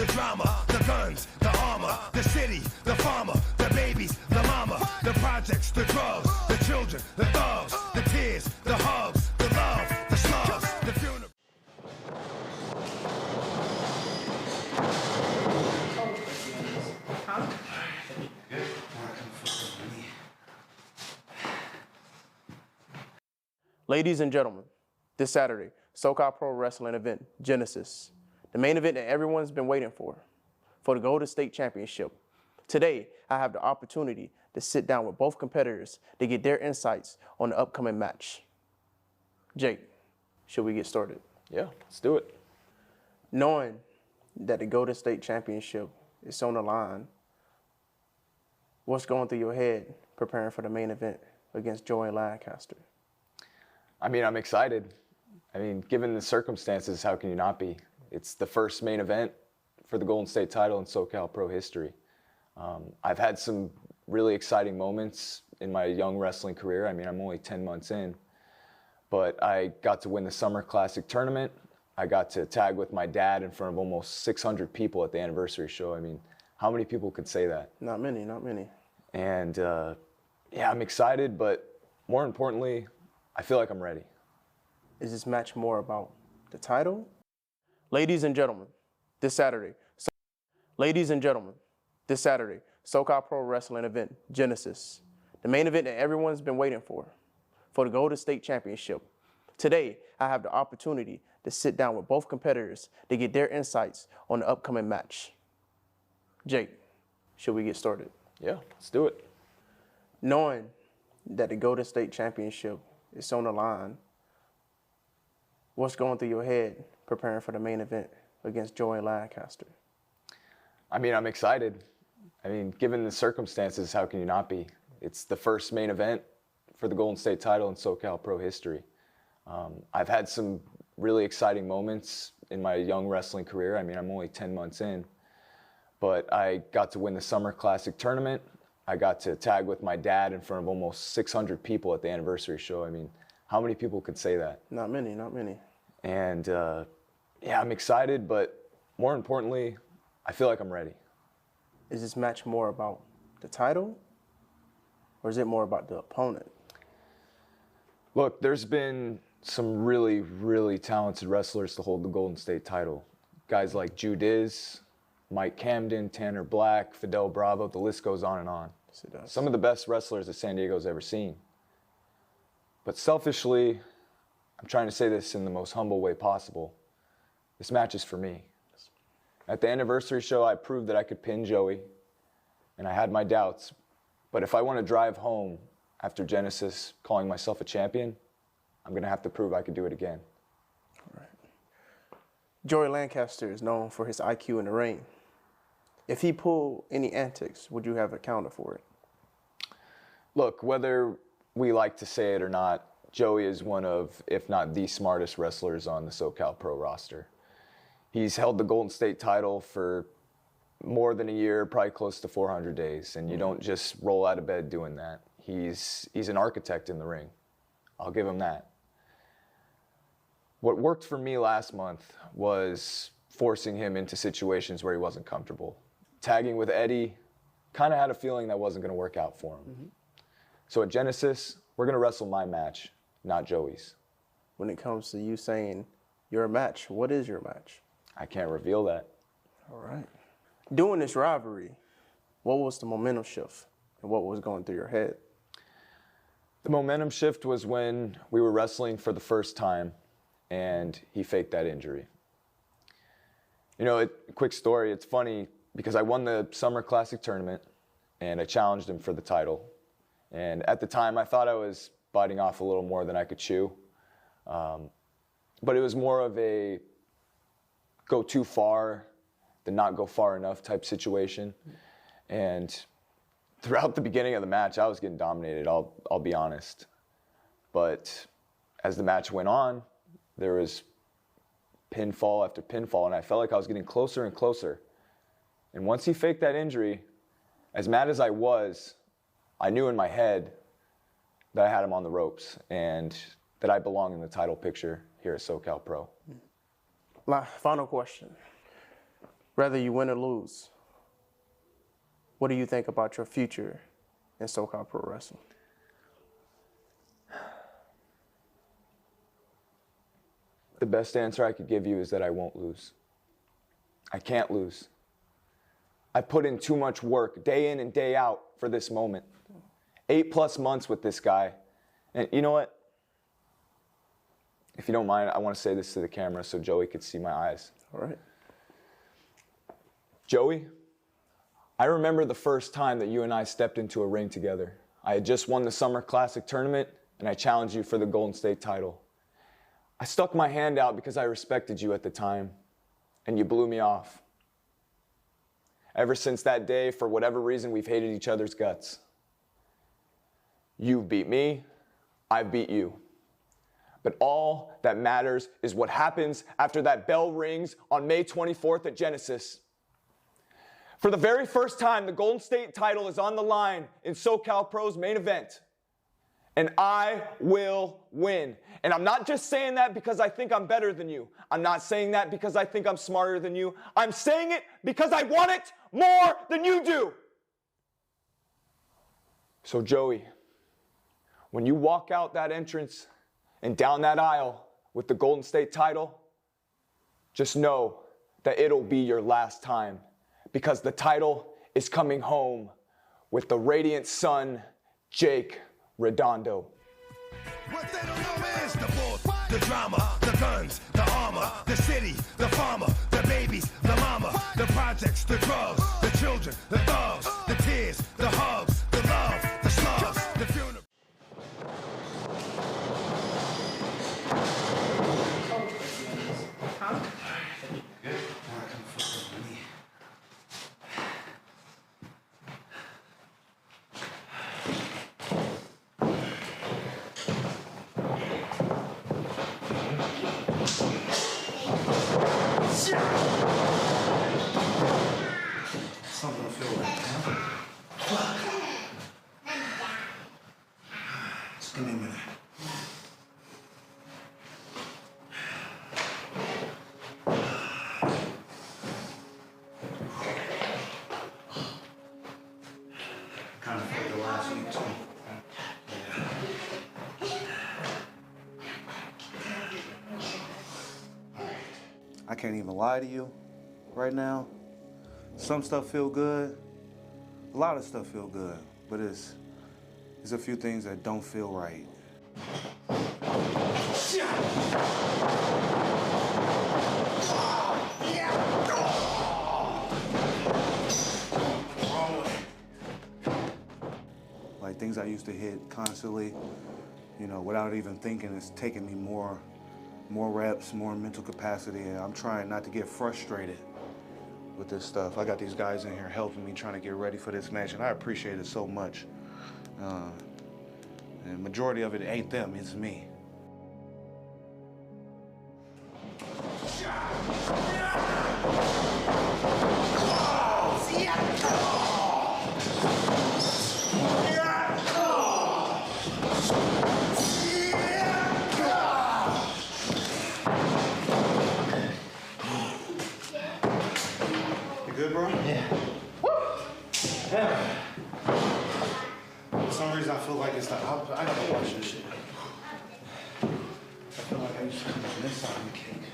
the drama, the guns, the armor, the city, the farmer, the babies, the mama, the projects, the drugs, the children, the thugs, the tears, the hugs, the love, the slugs, the funeral. Ladies and gentlemen, this Saturday, SoCal Pro Wrestling event, Genesis, the main event that everyone's been waiting for the Golden State Championship. Today, I have the opportunity to sit down with both competitors to get their insights on the upcoming match. Jake, should we get started? Yeah, let's do it. Knowing that the Golden State Championship is on the line, what's going through your head preparing for the main event against Joey and Lancaster? I mean, I'm excited. I mean, given the circumstances, how can you not be? It's the first main event for the Golden State title in SoCal Pro history. I've had some really exciting moments in my young wrestling career. I mean, I'm only 10 months in, but I got to win the Summer Classic tournament. I got to tag with my dad in front of almost 600 people at the anniversary show. I mean, how many people could say that? Not many, not many. And yeah, I'm excited, but more importantly, I feel like I'm ready. Is this match more about the title? Ladies and gentlemen, this Saturday, SoCal Pro Wrestling event, Genesis, the main event that everyone's been waiting for the Golden State Championship. Today, I have the opportunity to sit down with both competitors to get their insights on the upcoming match. Jake, should we get started? Yeah, let's do it. Knowing that the Golden State Championship is on the line, what's going through your head preparing for the main event against Joey and Lancaster? I mean, I'm excited. I mean, given the circumstances, how can you not be? It's the first main event for the Golden State title in SoCal Pro history. I've had some really exciting moments in my young wrestling career. I mean, I'm only 10 months in, but I got to win the Summer Classic tournament. I got to tag with my dad in front of almost 600 people at the anniversary show. I mean, how many people could say that? Not many, not many. And yeah, I'm excited, but more importantly, I feel like I'm ready. Is this match more about the title, or is it more about the opponent? Look, there's been some really, really talented wrestlers to hold the Golden State title. Guys like Judiz, Mike Camden, Tanner Black, Fidel Bravo, the list goes on and on. Yes, it does. Some of the best wrestlers that San Diego's ever seen. But selfishly, I'm trying to say this in the most humble way possible. This match is for me. At the anniversary show, I proved that I could pin Joey, and I had my doubts. But if I want to drive home after Genesis calling myself a champion, I'm going to have to prove I could do it again. All right. Joey Lancaster is known for his IQ in the ring. If he pulled any antics, would you have accounted for it? Look, whether we like to say it or not, Joey is one of, if not the smartest wrestlers on the SoCal Pro roster. He's held the Golden State title for more than a year, probably close to 400 days, and you don't just roll out of bed doing that. He's an architect in the ring. I'll give him that. What worked for me last month was forcing him into situations where he wasn't comfortable. Tagging with Eddie, kind of had a feeling that wasn't going to work out for him. Mm-hmm. So at Genesis, we're going to wrestle my match, not Joey's. When it comes to you saying your match, what is your match? I can't reveal that. All right. During this rivalry, what was the momentum shift and what was going through your head? The momentum shift was when we were wrestling for the first time and he faked that injury. You know, quick story, it's funny because I won the Summer Classic tournament and I challenged him for the title. And at the time, I thought I was biting off a little more than I could chew. But it was more of a go too far than not go far enough type situation. And throughout the beginning of the match, I was getting dominated, I'll be honest. But as the match went on, there was pinfall after pinfall, and I felt like I was getting closer and closer. And once he faked that injury, as mad as I was, I knew in my head that I had him on the ropes and that I belong in the title picture here at SoCal Pro. Final question. Whether you win or lose, what do you think about your future in SoCal Pro Wrestling? The best answer I could give you is that I won't lose. I can't lose. I put in too much work, day in and day out, for this moment. 8+ months with this guy. And you know what? If you don't mind, I want to say this to the camera so Joey could see my eyes. All right. Joey, I remember the first time that you and I stepped into a ring together. I had just won the Summer Classic tournament, and I challenged you for the Golden State title. I stuck my hand out because I respected you at the time, and you blew me off. Ever since that day, for whatever reason, we've hated each other's guts. You've beat me, I've beat you. But all that matters is what happens after that bell rings on May 24th at Genesis. For the very first time, the Golden State title is on the line in SoCal Pro's main event. And I will win. And I'm not just saying that because I think I'm better than you. I'm not saying that because I think I'm smarter than you. I'm saying it because I want it more than you do. So Joey, when you walk out that entrance and down that aisle with the Golden State title, just know that it'll be your last time, because the title is coming home with the radiant son, Jake Redondo. What they don't know is the force, the drama, the guns, the armor, the city, the farmer, the babies, the mama, the projects, the drugs, the children, the thugs, the tears, the hugs, the love, the slugs, the funeral. Something to feel right now. Just give me a minute. Kind of felt the last week too. I can't even lie to you right now. Some stuff feel good, a lot of stuff feel good, but there's a few things that don't feel right. Like things I used to hit constantly, you know, without even thinking, it's taking me more reps, more mental capacity, and I'm trying not to get frustrated with this stuff. I got these guys in here helping me, trying to get ready for this match, and I appreciate it so much. And majority of it ain't them, it's me. Good, bro? Yeah. Woo! Yeah. For some reason, I feel like it's like, I gotta watch this shit. I feel like I used to come on this side of the cake.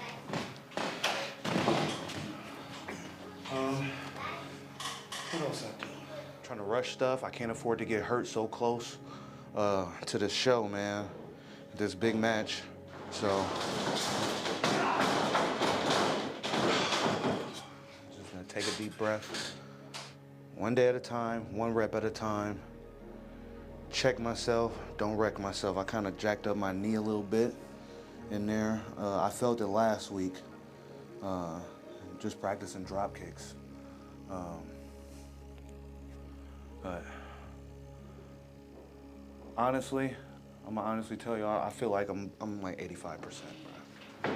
What else I do? Trying to rush stuff. I can't afford to get hurt so close to this show, man. This big match. So. Take a deep breath, one day at a time, one rep at a time. Check myself, don't wreck myself. I kind of jacked up my knee a little bit in there. I felt it last week, just practicing drop kicks. But honestly, I'm gonna honestly tell you, I feel like I'm like 85%, bro.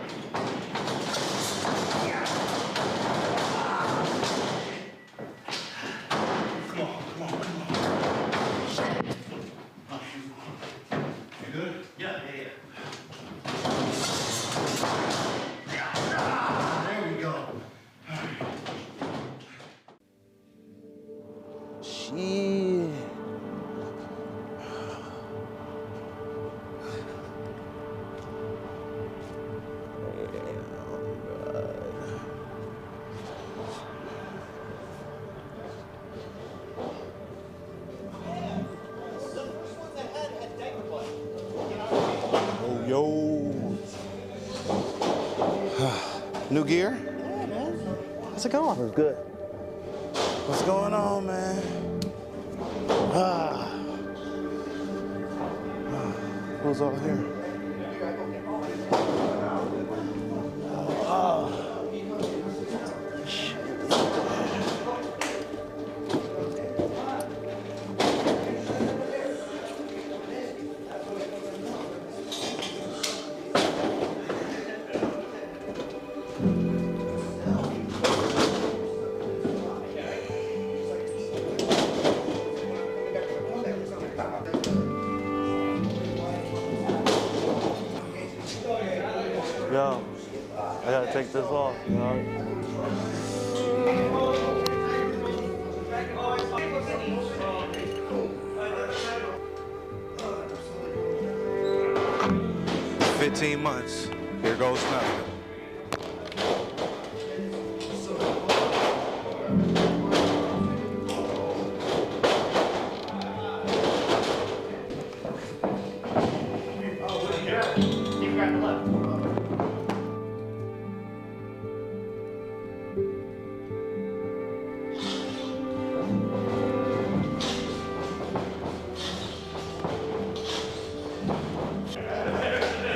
shit. New gear? Yeah, man. How's it going? It's good. What's going on, man? Who's all here? Yo, I gotta take this off, you know? 15 months. Here goes nothing.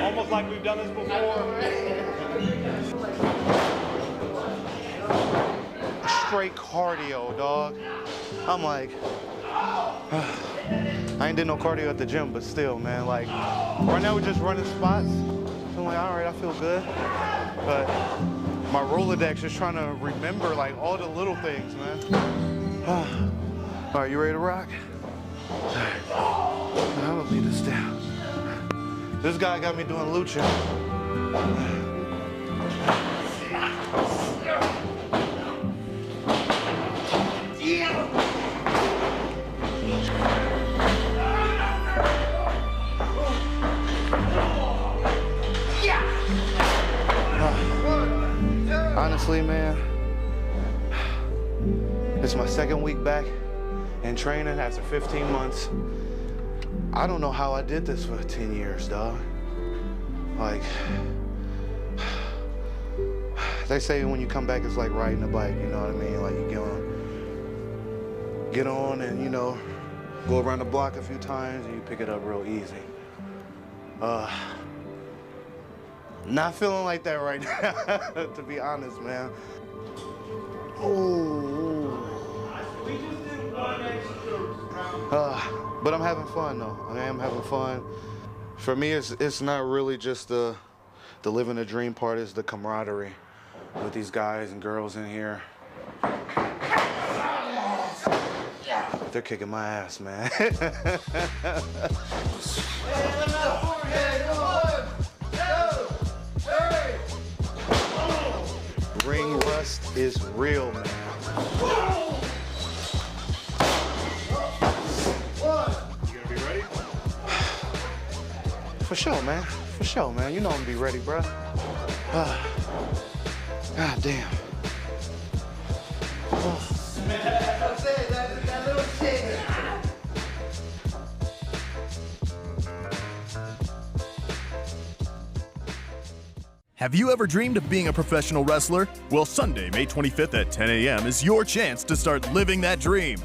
Almost like we've done this before. Straight cardio, dog. I'm like, I ain't did no cardio at the gym, but still, man, like, right now we're just running spots. So I'm like, all right, I feel good. But my Rolodex is trying to remember, like, all the little things, man. All right, you ready to rock? All right. I'm gonna leave this down. This guy got me doing Lucha. Honestly, man, it's my second week back in training after 15 months. I don't know how I did this for 10 years, dog. Like, they say when you come back, it's like riding a bike, you know what I mean? Like, you get on and, you know, go around the block a few times and you pick it up real easy. Not feeling like that right now, to be honest, man. Ooh. But I'm having fun, though. I am having fun. For me, it's not really just the living the dream part, it's the camaraderie with these guys and girls in here. They're kicking my ass, man. Ring rust is real, man. For sure, man. For sure, man. You know I'm gonna be ready, bro. God damn. Have you ever dreamed of being a professional wrestler? Well, Sunday, May 25th at 10 a.m. is your chance to start living that dream.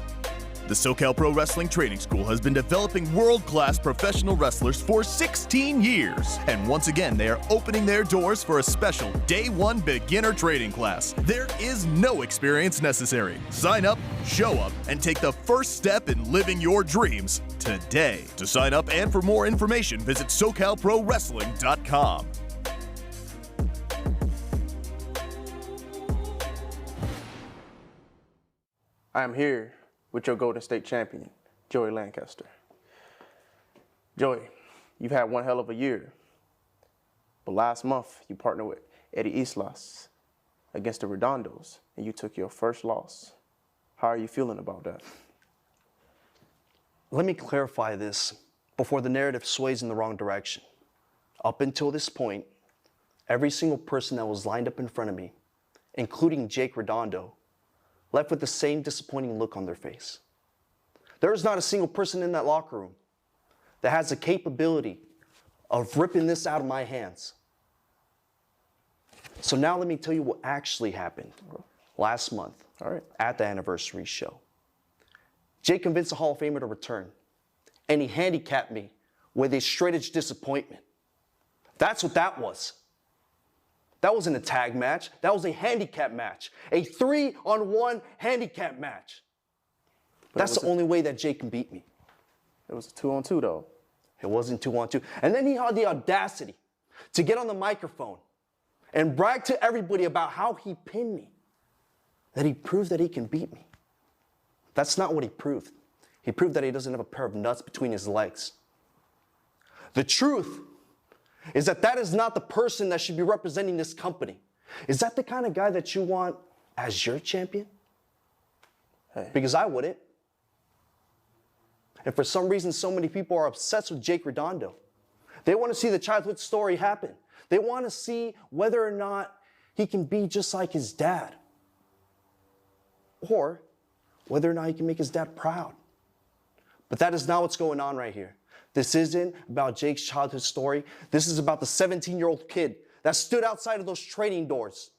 The SoCal Pro Wrestling Training School has been developing world-class professional wrestlers for 16 years. And once again, they are opening their doors for a special Day 1 beginner training class. There is no experience necessary. Sign up, show up, and take the first step in living your dreams today. To sign up and for more information, visit SoCalProWrestling.com. I am here with your Golden State champion, Joey Lancaster. Joey, you've had one hell of a year, but last month you partnered with Islas against the Redondos, and you took your first loss. How are you feeling about that? let me clarify this before the narrative sways in the wrong direction. Up until this point, every single person that was lined up in front of me, including Jake Redondo, left with the same disappointing look on their face. There is not a single person in that locker room that has the capability of ripping this out of my hands. So now let me tell you what actually happened last month at the anniversary show. Jake convinced the Hall of Famer to return, and he handicapped me with a straight-edge disappointment. That's what that was. That wasn't a tag match. That was a handicap match. A 3-on-1 handicap match. That's the only way that Jake can beat me. It was a 2-on-2 though. It wasn't 2-on-2. And then he had the audacity to get on the microphone and brag to everybody about how he pinned me. That he proved that he can beat me. That's not what he proved. He proved that he doesn't have a pair of nuts between his legs. The truth is that that is not the person that should be representing this company. Is that the kind of guy that you want as your champion? Hey. Because I wouldn't. And for some reason, so many people are obsessed with Jake Redondo. They want to see the childhood story happen. They want to see whether or not he can be just like his dad. Or whether or not he can make his dad proud. But that is not what's going on right here. This isn't about Jake's childhood story. This is about the 17-year-old kid that stood outside of those training doors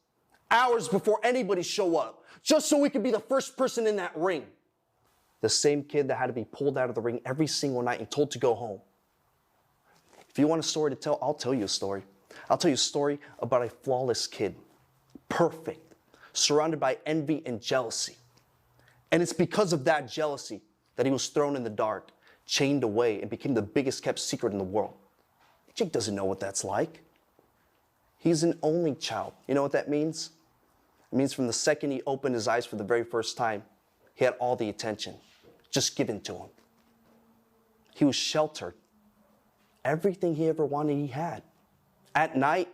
hours before anybody showed up, just so we could be the first person in that ring. The same kid that had to be pulled out of the ring every single night and told to go home. If you want a story to tell, I'll tell you a story. I'll tell you a story about a flawless kid, perfect, surrounded by envy and jealousy. And it's because of that jealousy that he was thrown in the dark, chained away, and became the biggest kept secret in the world. Jake doesn't know what that's like. He's an only child. You know what that means? It means from the second he opened his eyes for the very first time, he had all the attention just given to him. He was sheltered. Everything he ever wanted, he had. At night,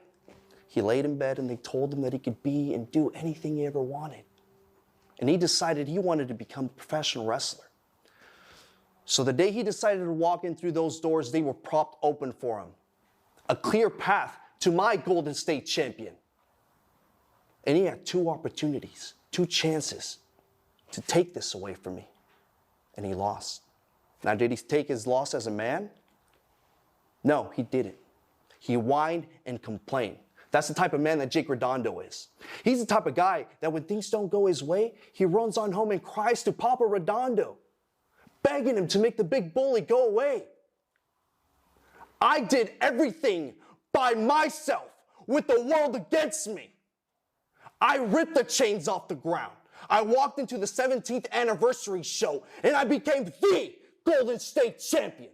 he laid in bed and they told him that he could be and do anything he ever wanted. And he decided he wanted to become a professional wrestler. So the day he decided to walk in through those doors, they were propped open for him. A clear path to my Golden State champion. And he had 2 opportunities, 2 chances to take this away from me. And he lost. Now, did he take his loss as a man? No, he didn't. He whined and complained. That's the type of man that Jake Redondo is. He's the type of guy that when things don't go his way, he runs on home and cries to Papa Redondo, begging him to make the big bully go away. I did everything by myself with the world against me. I ripped the chains off the ground. I walked into the 17th anniversary show and I became the Golden State champion.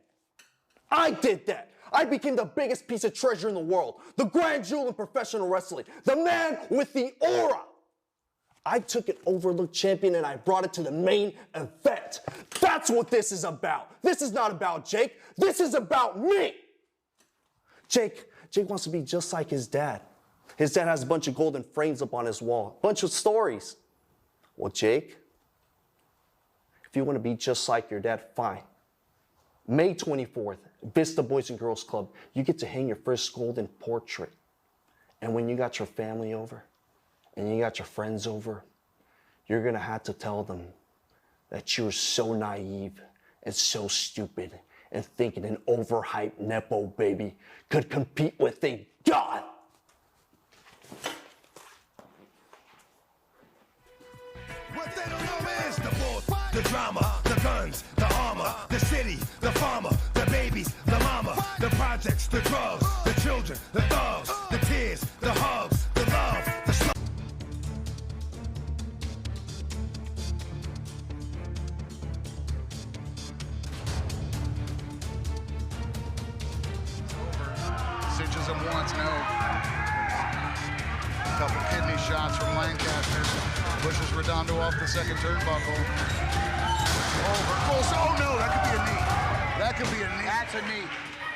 I did that. I became the biggest piece of treasure in the world, the grand jewel in professional wrestling, the man with the aura. I took an overlooked champion and I brought it to the main event. That's what this is about. This is not about Jake. This is about me. Jake wants to be just like his dad. His dad has a bunch of golden frames up on his wall, a bunch of stories. Well, Jake, if you want to be just like your dad, fine. May 24th, Vista Boys and Girls Club, you get to hang your first golden portrait. And when you got your family over, and you got your friends over, you're gonna have to tell them that you're so naive and so stupid and thinking an overhyped Nepo baby could compete with a god. What they don't know is the bull, the drama, the guns, the armor, the city, the farmer, the babies, the mama, the projects, the drugs, the children, the thugs, the tears, the hugs, the love, the slug. Cinches him once, no. A couple kidney shots from Lancaster. Pushes Redondo off the second turnbuckle. Over, close. Oh no, that could be a knee. That could be a knee. That's a knee.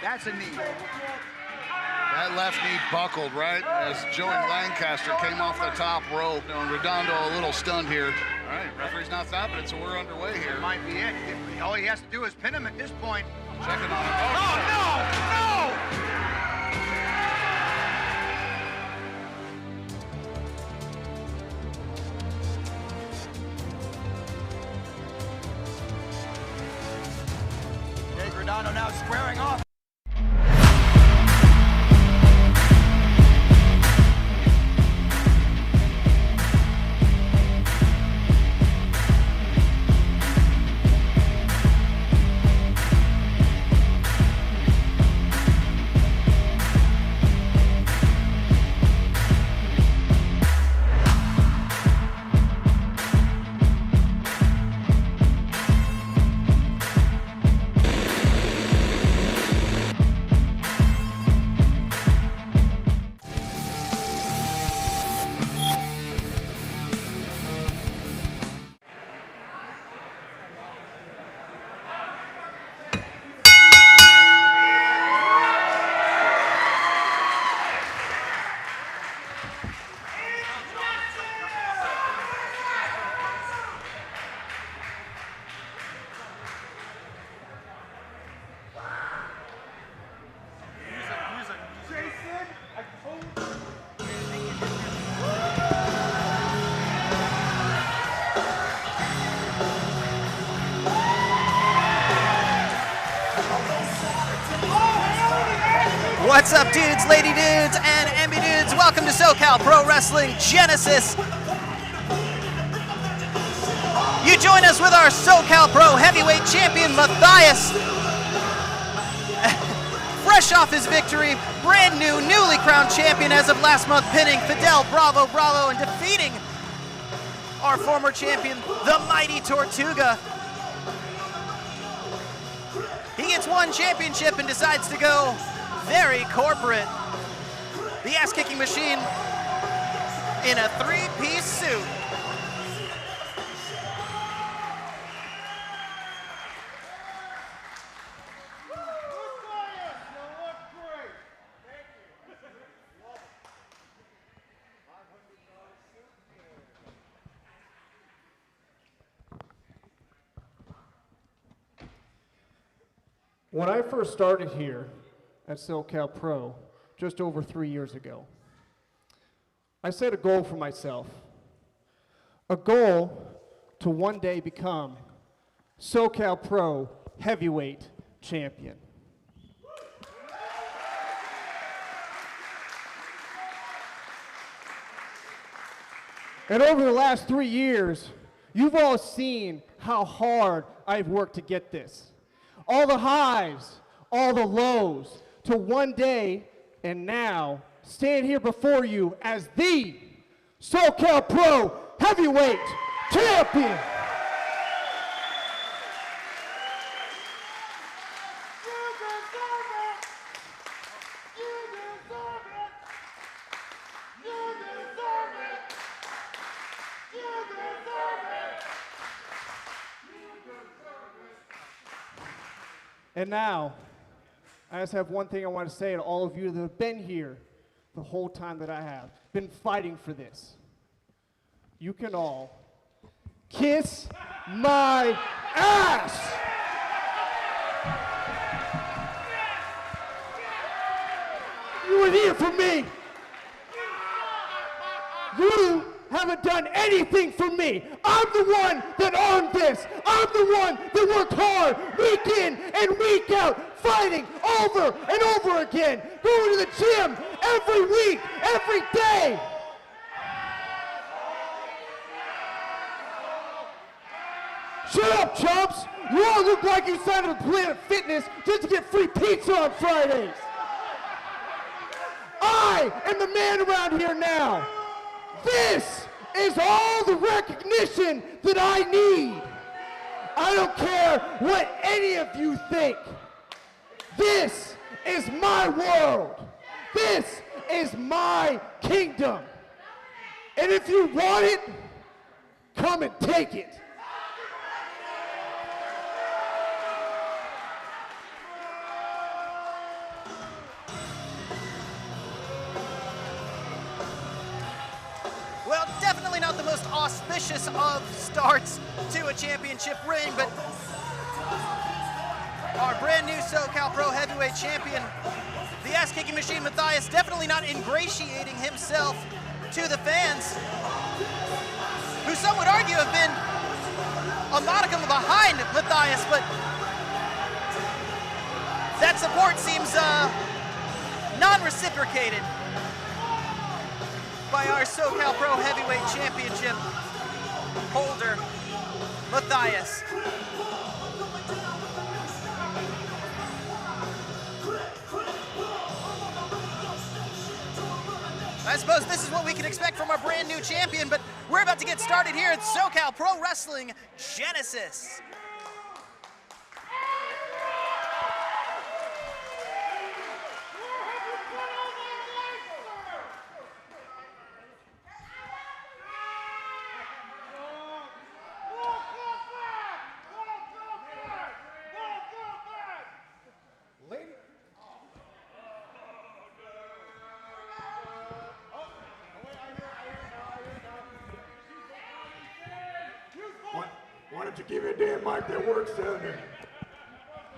That's a knee. That left knee buckled right as Joey Lancaster came off the top rope. And Redondo a little stunned here. All right, referee's not stopping it, so we're underway here. That might be it. All he has to do is pin him at this point. Checking on him. Oh, no! Jake Redondo now squaring off. What's up, dudes, lady dudes, and ambi dudes? Welcome to SoCal Pro Wrestling Genesis. You join us with our SoCal Pro Heavyweight Champion, Mathias. Fresh off his victory, brand new, newly crowned champion as of last month, pinning Fidel, Bravo, and defeating our former champion, the mighty Tortuga. He gets one championship and decides to go very corporate. The ass-kicking machine in a three-piece suit. When I first started here at SoCal Pro just over 3 years ago, I set a goal for myself. A goal to one day become SoCal Pro Heavyweight Champion. And over the last 3 years, you've all seen how hard I've worked to get this. All the highs, all the lows, to one day and now stand here before you as the SoCal Pro Heavyweight Champion. And now, I just have one thing I want to say to all of you that have been here the whole time that I have, been fighting for this. You can all kiss my ass! You were here for me! You haven't done anything for me. I'm the one that earned this. I'm the one that worked hard week in and week out, fighting over and over again, going to the gym every week, every day. Shut up, chumps. You all look like you signed up to Planet Fitness just to get free pizza on Fridays. I am the man around here now. This is all the recognition that I need. I don't care what any of you think. This is my world. This is my kingdom. And if you want it, come and take it. auspicious of starts to a championship ring, but our brand new SoCal Pro Heavyweight Champion, the ass-kicking machine Mathias, definitely not ingratiating himself to the fans, who some would argue have been a modicum behind Mathias, but that support seems non-reciprocated by our SoCal Pro Heavyweight Championship holder, Mathias. I suppose this is what we can expect from our brand new champion, but we're about to get started here at SoCal Pro Wrestling Genesis. Why don't you give me a damn mic that works down there?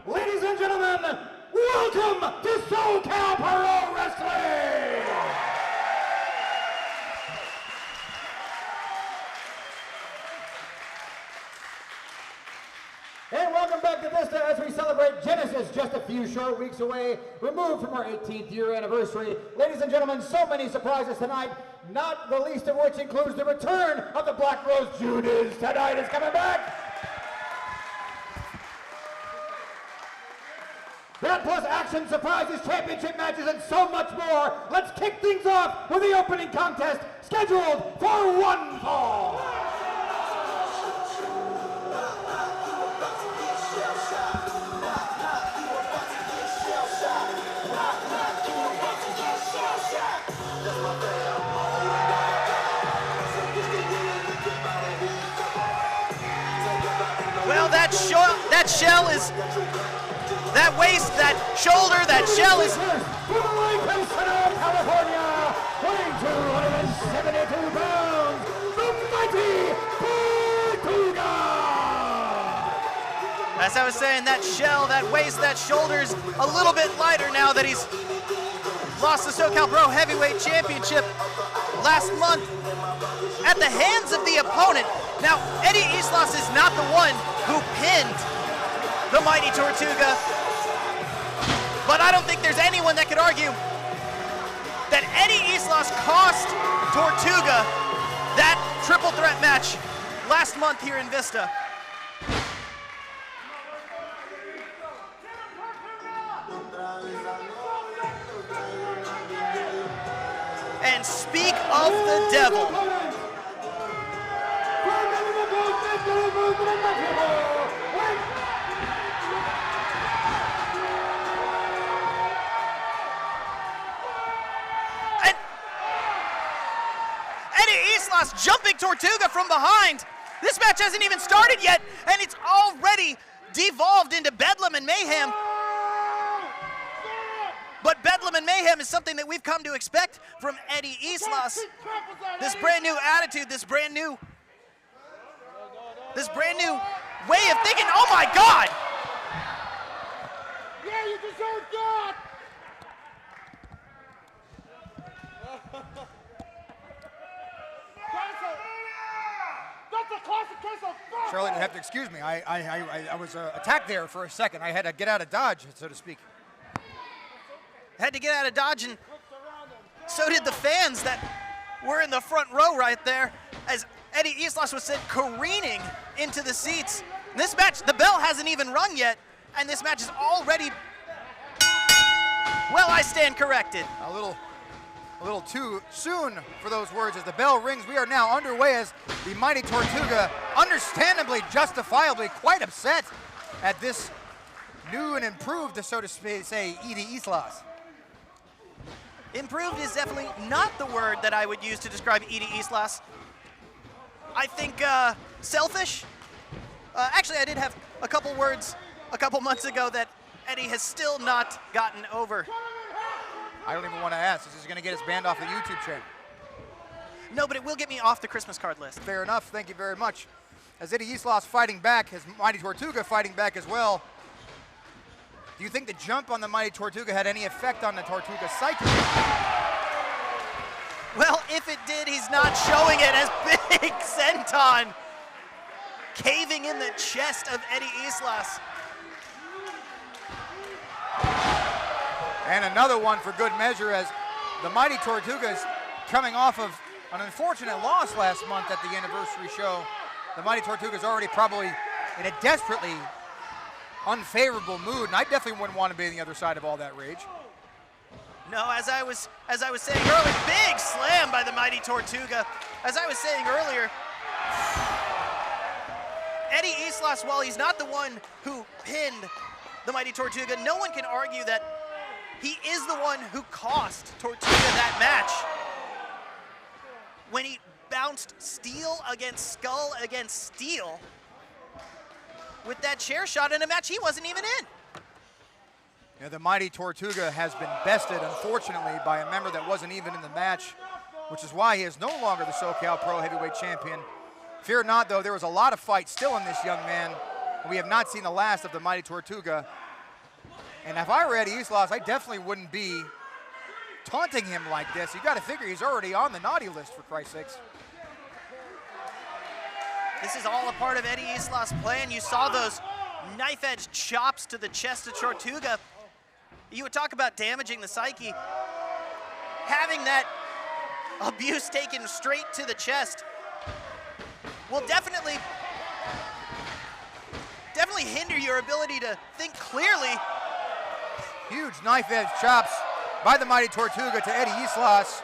Ladies and gentlemen, welcome to SoCal Pro Wrestling! And welcome back to Vista as we celebrate Genesis, just a few short weeks away, removed from our 18th year anniversary. Ladies and gentlemen, so many surprises tonight, not the least of which includes the return of the Black Rose Judiz. Tonight is coming back. That plus action, surprises, championship matches, and so much more. Let's kick things off with the opening contest scheduled for one fall. Well, that shell is, that waist, that shoulder, that shell is. California, weighing 272 pounds, the mighty Tortuga! As I was saying, that shell, that waist, that shoulder's a little bit lighter now that he's lost the SoCal Pro Heavyweight Championship last month at the hands of the opponent. Now, Eddie Islas is not the one who pinned the mighty Tortuga, but I don't think there's anyone that could argue that Eddie Islas cost Tortuga that triple threat match last month here in Vista. And speak of the devil. And Eddie Islas jumping Tortuga from behind. This match hasn't even started yet, and it's already devolved into Bedlam and Mayhem. But Bedlam and Mayhem is something that we've come to expect from Eddie Islas. This brand new attitude, this brand new way of thinking. Oh my God! Yeah, you deserve God! That's a classic case of fuck! Charlotte, you have to excuse me. I was attacked there for a second. I had to get out of Dodge, so to speak. Had to get out of Dodge, and so did the fans that were in the front row right there as Eddie Islas was sent careening into the seats. This match, the bell hasn't even rung yet, and this match is already, well, I stand corrected. A little too soon for those words as the bell rings. We are now underway as the mighty Tortuga, understandably, justifiably quite upset at this new and improved, so to say, Eddie Islas. Improved is definitely not the word that I would use to describe Eddie Islas. I think selfish. Actually, I did have a couple words a couple months ago that Eddie has still not gotten over. I don't even want to ask. This is going to get us banned off the YouTube channel. No, but it will get me off the Christmas card list. Fair enough. Thank you very much. As Eddie Islas fighting back, his Mighty Tortuga fighting back as well. Do you think the jump on the Mighty Tortuga had any effect on the Tortuga psyche? Well, if it did, he's not showing it as big senton caving in the chest of Eddie Islas. And another one for good measure as the Mighty Tortuga is coming off of an unfortunate loss last month at the anniversary show. The Mighty Tortuga is already probably in a desperately unfavorable mood, and I definitely wouldn't want to be on the other side of all that rage. No, as I was saying earlier, big slam by the Mighty Tortuga. As I was saying earlier, Eddie Islas, while he's not the one who pinned the Mighty Tortuga, no one can argue that he is the one who cost Tortuga that match. When he bounced steel against skull against steel with that chair shot in a match he wasn't even in. Yeah, the Mighty Tortuga has been bested, unfortunately, by a member that wasn't even in the match, which is why he is no longer the SoCal Pro Heavyweight Champion. Fear not, though, there was a lot of fight still in this young man. We have not seen the last of the Mighty Tortuga. And if I were Eddie Islas, I definitely wouldn't be taunting him like this. You got to figure he's already on the naughty list, for Christ's sakes. This is all a part of Eddie Islas' plan. You saw those knife-edge chops to the chest of Tortuga. You would talk about damaging the psyche. Having that abuse taken straight to the chest will definitely hinder your ability to think clearly. Huge knife-edge chops by the Mighty Tortuga to Eddie Islas.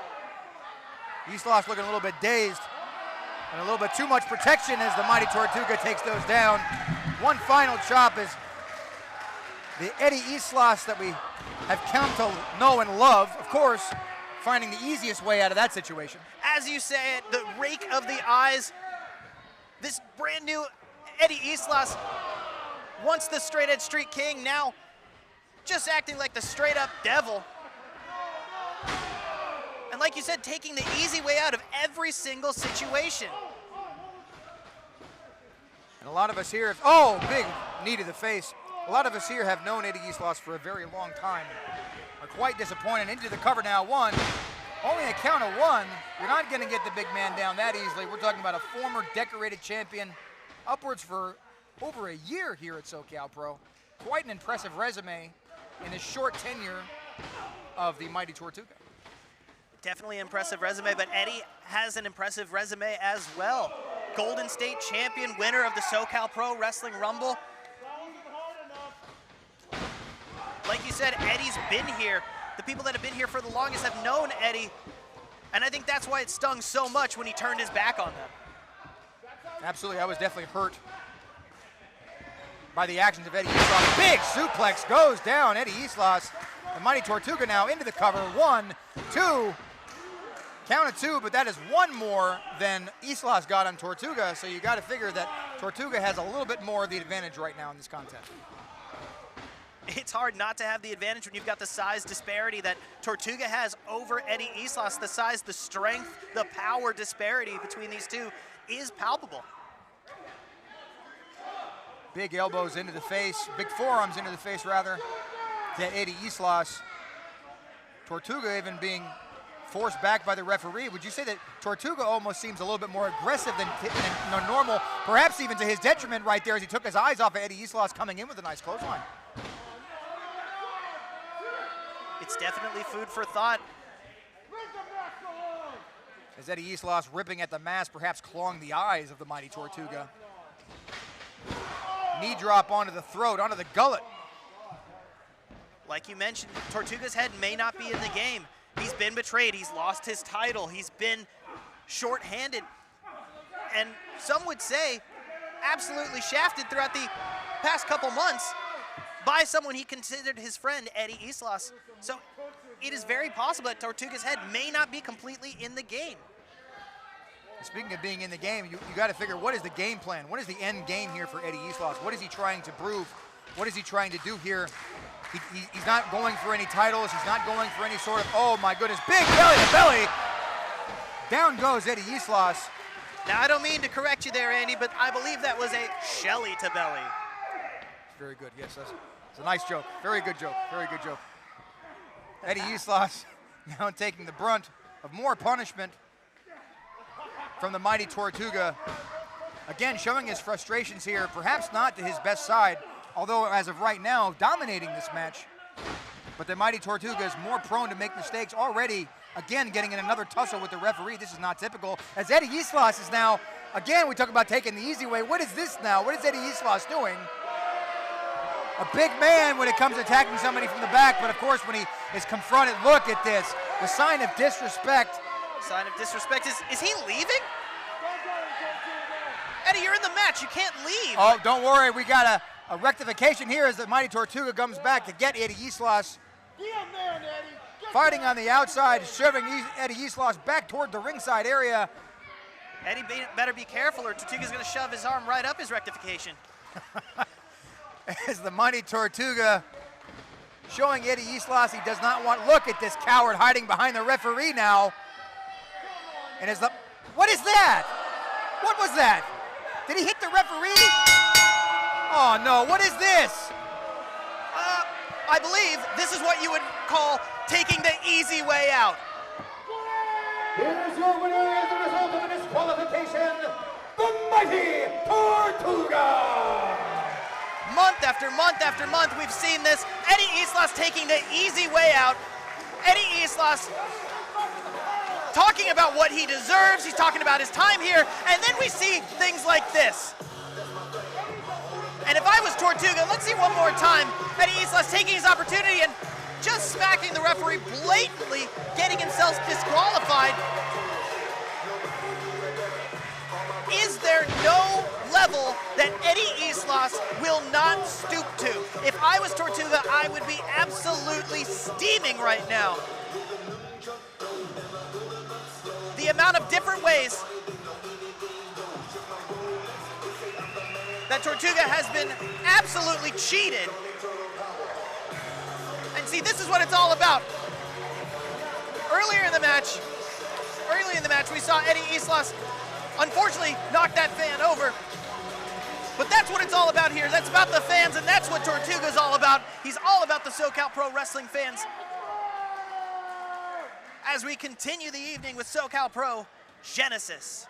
Islas looking a little bit dazed and a little bit too much protection as the Mighty Tortuga takes those down. One final chop is the Eddie Islas that we have come to know and love, of course, finding the easiest way out of that situation. As you say it, the rake of the eyes, this brand new Eddie Islas, once the straight edge street king, now just acting like the straight up devil. And like you said, taking the easy way out of every single situation. And a lot of us here, oh, big knee to the face. A lot of us here have known Eddie Islas for a very long time. Are quite disappointed. Into the cover now, one. Only a count of one. You're not going to get the big man down that easily. We're talking about a former decorated champion, upwards for over a year here at SoCal Pro. Quite an impressive resume in his short tenure of the Mighty Tortuga. Definitely impressive resume, but Eddie has an impressive resume as well. Golden State champion, winner of the SoCal Pro Wrestling Rumble. Like you said, Eddie's been here. The people that have been here for the longest have known Eddie, and I think that's why it stung so much when he turned his back on them. Absolutely, I was definitely hurt by the actions of Eddie Islas. Big suplex goes down, Eddie Islas. The Mighty Tortuga now into the cover, 1, 2. Count of 2, but that is one more than Islas got on Tortuga, so you got to figure that Tortuga has a little bit more of the advantage right now in this contest. It's hard not to have the advantage when you've got the size disparity that Tortuga has over Eddie Islas. The size, the strength, the power disparity between these two is palpable. Big elbows into the face, big forearms into the face rather, to Eddie Islas. Tortuga even being forced back by the referee. Would you say that Tortuga almost seems a little bit more aggressive than normal, perhaps even to his detriment right there as he took his eyes off of Eddie Islas coming in with a nice clothesline? It's definitely food for thought. As Eddie Islas ripping at the mask, perhaps clawing the eyes of the Mighty Tortuga. Knee drop onto the throat, onto the gullet. Like you mentioned, Tortuga's head may not be in the game. He's been betrayed, he's lost his title, he's been short-handed. And some would say absolutely shafted throughout the past couple months by someone he considered his friend, Eddie Islas. So it is very possible that Tortuga's head may not be completely in the game. Speaking of being in the game, you got to figure, what is the game plan? What is the end game here for Eddie Islas? What is he trying to prove? What is he trying to do here? He's not going for any titles. He's not going for any sort of, oh my goodness, big belly to belly. Down goes Eddie Islas. Now, I don't mean to correct you there, Andy, but I believe that was a Shelly to belly. Very good, yes, that's a nice joke. Very good joke, very good joke. Eddie Islas now taking the brunt of more punishment from the mighty Tortuga. Again, showing his frustrations here, perhaps not to his best side, although as of right now, dominating this match. But the mighty Tortuga is more prone to make mistakes already. Again, getting in another tussle with the referee. This is not typical. As Eddie Islas is now, again, we talk about taking the easy way. What is this now? What is Eddie Islas doing? A big man when it comes to attacking somebody from the back, but of course when he is confronted, look at this. The sign of disrespect. Sign of disrespect. Is he leaving? Eddie, you're in the match. You can't leave. Oh, don't worry. We got a rectification here as the mighty Tortuga comes back to get Eddie Islas. Fighting on the outside, shoving Eddie Islas back toward the ringside area. Eddie better be careful or Tortuga's going to shove his arm right up his rectification. As the mighty Tortuga showing Eddie Islas he does not want. Look at this coward hiding behind the referee now. And as the, what is that? What was that? Did he hit the referee? Oh no, what is this? I believe this is what you would call taking the easy way out. Here's your winner as a result of a disqualification, the mighty Tortuga! Month after month after month, we've seen this. Eddie Islas taking the easy way out. Eddie Islas talking about what he deserves. He's talking about his time here. And then we see things like this. And if I was Tortuga, let's see one more time. Eddie Islas taking his opportunity and just smacking the referee, blatantly getting himself disqualified. Is there no level that Eddie Islas will not stoop to? If I was Tortuga, I would be absolutely steaming right now. The amount of different ways that Tortuga has been absolutely cheated. And see, this is what it's all about. Earlier in the match, we saw Eddie Islas unfortunately knock that fan over. But that's what it's all about here. That's about the fans, and that's what Tortuga's all about. He's all about the SoCal Pro Wrestling fans. As we continue the evening with SoCal Pro Genesis.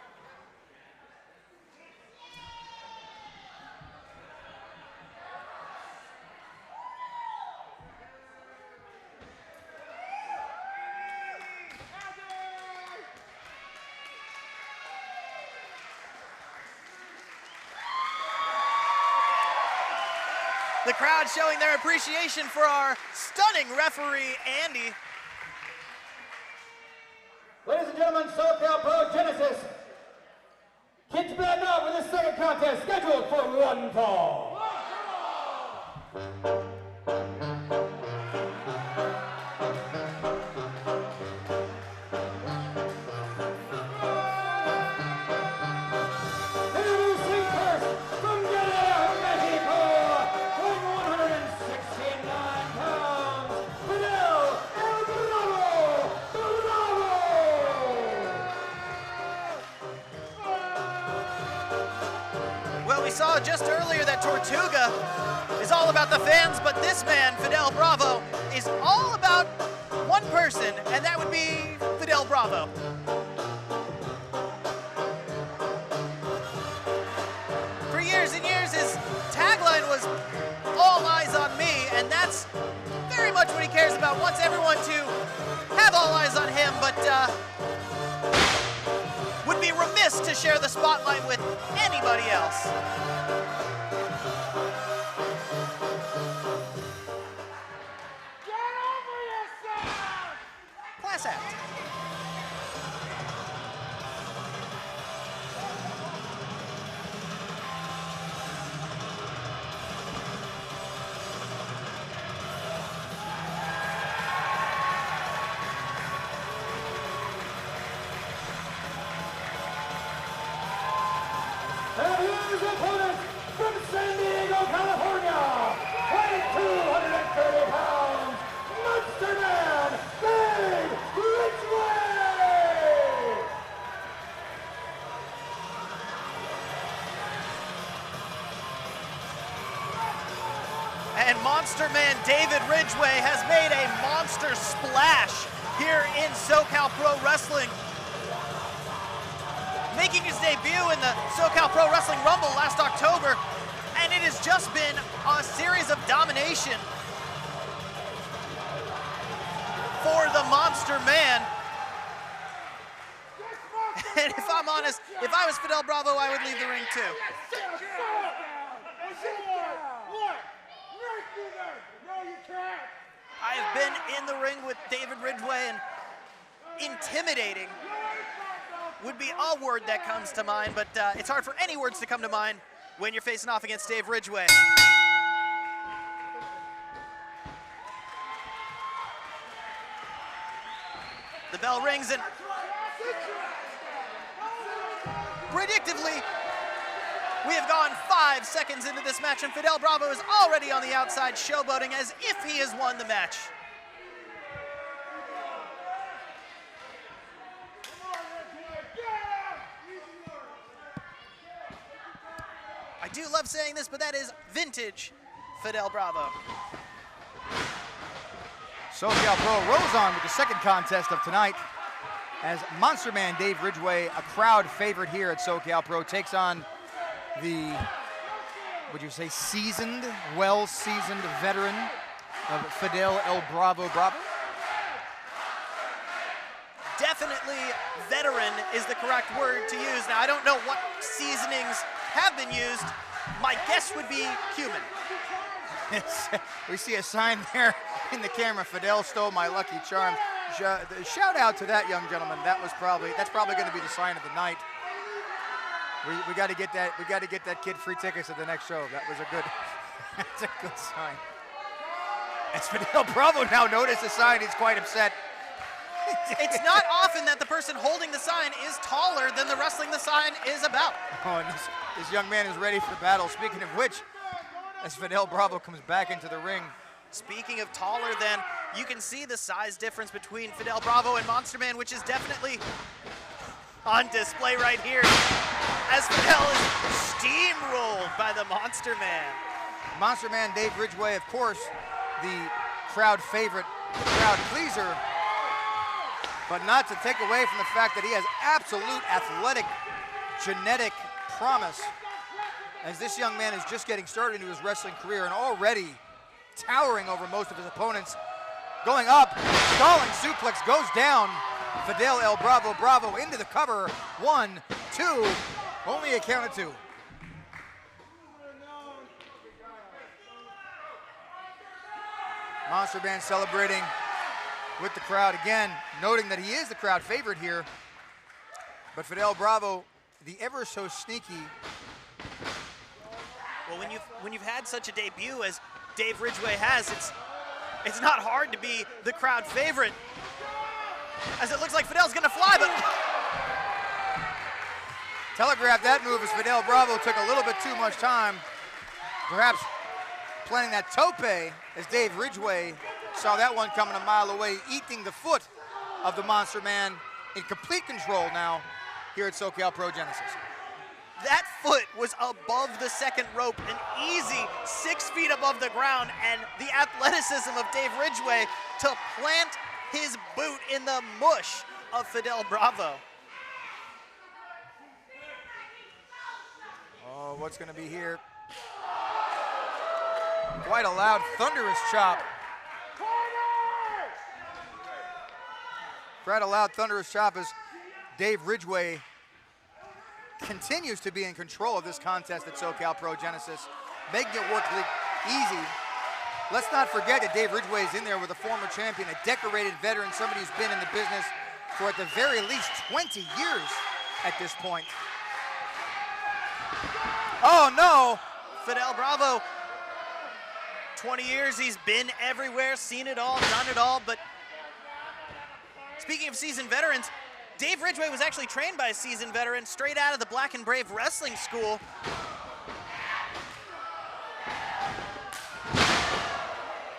The crowd showing their appreciation for our stunning referee, Andy. Ladies and gentlemen, SoCal Pro Genesis gets back up with the second contest scheduled for one fall. We saw just earlier that Tortuga is all about the fans, but this man, Fidel Bravo, is all about one person, and that would be Fidel Bravo. For years and years, his tagline was, "All eyes on me," and that's very much what he cares about, wants everyone to have all eyes on him, but would be remiss to share the spotlight with anybody else. Get over yourself! Class act. And his opponent And Monster Man David Ridgeway has made a monster splash here in SoCal Pro Wrestling. Making his debut in the SoCal Pro Wrestling Rumble last October, and it has just been a series of domination for the Monster Man. And if I'm honest, if I was Fidel Bravo, I would leave the ring too. I have been in the ring with David Ridgeway, and intimidating would be a word that comes to mind, but it's hard for any words to come to mind when you're facing off against Dave Ridgeway. The bell rings, and predictably, we have gone 5 seconds into this match, and Fidel Bravo is already on the outside showboating as if he has won the match. I do love saying this, but that is vintage Fidel Bravo. SoCal Pro rolls on with the second contest of tonight as Monster Man Dave Ridgeway, a crowd favorite here at SoCal Pro, takes on the, would you say, seasoned, well-seasoned veteran of Fidel El Bravo Bravo? Definitely veteran is the correct word to use. Now, I don't know what seasonings have been used. My guess would be cumin. We see a sign there in the camera, Fidel stole my lucky charm. Shout out to that young gentleman. That's probably going to be the sign of the night. We got to get that kid free tickets at the next show. That was that's a good sign. As Fidel Bravo now noticed the sign, he's quite upset. It's not often that the person holding the sign is taller than the wrestling the sign is about. Oh, and this young man is ready for battle. Speaking of which, as Fidel Bravo comes back into the ring. Speaking of taller than, you can see the size difference between Fidel Bravo and Monster Man, which is definitely on display right here, as Fidel is steamrolled by the Monster Man. Monster Man Dave Ridgeway, of course, the crowd favorite, the crowd pleaser, but not to take away from the fact that he has absolute athletic, genetic promise, as this young man is just getting started into his wrestling career and already towering over most of his opponents. Going up, stalling suplex, goes down. Fidel El Bravo Bravo into the cover. 1, 2, only a count of 2. Monster Man celebrating with the crowd again, noting that he is the crowd favorite here. But Fidel Bravo, the ever so sneaky. Well, when you've had such a debut as Dave Ridgeway has, it's not hard to be the crowd favorite. As it looks like Fidel's gonna fly, but telegraphed that move as Fidel Bravo took a little bit too much time. Perhaps planning that tope as Dave Ridgeway saw that one coming a mile away, eating the foot of the Monster Man in complete control now here at SoCal Pro Genesis. That foot was above the second rope, an easy 6 feet above the ground, and the athleticism of Dave Ridgeway to plant his boot in the mush of Fidel Bravo. Oh, what's gonna be here? Quite a loud, thunderous chop. Quite a loud, thunderous chop as Dave Ridgeway continues to be in control of this contest at SoCal Pro Genesis, making it work easy. Let's not forget that Dave Ridgeway is in there with a former champion, a decorated veteran, somebody who's been in the business for at the very least 20 years at this point. Oh no! Fidel Bravo, 20 years, he's been everywhere, seen it all, done it all, but speaking of seasoned veterans, Dave Ridgeway was actually trained by a seasoned veteran straight out of the Black and Brave Wrestling School.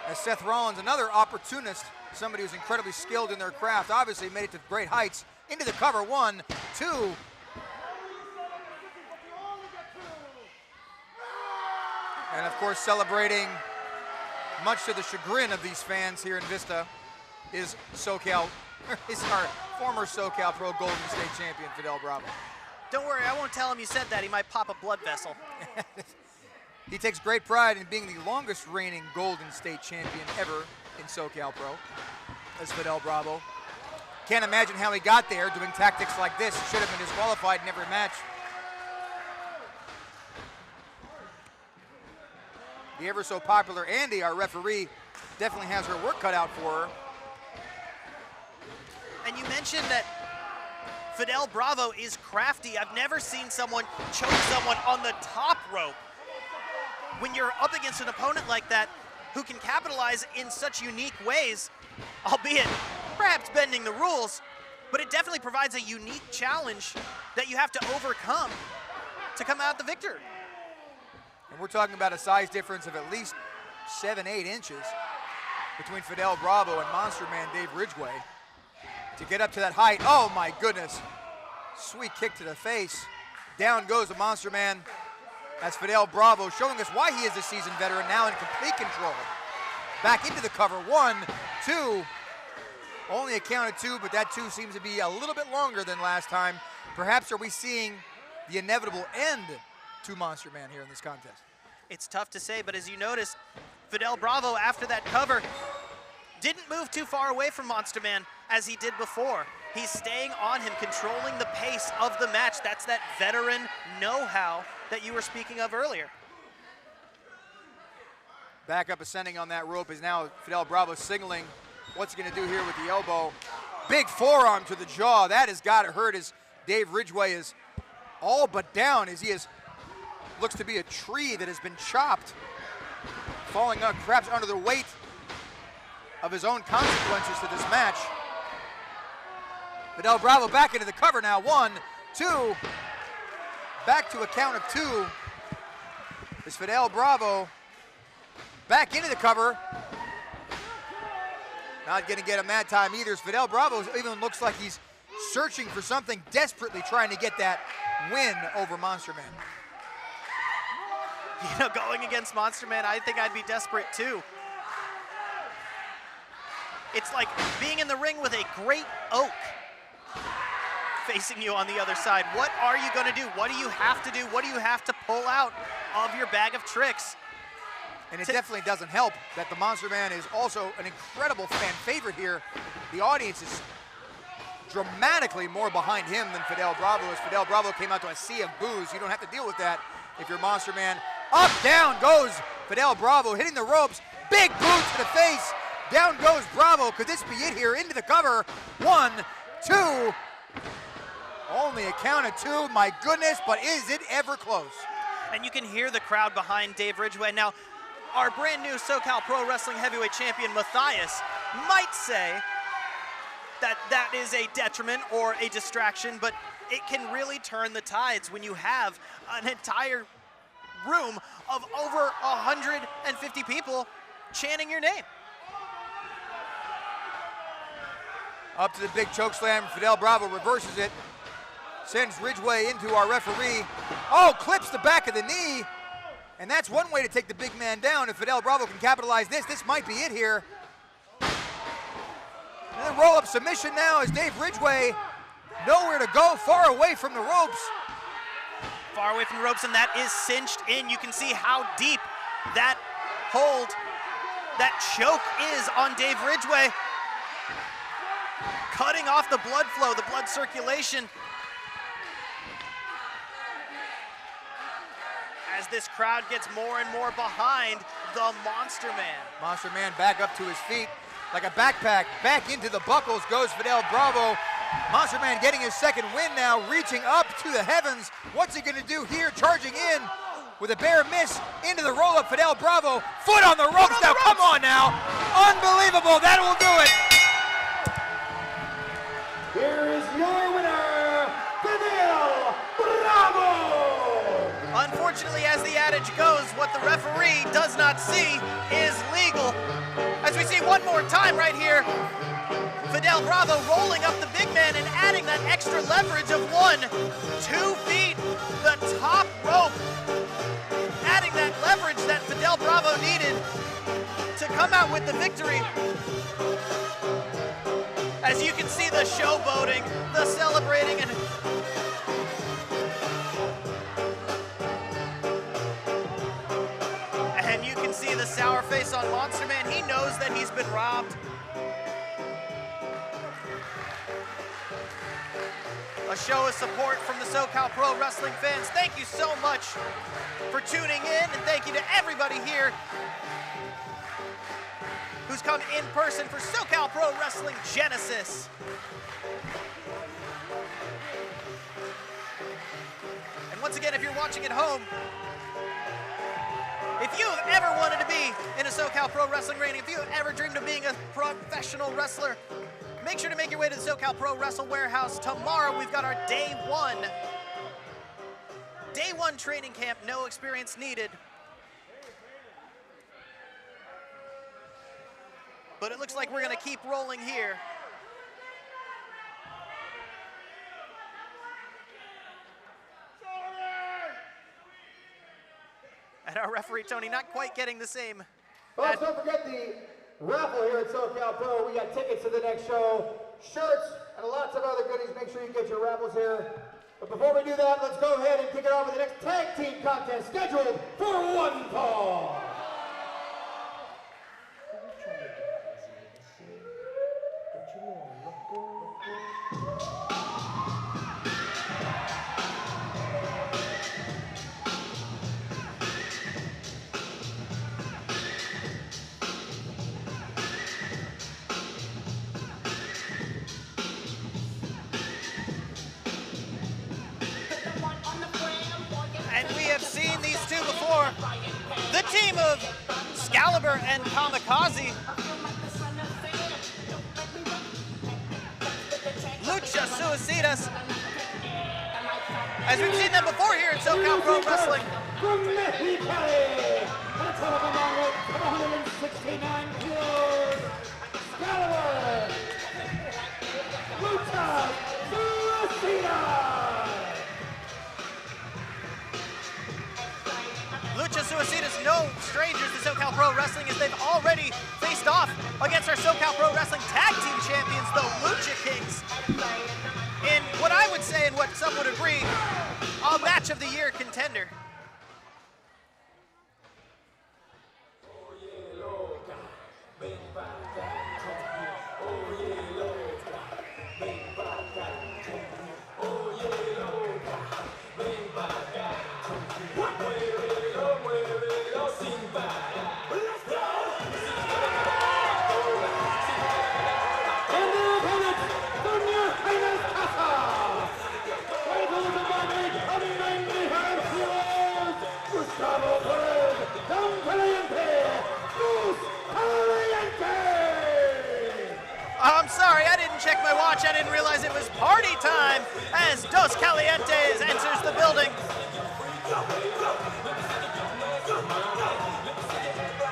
As Seth Rollins, another opportunist, somebody who's incredibly skilled in their craft, obviously made it to great heights. Into the cover, 1, 2. And of course, celebrating much to the chagrin of these fans here in Vista, is our former SoCal Pro Golden State champion, Fidel Bravo. Don't worry, I won't tell him you said that. He might pop a blood vessel. He takes great pride in being the longest reigning Golden State champion ever in SoCal Pro, as Fidel Bravo. Can't imagine how he got there doing tactics like this. He should have been disqualified in every match. The ever so popular Andy, our referee, definitely has her work cut out for her. And you mentioned that Fidel Bravo is crafty. I've never seen someone choke someone on the top rope. When you're up against an opponent like that who can capitalize in such unique ways, albeit perhaps bending the rules, but it definitely provides a unique challenge that you have to overcome to come out the victor. And we're talking about a size difference of at least 7-8 inches between Fidel Bravo and Monster Man Dave Ridgeway. To get up to that height, oh my goodness. Sweet kick to the face. Down goes the Monster Man. That's Fidel Bravo showing us why he is a seasoned veteran, now in complete control. Back into the cover, 1, 2. Only a count of 2, but that 2 seems to be a little bit longer than last time. Perhaps are we seeing the inevitable end to Monster Man here in this contest? It's tough to say, but as you noticed, Fidel Bravo, after that cover, didn't move too far away from Monster Man as he did before. He's staying on him, controlling the pace of the match. That's that veteran know-how that you were speaking of earlier. Back up ascending on that rope is now Fidel Bravo signaling what's he gonna do here with the elbow. Big forearm to the jaw. That has got to hurt as Dave Ridgeway is all but down as he looks to be a tree that has been chopped, falling up perhaps under the weight of his own consequences to this match. Fidel Bravo back into the cover now. 1, 2. Back to a count of 2. Is Fidel Bravo back into the cover. Not gonna get a mad time either. As Fidel Bravo even looks like he's searching for something, desperately trying to get that win over Monster Man. You know, going against Monster Man, I think I'd be desperate too. It's like being in the ring with a great oak facing you on the other side. What are you gonna do? What do you have to do? What do you have to pull out of your bag of tricks? And it definitely doesn't help that the Monster Man is also an incredible fan favorite here. The audience is dramatically more behind him than Fidel Bravo. As Fidel Bravo came out to a sea of boos, you don't have to deal with that if you're Monster Man. Up, down goes Fidel Bravo, hitting the ropes. Big boot to the face. Down goes Bravo. Could this be it here? Into the cover. 1, 2. Only a count of 2. My goodness, but is it ever close? And you can hear the crowd behind Dave Ridgeway. Now, our brand new SoCal Pro Wrestling Heavyweight Champion, Mathias, might say that that is a detriment or a distraction, but it can really turn the tides when you have an entire room of over 150 people chanting your name. Up to the big choke slam. Fidel Bravo reverses it. Sends Ridgeway into our referee. Oh, clips the back of the knee. And that's one way to take the big man down. If Fidel Bravo can capitalize this might be it here. And then roll-up submission now as Dave Ridgeway, nowhere to go, far away from the ropes. Far away from the ropes, and that is cinched in. You can see how deep that hold, that choke is on Dave Ridgeway. Cutting off the blood flow, the blood circulation. As this crowd gets more and more behind the Monster Man. Monster Man back up to his feet like a backpack. Back into the buckles goes Fidel Bravo. Monster Man getting his second win now, reaching up to the heavens. What's he gonna do here? Charging in with a bare miss into the roll-up. Fidel Bravo, foot on the ropes now. Come on now. Unbelievable, that will do it. Here is your winner, Fidel Bravo! Unfortunately, as the adage goes, what the referee does not see is legal. As we see one more time right here, Fidel Bravo rolling up the big man and adding that extra leverage of 1, 2 feet, the top rope. Adding that leverage that Fidel Bravo needed to come out with the victory. As you can see the showboating, the celebrating, and you can see the sour face on Monster Man. He knows that he's been robbed. A show of support from the SoCal Pro Wrestling fans. Thank you so much for tuning in, and thank you to everybody here who's come in person for SoCal Pro Wrestling Genesis. And once again, if you're watching at home, if you have ever wanted to be in a SoCal Pro Wrestling ring, if you have ever dreamed of being a professional wrestler, make sure to make your way to the SoCal Pro Wrestle Warehouse. Tomorrow, we've got our day one training camp, no experience needed. But it looks like we're gonna keep rolling here. And our referee, Tony, not quite getting the same. Folks, don't forget the raffle here at SoCal Pro. We got tickets to the next show, shirts, and lots of other goodies. Make sure you get your raffles here. But before we do that, let's go ahead and kick it off with the next tag team contest scheduled for one fall. The team of Excalibur and Kamikaze. Lucha, Suicidas. As we've seen them before here at SoCal Pro Wrestling. From Mexicali, at a total of 169 kilos, Excalibur, Lucha, Suicidas. Lucha Suicidas, no strangers to SoCal Pro Wrestling, as they've already faced off against our SoCal Pro Wrestling Tag Team Champions, the Lucha Kings, in what I would say, and what some would agree, a match of the year contender. I'm sorry, I didn't check my watch. I didn't realize it was party time as Dos Calientes enters the building.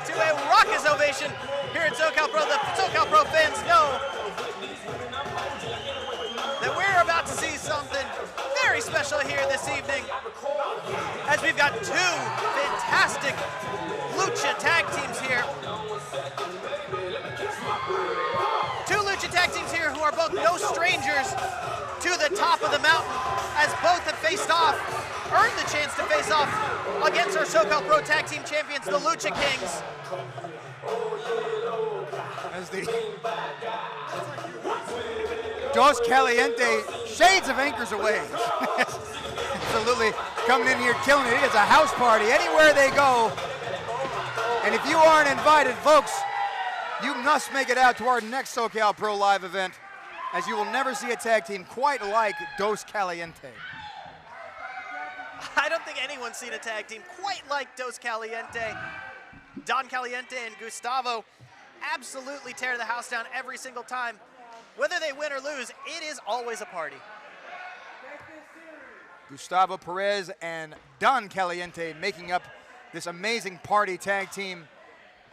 To a raucous ovation here at SoCal Pro. The SoCal Pro fans know that we're about to see something very special here this evening, as we've got two fantastic Lucha tag teams here. Two Lucha tag teams here who are both no strangers to the top of the mountain, as both have faced off, earned the chance to face off against our SoCal Pro Tag Team Champions, the Lucha Kings. As the Dos Caliente, shades of anchors away. Absolutely coming in here, killing it. It is a house party anywhere they go. And if you aren't invited, folks, you must make it out to our next SoCal Pro Live event, as you will never see a tag team quite like Dos Caliente. I don't think anyone's seen a tag team quite like Dos Caliente. Don Caliente and Gustavo absolutely tear the house down every single time. Whether they win or lose, it is always a party. Gustavo Perez and Don Caliente making up this amazing party tag team,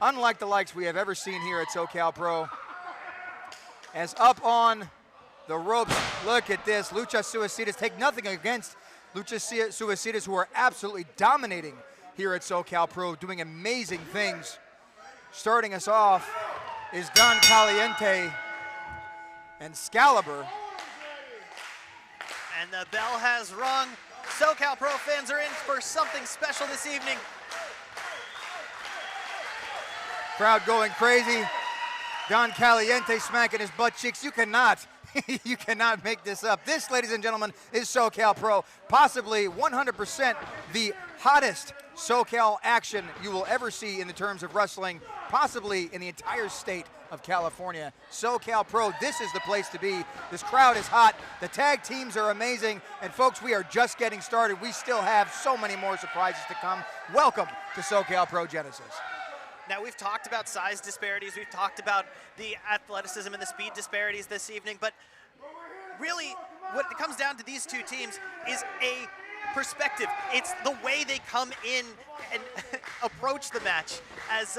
unlike the likes we have ever seen here at SoCal Pro. As up on the ropes, look at this. Lucha Suicidas take nothing against Lucha Suicidas, who are absolutely dominating here at SoCal Pro, doing amazing things. Starting us off is Don Caliente and Excalibur. And the bell has rung. SoCal Pro fans are in for something special this evening. Crowd going crazy. Don Caliente smacking his butt cheeks. You cannot make this up. This, ladies and gentlemen, is SoCal Pro. Possibly 100% the hottest SoCal action you will ever see in the terms of wrestling, possibly in the entire state of California. SoCal Pro, this is the place to be. This crowd is hot. The tag teams are amazing. And folks, we are just getting started. We still have so many more surprises to come. Welcome to SoCal Pro Genesis. Now, we've talked about size disparities. We've talked about the athleticism and the speed disparities this evening. But really, what it comes down to these two teams is a perspective. It's the way they come in and approach the match. As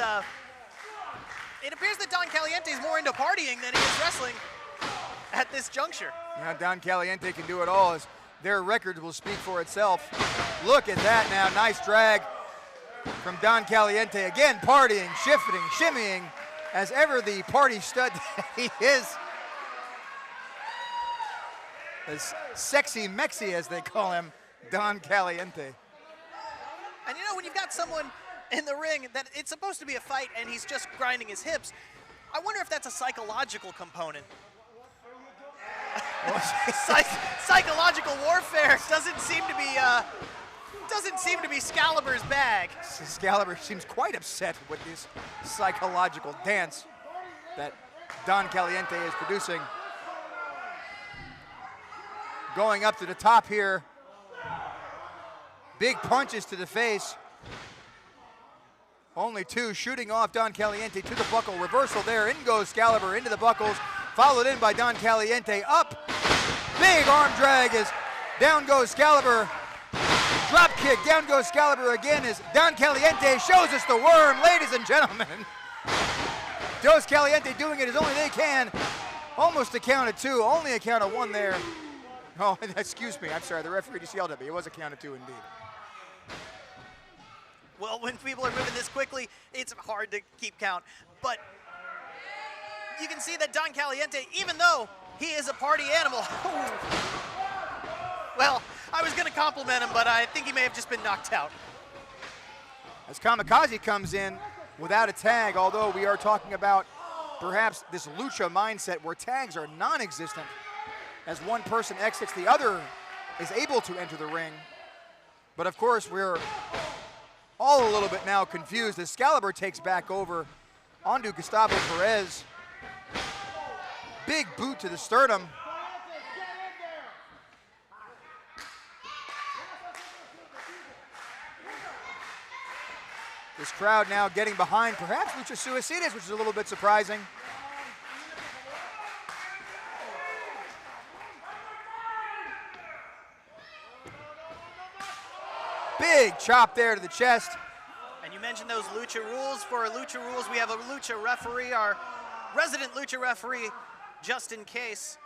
it appears that Don Caliente is more into partying than he is wrestling at this juncture. Yeah, Don Caliente can do it all, as their record will speak for itself. Look at that now, nice drag from Don Caliente. Again, partying, shifting, shimmying, as ever the party stud that he is. As sexy Mexi, as they call him, Don Caliente. And you know, when you've got someone in the ring that it's supposed to be a fight and he's just grinding his hips, I wonder if that's a psychological component. Psychological warfare doesn't seem to be Excalibur's bag. Excalibur seems quite upset with this psychological dance that Don Caliente is producing. Going up to the top here. Big punches to the face. Only two, shooting off Don Caliente to the buckle. Reversal there, in goes Excalibur into the buckles. Followed in by Don Caliente, up. Big arm drag as down goes Excalibur. Drop kick, down goes Excalibur again as Don Caliente shows us the worm, ladies and gentlemen. Dos Caliente doing it as only they can. Almost a count of two, only a count of one there. Oh, excuse me, I'm sorry, the referee just yelled at me. It was a count of two indeed. Well, when people are moving this quickly, it's hard to keep count. But you can see that Don Caliente, even though he is a party animal, well, I was going to compliment him, but I think he may have just been knocked out. As Kamikaze comes in without a tag, although we are talking about perhaps this Lucha mindset where tags are non-existent. As one person exits, the other is able to enter the ring. But of course, we're all a little bit now confused as Excalibur takes back over onto Gustavo Perez. Big boot to the sternum. This crowd now getting behind perhaps Lucha Suicidas, which is a little bit surprising. Big chop there to the chest. And you mentioned those Lucha rules. For Lucha rules, we have a Lucha referee, our resident Lucha referee, just in case.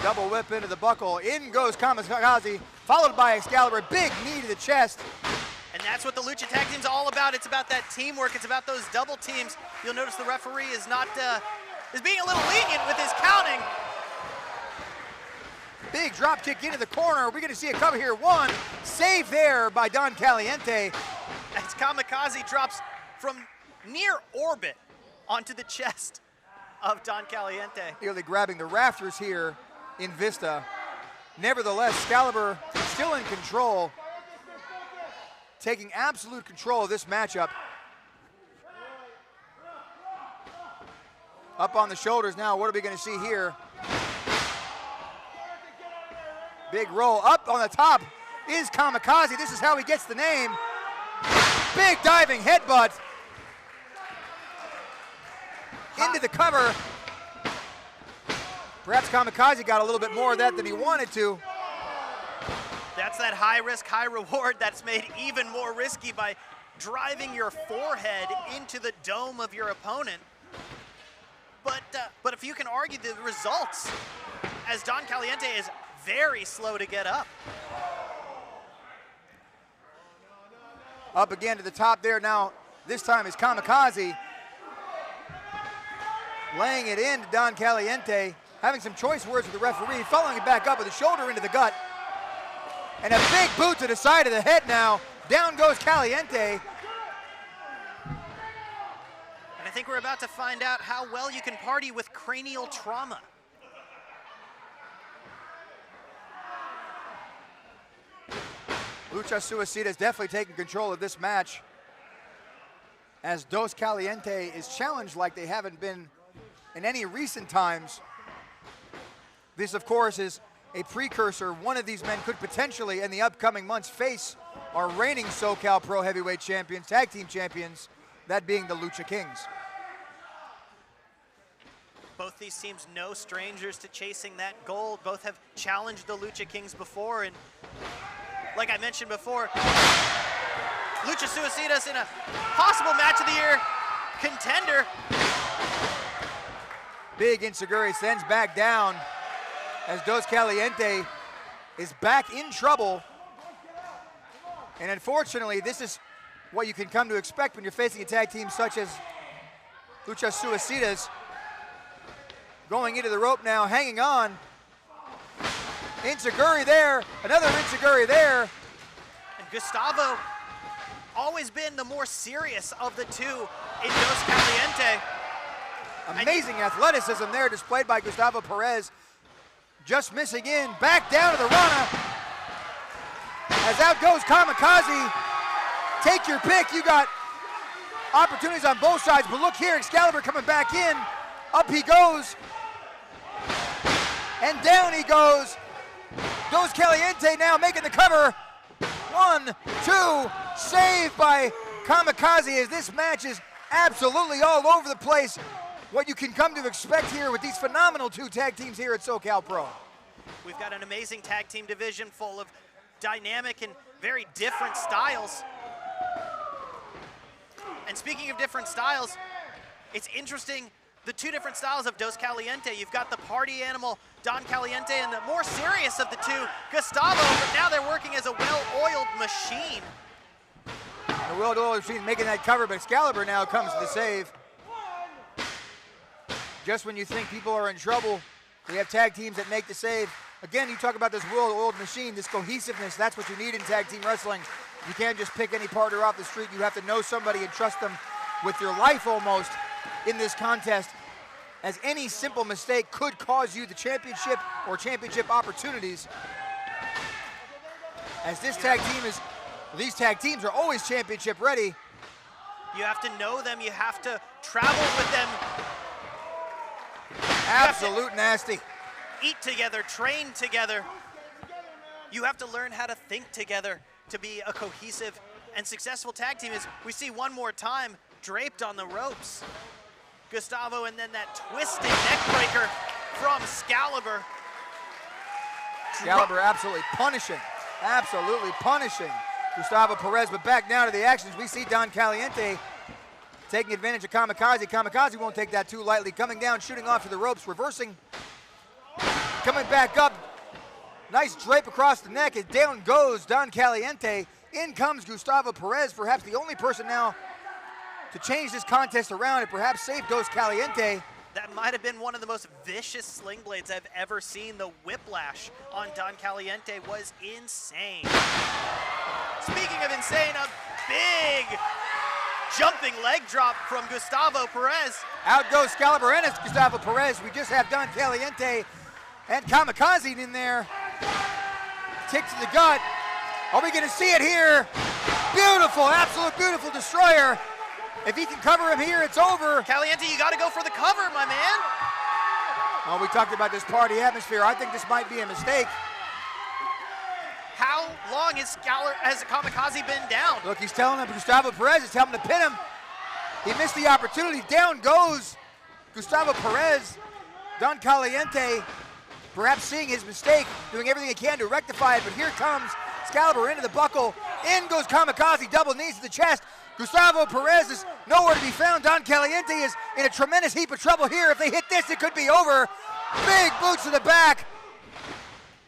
Double whip into the buckle. In goes Kamikaze, followed by Excalibur. Big knee to the chest. And that's what the Lucha tag team's all about. It's about that teamwork. It's about those double teams. You'll notice the referee is not is being a little lenient with his counting. Big drop kick into the corner. We're going to see a cover here. One, save there by Don Caliente. As Kamikaze drops from near orbit onto the chest of Don Caliente. Nearly grabbing the rafters here in Vista. Nevertheless, Excalibur still in control. Taking absolute control of this matchup. Up on the shoulders now. What are we going to see here? Big roll up on the top is Kamikaze. This is how he gets the name. Big diving headbutt into the cover. Perhaps Kamikaze got a little bit more of that than he wanted to. That's that high risk, high reward that's made even more risky by driving your forehead into the dome of your opponent. But if you can argue the results, as Don Caliente is very slow to get up. Up again to the top there now. This time is Kamikaze laying it in to Don Caliente, having some choice words with the referee, following it back up with a shoulder into the gut. And a big boot to the side of the head now. Down goes Caliente. And I think we're about to find out how well you can party with cranial trauma. Lucha Suicidas definitely taking control of this match, as Dos Caliente is challenged like they haven't been in any recent times. This, of course, is a precursor. One of these men could potentially, in the upcoming months, face our reigning SoCal Pro Heavyweight Champions, Tag Team Champions, that being the Lucha Kings. Both these teams no strangers to chasing that gold. Both have challenged the Lucha Kings before, and like I mentioned before, Lucha Suicidas in a possible match of the year contender. Big Inseguri sends back down as Dos Caliente is back in trouble. And unfortunately, this is what you can come to expect when you're facing a tag team such as Lucha Suicidas. Going into the rope now, hanging on. Inseguri there, another Inseguri there. And Gustavo, always been the more serious of the two in Dos Caliente. Amazing athleticism there displayed by Gustavo Perez. Just missing in, back down to the Rana. As out goes Kamikaze. Take your pick, you got opportunities on both sides, but look here, Excalibur coming back in. Up he goes. And down he goes. Dos Caliente now making the cover. 1, 2, saved by Kamikaze, as this match is absolutely all over the place. What you can come to expect here with these phenomenal two tag teams here at SoCal Pro. We've got an amazing tag team division full of dynamic and very different styles. And speaking of different styles, it's interesting, the two different styles of Dos Caliente. You've got the party animal, Don Caliente, and the more serious of the two, Gustavo, but now they're working as a well-oiled machine. The well-oiled machine making that cover, but Excalibur now comes to the save. Just when you think people are in trouble, we have tag teams that make the save. Again, you talk about this well-oiled machine, this cohesiveness, that's what you need in tag team wrestling. You can't just pick any partner off the street. You have to know somebody and trust them with your life almost in this contest, as any simple mistake could cause you the championship or championship opportunities. As this tag team is, these tag teams are always championship ready. You have to know them, you have to travel with them. Absolute nasty. Eat together, train together. You have to learn how to think together to be a cohesive and successful tag team. As we see one more time, draped on the ropes. Gustavo, and then that twisting neckbreaker from Excalibur. Excalibur absolutely punishing Gustavo Perez, but back now to the actions. We see Don Caliente taking advantage of Kamikaze. Kamikaze won't take that too lightly. Coming down, shooting off to the ropes, reversing. Coming back up. Nice drape across the neck, and down goes Don Caliente. In comes Gustavo Perez, perhaps the only person now to change this contest around and perhaps save Dos Caliente. That might have been one of the most vicious sling blades I've ever seen. The whiplash on Don Caliente was insane. Speaking of insane, a big jumping leg drop from Gustavo Perez. Out goes Excalibur and it's Gustavo Perez. We just have Don Caliente and Kamikaze in there. Kick to the gut. Are we gonna see it here? Beautiful, absolute beautiful destroyer. If he can cover him here, it's over. Caliente, you gotta go for the cover, my man. Oh, we talked about this party atmosphere. I think this might be a mistake. How long has Kamikaze been down? Look, he's telling him, Gustavo Perez is telling him to pin him. He missed the opportunity. Down goes Gustavo Perez. Don Caliente, perhaps seeing his mistake, doing everything he can to rectify it, but here comes Excalibur into the buckle. In goes Kamikaze, double knees to the chest. Gustavo Perez is nowhere to be found. Don Caliente is in a tremendous heap of trouble here. If they hit this, it could be over. Big boots to the back.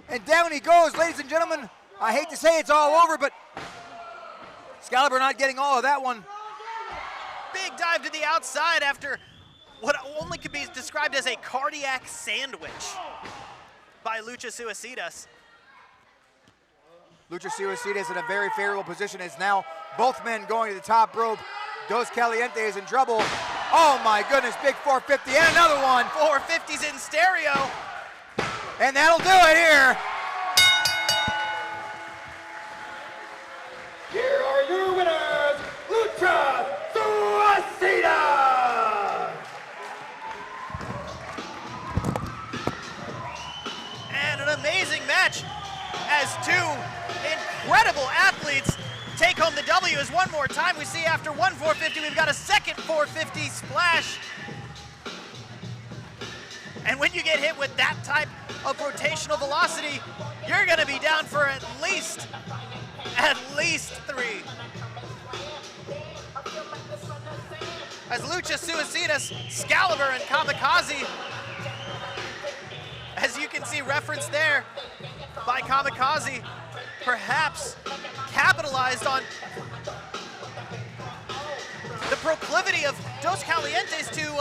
And down he goes, ladies and gentlemen. I hate to say it's all over, but Excalibur not getting all of that one. Big dive to the outside after what only could be described as a cardiac sandwich by Lucha Suicidas. Lucha Suicidas in a very favorable position as now both men going to the top rope. Dos Calientes in trouble. Oh my goodness, big 450 and another one. 450s in stereo. And that'll do it here. Here are your winners, Lucha Suicidas! And an amazing match as two incredible athletes take home the W. As one more time we see after one 450, we've got a second 450 splash. And when you get hit with that type of rotational velocity, you're gonna be down for at least 3. As Lucha Suicidas, Excalibur, and Kamikaze, as you can see referenced there by Kamikaze, perhaps capitalized on the proclivity of Dos Calientes to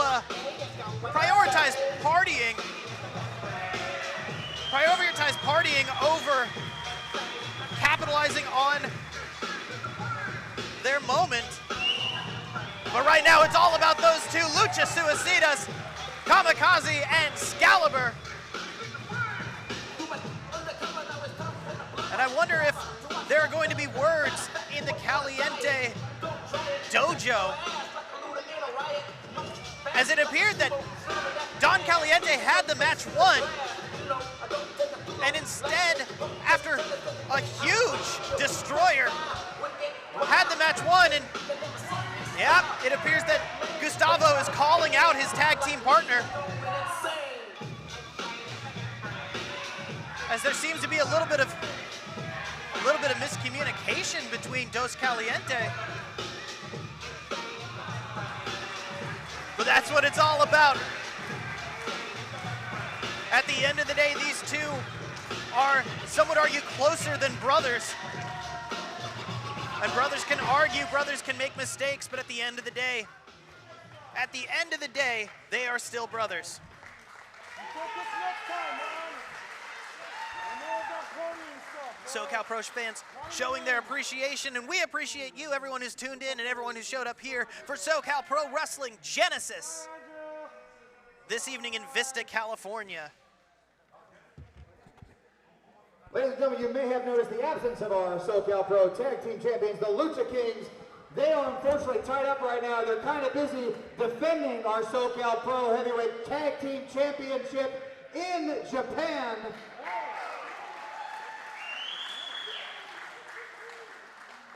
prioritize partying over capitalizing on their moment. But right now it's all about those two, Lucha Suicidas, Kamikaze, and Excalibur. And I wonder if there are going to be words in the Caliente dojo, as it appeared that Don Caliente had the match won, and instead, after a huge destroyer, had the match won, and yeah, it appears that Gustavo is calling out his tag team partner, as there seems to be a little bit of miscommunication between Dos Caliente. But that's what it's all about. At the end of the day, these two are, some would argue, closer than brothers. And brothers can argue, brothers can make mistakes, but at the end of the day, they are still brothers. SoCal Pro fans showing their appreciation, and we appreciate you, everyone who's tuned in and everyone who showed up here for SoCal Pro Wrestling Genesis this evening in Vista, California. Ladies and gentlemen, you may have noticed the absence of our SoCal Pro Tag Team Champions, the Lucha Kings. They are unfortunately tied up right now. They're kind of busy defending our SoCal Pro Heavyweight Tag Team Championship in Japan.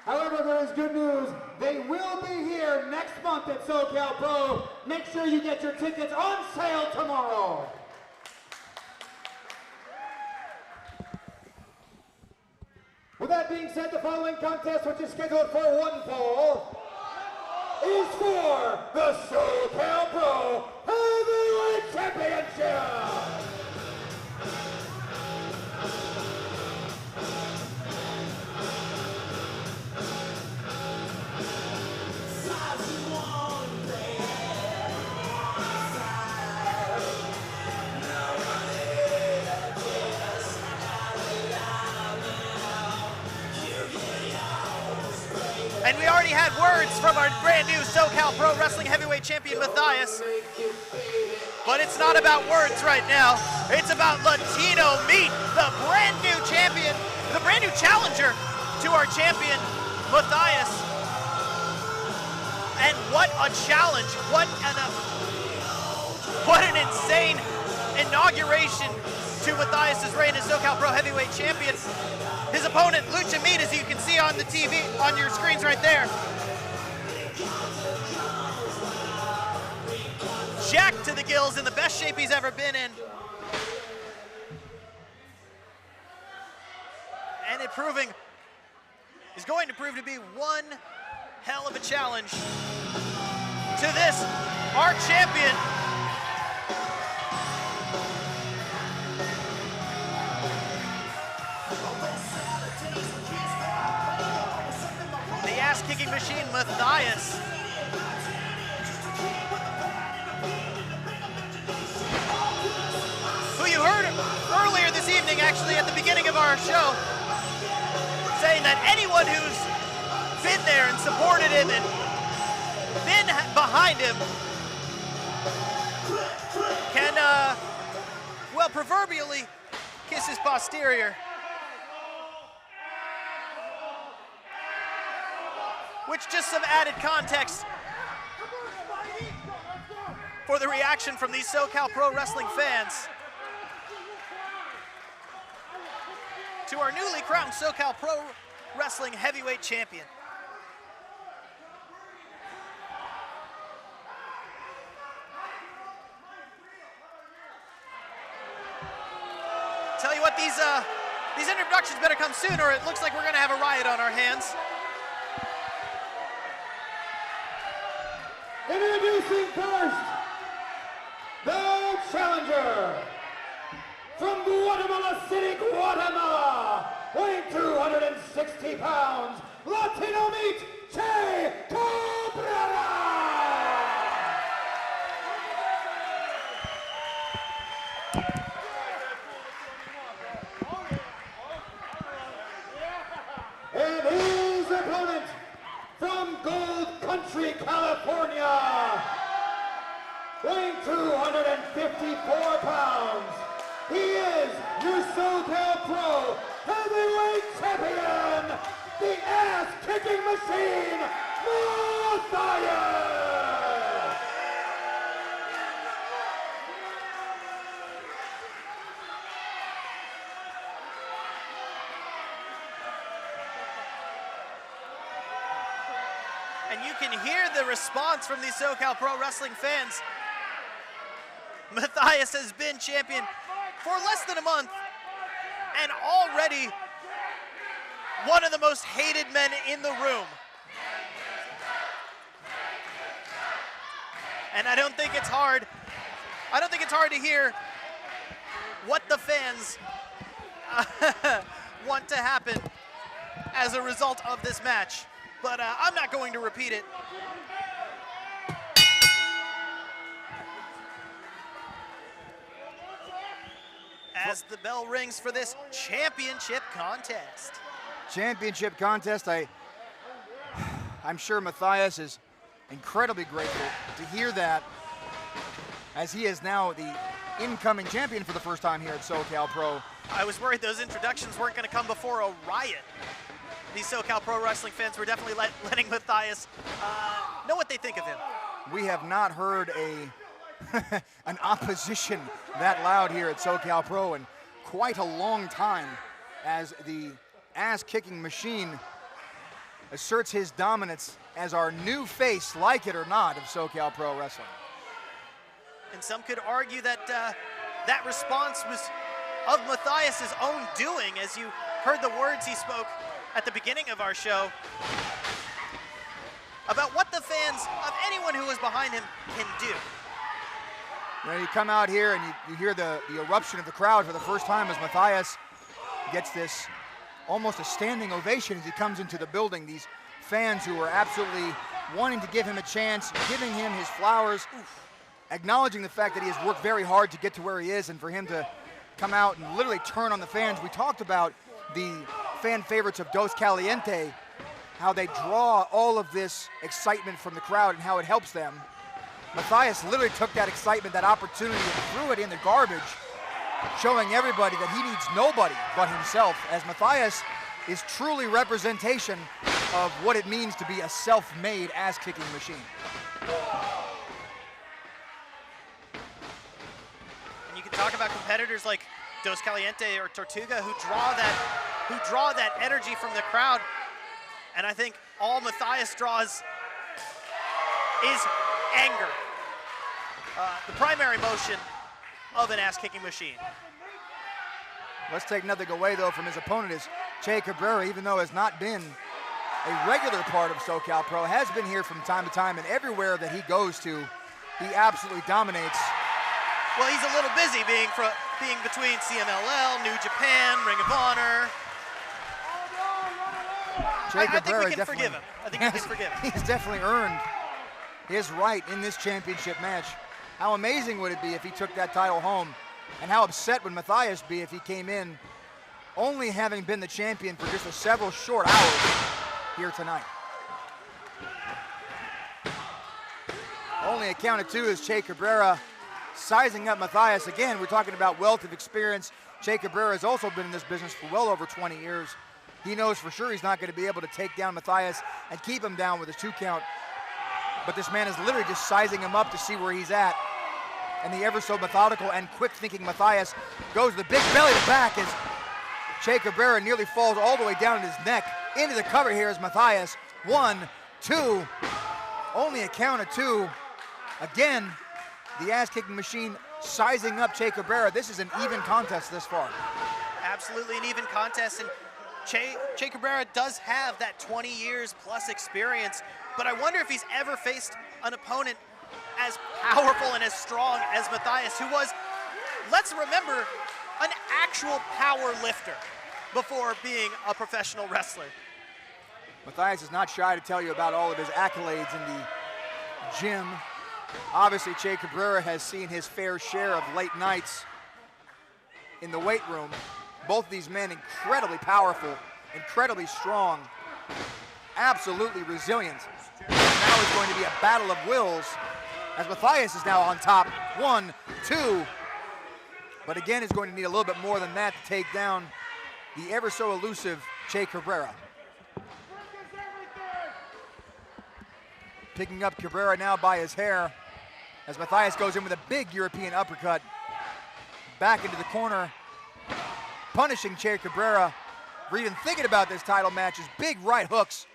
However, there is good news. They will be here next month at SoCal Pro. Make sure you get your tickets on sale tomorrow. With that being said, the following contest, which is scheduled for one fall, is for the SoCal Pro Heavyweight Championship. And we already had words from our brand new SoCal Pro Wrestling Heavyweight Champion, Mathias. But it's not about words right now. It's about Latino Meat, the brand new champion, the brand new challenger to our champion, Mathias. And what a challenge. What an insane inauguration to Mathias' reign as SoCal Pro Heavyweight Champion. His opponent, Lucha Meat, as you can see on the TV, on your screens right there. Jacked to the gills in the best shape he's ever been in. And is going to prove to be one hell of a challenge to this, our champion. The ass-kicking machine, Mathias. mentioning actually at the beginning of our show, saying that anyone who's been there and supported him and been behind him can, well, proverbially kiss his posterior. Which, just some added context for the reaction from these SoCal Pro Wrestling fans to our newly crowned SoCal Pro Wrestling Heavyweight Champion. Tell you what, these introductions better come soon, or it looks like we're gonna have a riot on our hands. Introducing first, the challenger from Guatemala City, Guatemala, weighing 260 pounds, Latino meat, Cabrera. And his opponent from Gold Country, California, weighing 254 pounds, he is your SoCal Pro Heavyweight Champion, the ass-kicking machine, Mathias! And you can hear the response from these SoCal Pro Wrestling fans. Mathias has been champion for less than a month and already one of the most hated men in the room. And I don't think it's hard to hear what the fans want to happen as a result of this match. But I'm not going to repeat it. As the bell rings for this championship contest. Championship contest, I'm sure Mathias is incredibly grateful to hear that, as he is now the incoming champion for the first time here at SoCal Pro. I was worried those introductions weren't going to come before a riot. These SoCal Pro Wrestling fans were definitely letting Mathias know what they think of him. We have not heard an opposition that loud here at SoCal Pro in quite a long time, as the ass-kicking machine asserts his dominance as our new face, like it or not, of SoCal Pro Wrestling. And some could argue that that response was of Mathias' own doing, as you heard the words he spoke at the beginning of our show about what the fans of anyone who is behind him can do. You come out here and you hear the eruption of the crowd for the first time as Mathias gets this almost a standing ovation as he comes into the building. These fans who are absolutely wanting to give him a chance, giving him his flowers, acknowledging the fact that he has worked very hard to get to where he is, and for him to come out and literally turn on the fans. We talked about the fan favorites of Dos Caliente, how they draw all of this excitement from the crowd and how it helps them. Mathias literally took that excitement, that opportunity, and threw it in the garbage, showing everybody that he needs nobody but himself, as Mathias is truly representation of what it means to be a self-made ass-kicking machine. And you can talk about competitors like Dos Caliente or Tortuga who draw that energy from the crowd. And I think all Mathias draws is anger. The primary motion of an ass-kicking machine. Let's take nothing away, though, from his opponent is Cabrera, even though has not been a regular part of SoCal Pro, has been here from time to time, and everywhere that he goes to, he absolutely dominates. Well, he's a little busy being between CMLL, New Japan, Ring of Honor. I think we can forgive him. I think we can forgive him. He's definitely earned his right in this championship match. How amazing would it be if he took that title home And how upset would Mathias be if he came in only having been the champion for just several short hours here tonight. Only a count of 2 is Che Cabrera sizing up Mathias. Again, we're talking about wealth of experience. Che Cabrera has also been in this business for well over 20 years. He knows for sure he's not going to be able to take down Mathias and keep him down with a 2 count. But this man is literally just sizing him up to see where he's at. And the ever so methodical and quick-thinking Mathias goes the big belly to back as Che Cabrera nearly falls all the way down his neck. Into the cover here is Mathias. 1, 2, only a count of 2. Again, the ass-kicking machine sizing up Che Cabrera. This is an even contest this far. Absolutely an even contest, and Che Cabrera does have that 20 years plus experience, but I wonder if he's ever faced an opponent as powerful and as strong as Mathias, who was, let's remember, an actual power lifter before being a professional wrestler. Mathias is not shy to tell you about all of his accolades in the gym. Obviously, Che Cabrera has seen his fair share of late nights in the weight room. Both of these men incredibly powerful, incredibly strong, absolutely resilient. Now it's going to be a battle of wills as Mathias is now on top. 1, 2. But again, is going to need a little bit more than that to take down the ever so elusive Che Cabrera. Picking up Cabrera now by his hair as Mathias goes in with a big European uppercut. Back into the corner, punishing Che Cabrera for even thinking about this title match. His big right hooks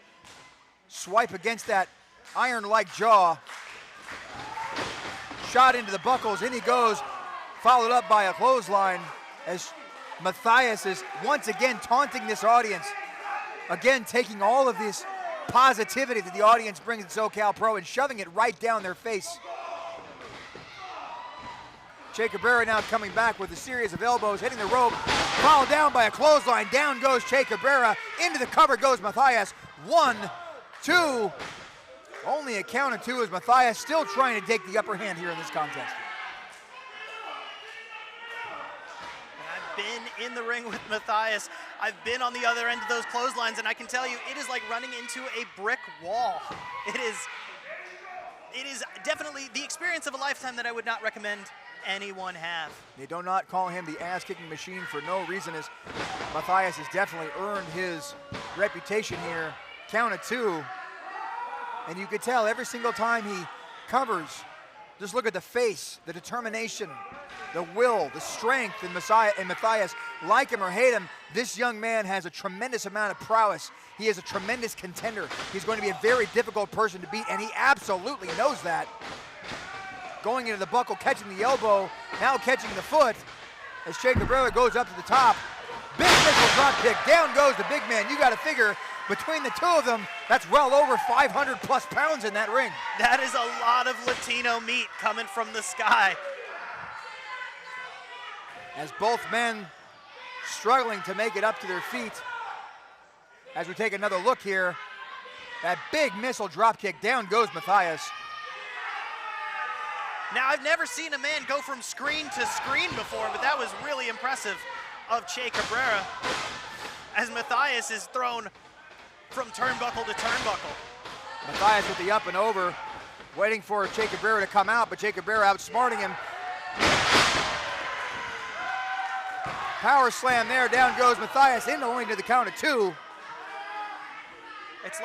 swipe against that iron-like jaw. Shot into the buckles, in he goes, followed up by a clothesline as Mathias is once again taunting this audience. Again, taking all of this positivity that the audience brings to SoCal Pro and shoving it right down their face. Che Cabrera now coming back with a series of elbows, hitting the rope, followed down by a clothesline. Down goes Che Cabrera, into the cover goes Mathias. 1, 2, only a count of 2 as Mathias still trying to take the upper hand here in this contest. Been in the ring with Mathias. I've been on the other end of those clotheslines, and I can tell you, it is like running into a brick wall. It is definitely the experience of a lifetime that I would not recommend anyone have. They do not call him the ass-kicking machine for no reason, as Mathias has definitely earned his reputation here. Count of 2, and you could tell every single time he covers, just look at the face, the determination, the will, the strength in Mathias. Like him or hate him, this young man has a tremendous amount of prowess. He is a tremendous contender. He's going to be a very difficult person to beat, and he absolutely knows that. Going into the buckle, catching the elbow, now catching the foot, as Che Cabrera goes up to the top. Big missile drop kick, down goes the big man. You gotta figure, between the two of them, that's well over 500 plus pounds in that ring. That is a lot of Latino meat coming from the sky. As both men struggling to make it up to their feet. As we take another look here, that big missile drop kick, down goes Mathias. Now, I've never seen a man go from screen to screen before, but that was really impressive of Che Cabrera as Mathias is thrown from turnbuckle to turnbuckle. Mathias with the up and over, waiting for Che Cabrera to come out, but Che Cabrera outsmarting him. Power slam there, down goes Mathias, only to the count of 2. It's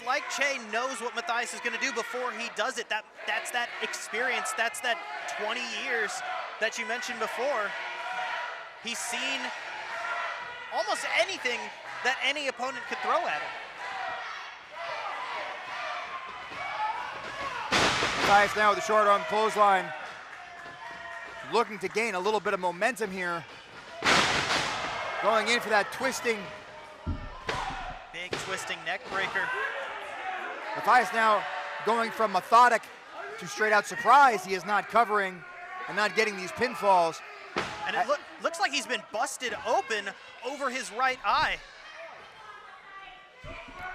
like Che knows what Mathias is going to do before he does it. That's that experience. That's that 20 years that you mentioned before. He's seen almost anything that any opponent could throw at him. Mathias now with the short arm clothesline. Looking to gain a little bit of momentum here. Going in for that twisting. Big twisting neck breaker. Mathias now going from methodic to straight out surprise. He is not covering and not getting these pinfalls. And it looks like he's been busted open over his right eye.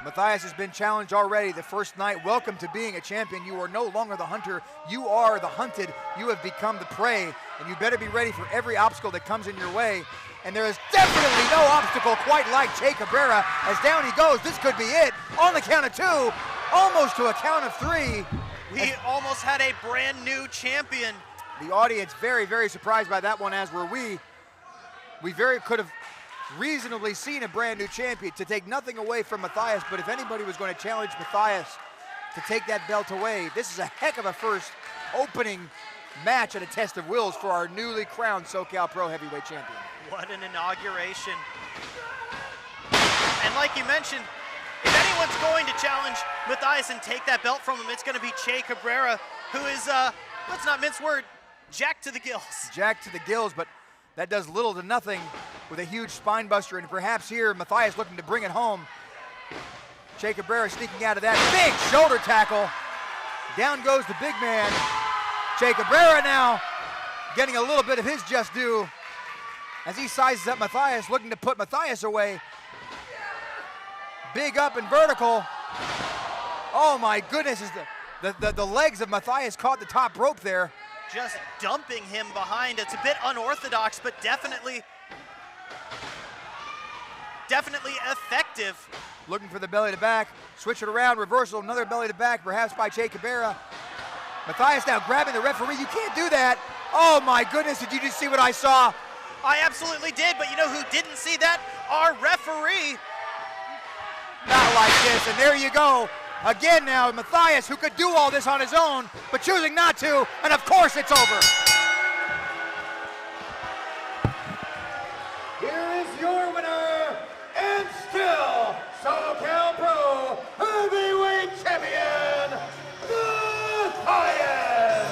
Mathias has been challenged already the first night. Welcome to being a champion. You are no longer the hunter. You are the hunted. You have become the prey, and you better be ready for every obstacle that comes in your way. And there is definitely no obstacle quite like Che Cabrera. As down he goes, this could be it. On the count of 2, almost to a count of 3. We almost had a brand new champion. The audience very, very surprised by that one, as were we. We very could have reasonably seen a brand new champion. To take nothing away from Mathias, but if anybody was going to challenge Mathias to take that belt away, this is a heck of a first opening match at a test of wills for our newly crowned SoCal Pro Heavyweight Champion. What an inauguration. And like you mentioned, if anyone's going to challenge Mathias and take that belt from him, it's going to be Che Cabrera, who is, let's not mince word, jacked to the gills. Jacked to the gills, but that does little to nothing with a huge spine buster, and perhaps here Mathias looking to bring it home. Che Cabrera sneaking out of that big shoulder tackle. Down goes the big man. Che Cabrera now getting a little bit of his just due as he sizes up Mathias, looking to put Mathias away. Big up and vertical. Oh my goodness, is the legs of Mathias caught the top rope there. Just dumping him behind. It's a bit unorthodox, but definitely effective. Looking for the belly to back, switch it around, reversal, another belly to back, perhaps by Che Cabrera. Mathias now grabbing the referee, you can't do that. Oh my goodness, did you just see what I saw? I absolutely did, but you know who didn't see that? Our referee. Not like this, and there you go. Again now, Mathias, who could do all this on his own, but choosing not to, and of course it's over. Here is your winner, and still SoCal Pro Heavyweight Champion, Mathias!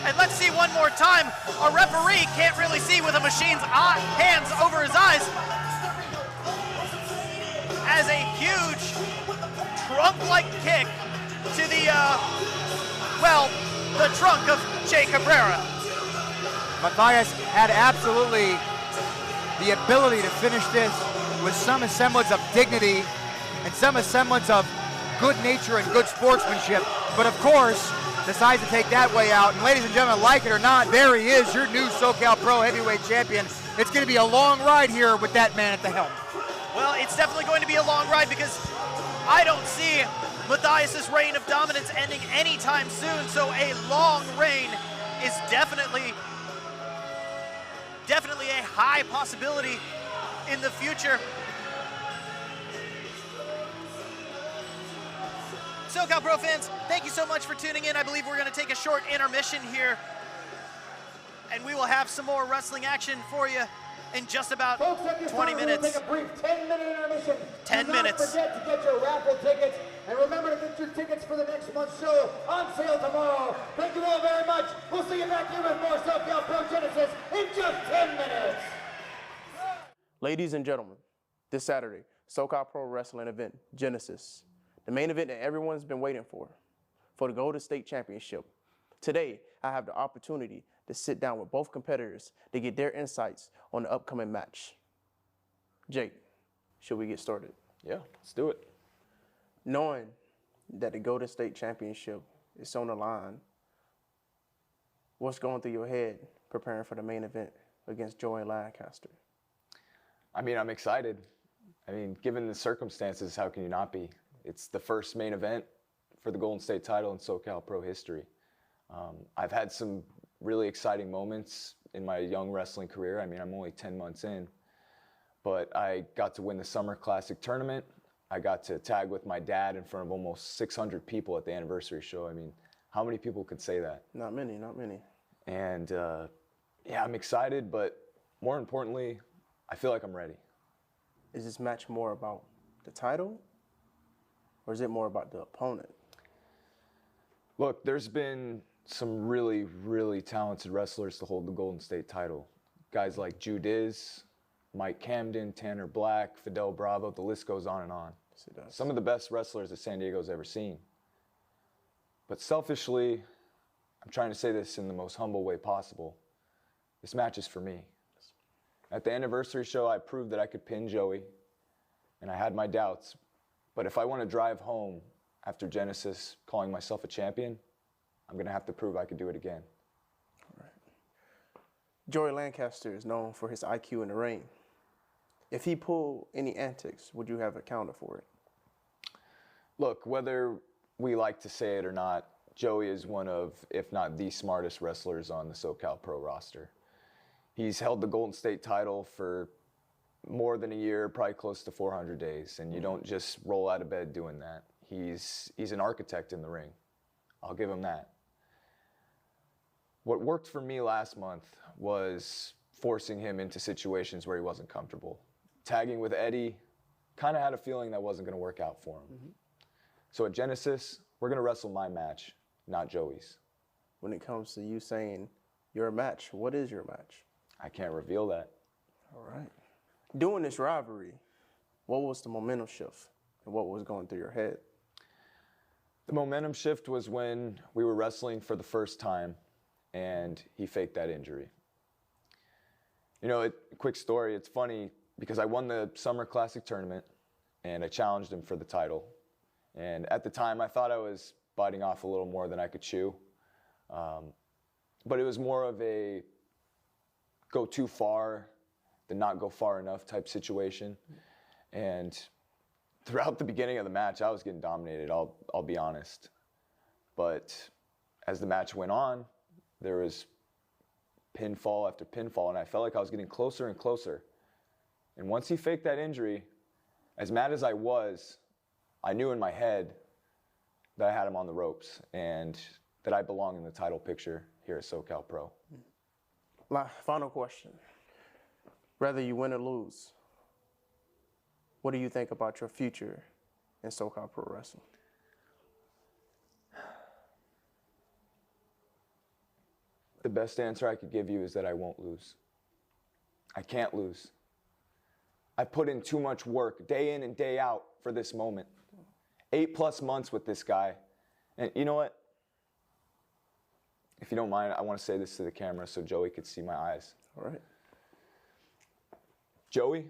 And let's see one more time. A referee can't really see with a machine's hands over his eyes, as a huge trunk-like kick to the, the trunk of Che Cabrera. Mathias had absolutely the ability to finish this with some semblance of dignity and some semblance of good nature and good sportsmanship, but of course decides to take that way out. And ladies and gentlemen, like it or not, there he is, your new SoCal Pro Heavyweight Champion. It's going to be a long ride here with that man at the helm. Well, it's definitely going to be a long ride because I don't see Mathias' reign of dominance ending anytime soon, so a long reign is definitely a high possibility in the future. SoCal Pro fans, thank you so much for tuning in. I believe we're going to take a short intermission here, and we will have some more wrestling action for you in just about 20 minutes. We'll take a brief 10-minute intermission. 10 minutes. Do not forget to get your raffle tickets, and remember to get your tickets for the next month's show on sale tomorrow. Thank you all very much. We'll see you back here with more SoCal Pro Genesis in just 10 minutes. Ladies and gentlemen, this Saturday, SoCal Pro Wrestling event, Genesis. The main event that everyone's been waiting for the Golden State Championship. Today, I have the opportunity to sit down with both competitors to get their insights on the upcoming match. Jake, should we get started? Yeah, let's do it. Knowing that the Golden State Championship is on the line, what's going through your head preparing for the main event against Joey Lancaster? I mean, I'm excited. I mean, given the circumstances, how can you not be? It's the first main event for the Golden State title in SoCal Pro history. I've had some really exciting moments in my young wrestling career. I mean, I'm only 10 months in, but I got to win the Summer Classic tournament. I got to tag with my dad in front of almost 600 people at the anniversary show. I mean, how many people could say that? Not many, not many. And yeah, I'm excited, but more importantly, I feel like I'm ready. Is this match more about the title, or is it more about the opponent? Look, there's been some really, really talented wrestlers to hold the Golden State title. Guys like Judiz, Mike Camden, Tanner Black, Fidel Bravo, the list goes on and on. Yes, it does. Some of the best wrestlers that San Diego's ever seen. But selfishly, I'm trying to say this in the most humble way possible. This match is for me. At the anniversary show, I proved that I could pin Joey, and I had my doubts. But if I want to drive home after Genesis calling myself a champion, I'm going to have to prove I could do it again. All right. Joey Lancaster is known for his IQ in the ring. If he pulled any antics, would you have accounted for it? Look, whether we like to say it or not, Joey is one of, if not the smartest wrestlers on the SoCal Pro roster. He's held the Golden State title for more than a year, probably close to 400 days, and you don't just roll out of bed doing that. He's an architect in the ring. I'll give him that. What worked for me last month was forcing him into situations where he wasn't comfortable. Tagging with Eddie, kind of had a feeling that wasn't going to work out for him. So at Genesis, we're going to wrestle my match, not Joey's. When it comes to you saying your match, what is your match? I can't reveal that. All right. During this rivalry, what was the momentum shift and what was going through your head? The momentum shift was when we were wrestling for the first time and he faked that injury. You know, quick story, it's funny because I won the Summer Classic tournament and I challenged him for the title. And at the time, I thought I was biting off a little more than I could chew. But it was more of a go too far than not go far enough type situation. And throughout the beginning of the match, I was getting dominated, I'll be honest. But as the match went on, there was pinfall after pinfall, and I felt like I was getting closer and closer. And once he faked that injury, as mad as I was, I knew in my head that I had him on the ropes and that I belong in the title picture here at SoCal Pro. Final question. Whether you win or lose, what do you think about your future in SoCal Pro Wrestling? The best answer I could give you is that I won't lose. I can't lose. I put in too much work, day in and day out, for this moment. 8+ months with this guy. And you know what? If you don't mind, I want to say this to the camera so Joey could see my eyes. All right. Joey,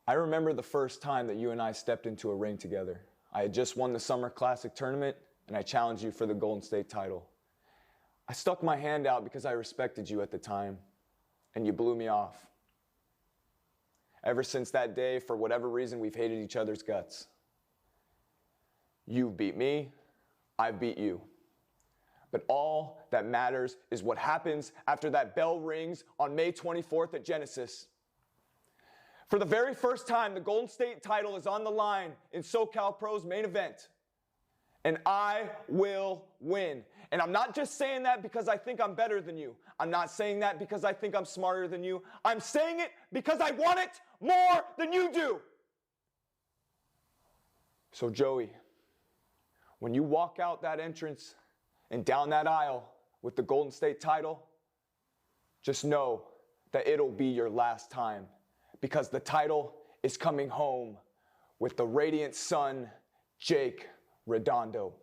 I remember the first time that you and I stepped into a ring together. I had just won the Summer Classic tournament, and I challenged you for the Golden State title. I stuck my hand out because I respected you at the time, and you blew me off. Ever since that day, for whatever reason, we've hated each other's guts. You've beat me, I've beat you. But all that matters is what happens after that bell rings on May 24th at Genesis. For the very first time, the Golden State title is on the line in SoCal Pro's main event. And I will win. And I'm not just saying that because I think I'm better than you. I'm not saying that because I think I'm smarter than you. I'm saying it because I want it more than you do. So Joey, when you walk out that entrance and down that aisle with the Golden State title, just know that it'll be your last time, because the title is coming home with the radiant son, Jake Redondo.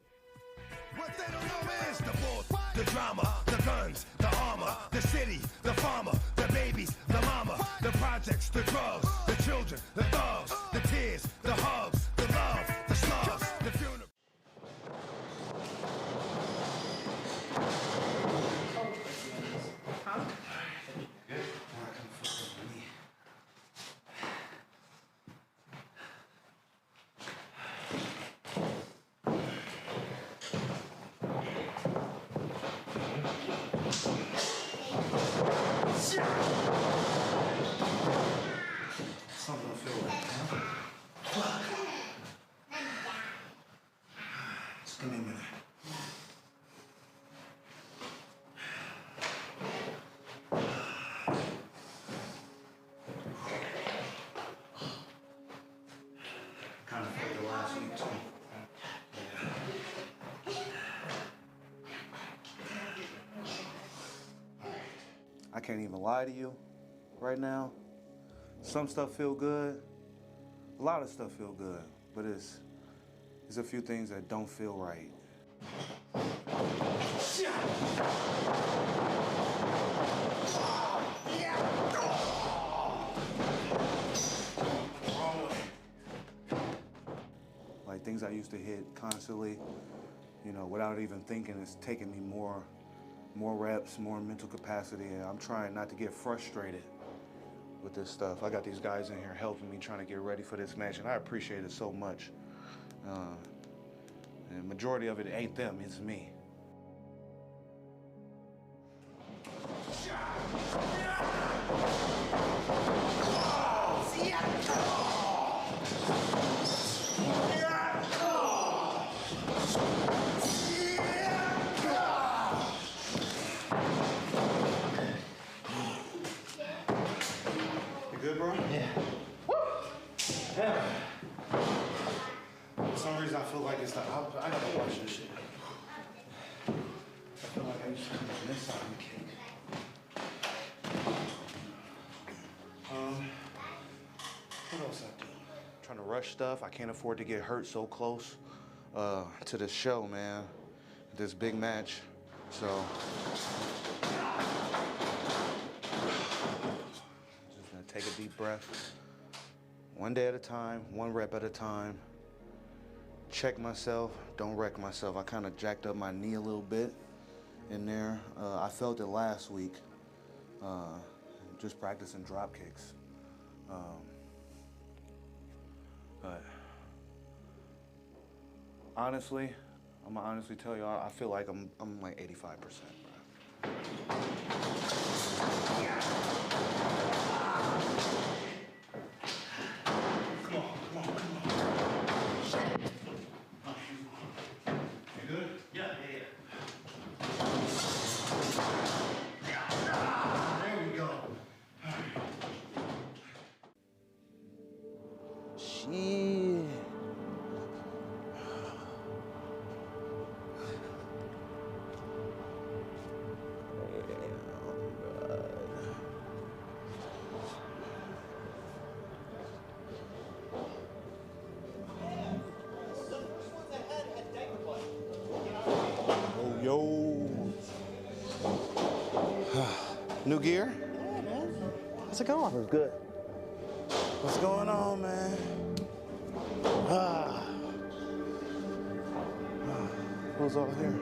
What they don't know is the force, the drama, the guns, the armor, the city, the farmer, the babies, the mama, the projects, the drugs, the children, the thugs, the tears, the hugs, the love, the slugs, the funeral. Something to feel like, huh? Just give me a minute. Kind of felt the last week too. I can't even lie to you right now. Some stuff feel good, a lot of stuff feel good, but there's a few things that don't feel right. Like things I used to hit constantly, you know, without even thinking, it's taking me more reps, more mental capacity, and I'm trying not to get frustrated with this stuff. I got these guys in here helping me, trying to get ready for this match, and I appreciate it so much. And the majority of it ain't them, it's me. You good, bro? Yeah. Yeah. For some reason, I feel like it's like, I gotta watch this shit. I feel like I used to come on this side of the cake. What else I do? Trying to rush stuff. I can't afford to get hurt so close to the show, man. This big match. So, just gonna take a deep breath. One day at a time, one rep at a time. Check myself, don't wreck myself. I kind of jacked up my knee a little bit in there. I felt it last week, just practicing drop kicks. But honestly, I'm gonna honestly tell you, I feel like I'm like 85%, bro. New gear? Yeah, man. How's it going? It's good. What's going on, man? Who's over here?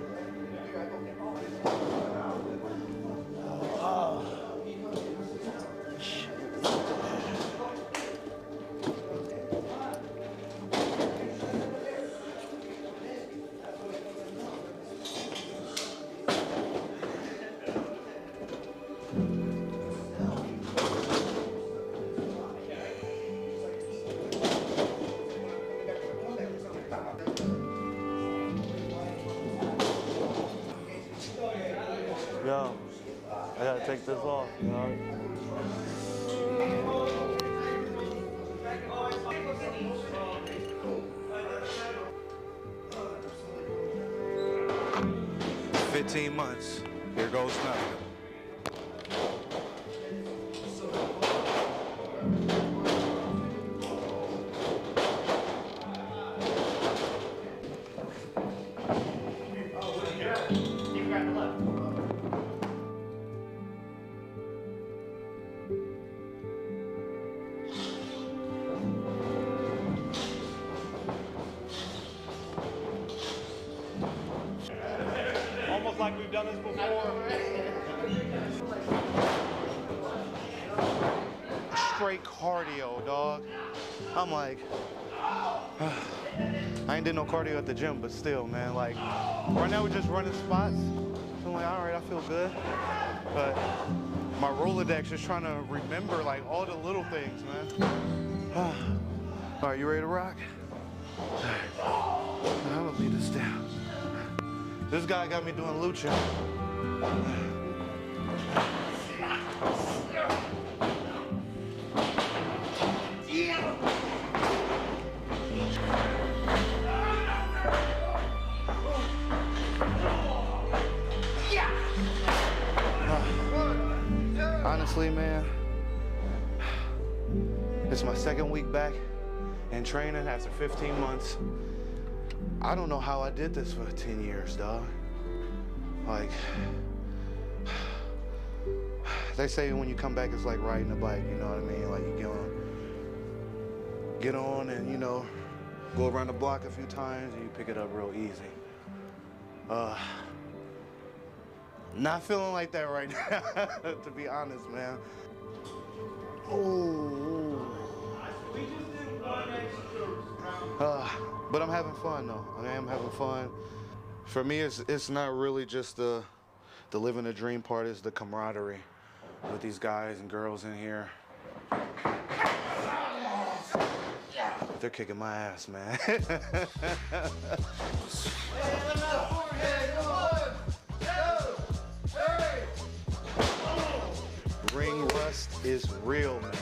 Yo, I gotta take this off, you know? 15 months. Here goes nothing. Almost like we've done this before. Straight cardio, dog. I'm like, I ain't did no cardio at the gym, but still, man, like, right now we're just running spots. So I'm like, all right, I feel good. But my Rolodex is trying to remember, like, all the little things, man. All right, you ready to rock? All right. I'm gonna lead us down. This guy got me doing Lucha. Honestly, man, it's my second week back in training after 15 months. I don't know how I did this for 10 years, dog. Like, they say when you come back, it's like riding a bike, you know what I mean? Like, you get on and, you know, go around the block a few times and you pick it up real easy. Not feeling like that right now, to be honest, man. Ooh. But I'm having fun though. I am having fun. For me, it's not really just the living the dream part, it's the camaraderie with these guys and girls in here. They're kicking my ass, man. Ring rust is real, man.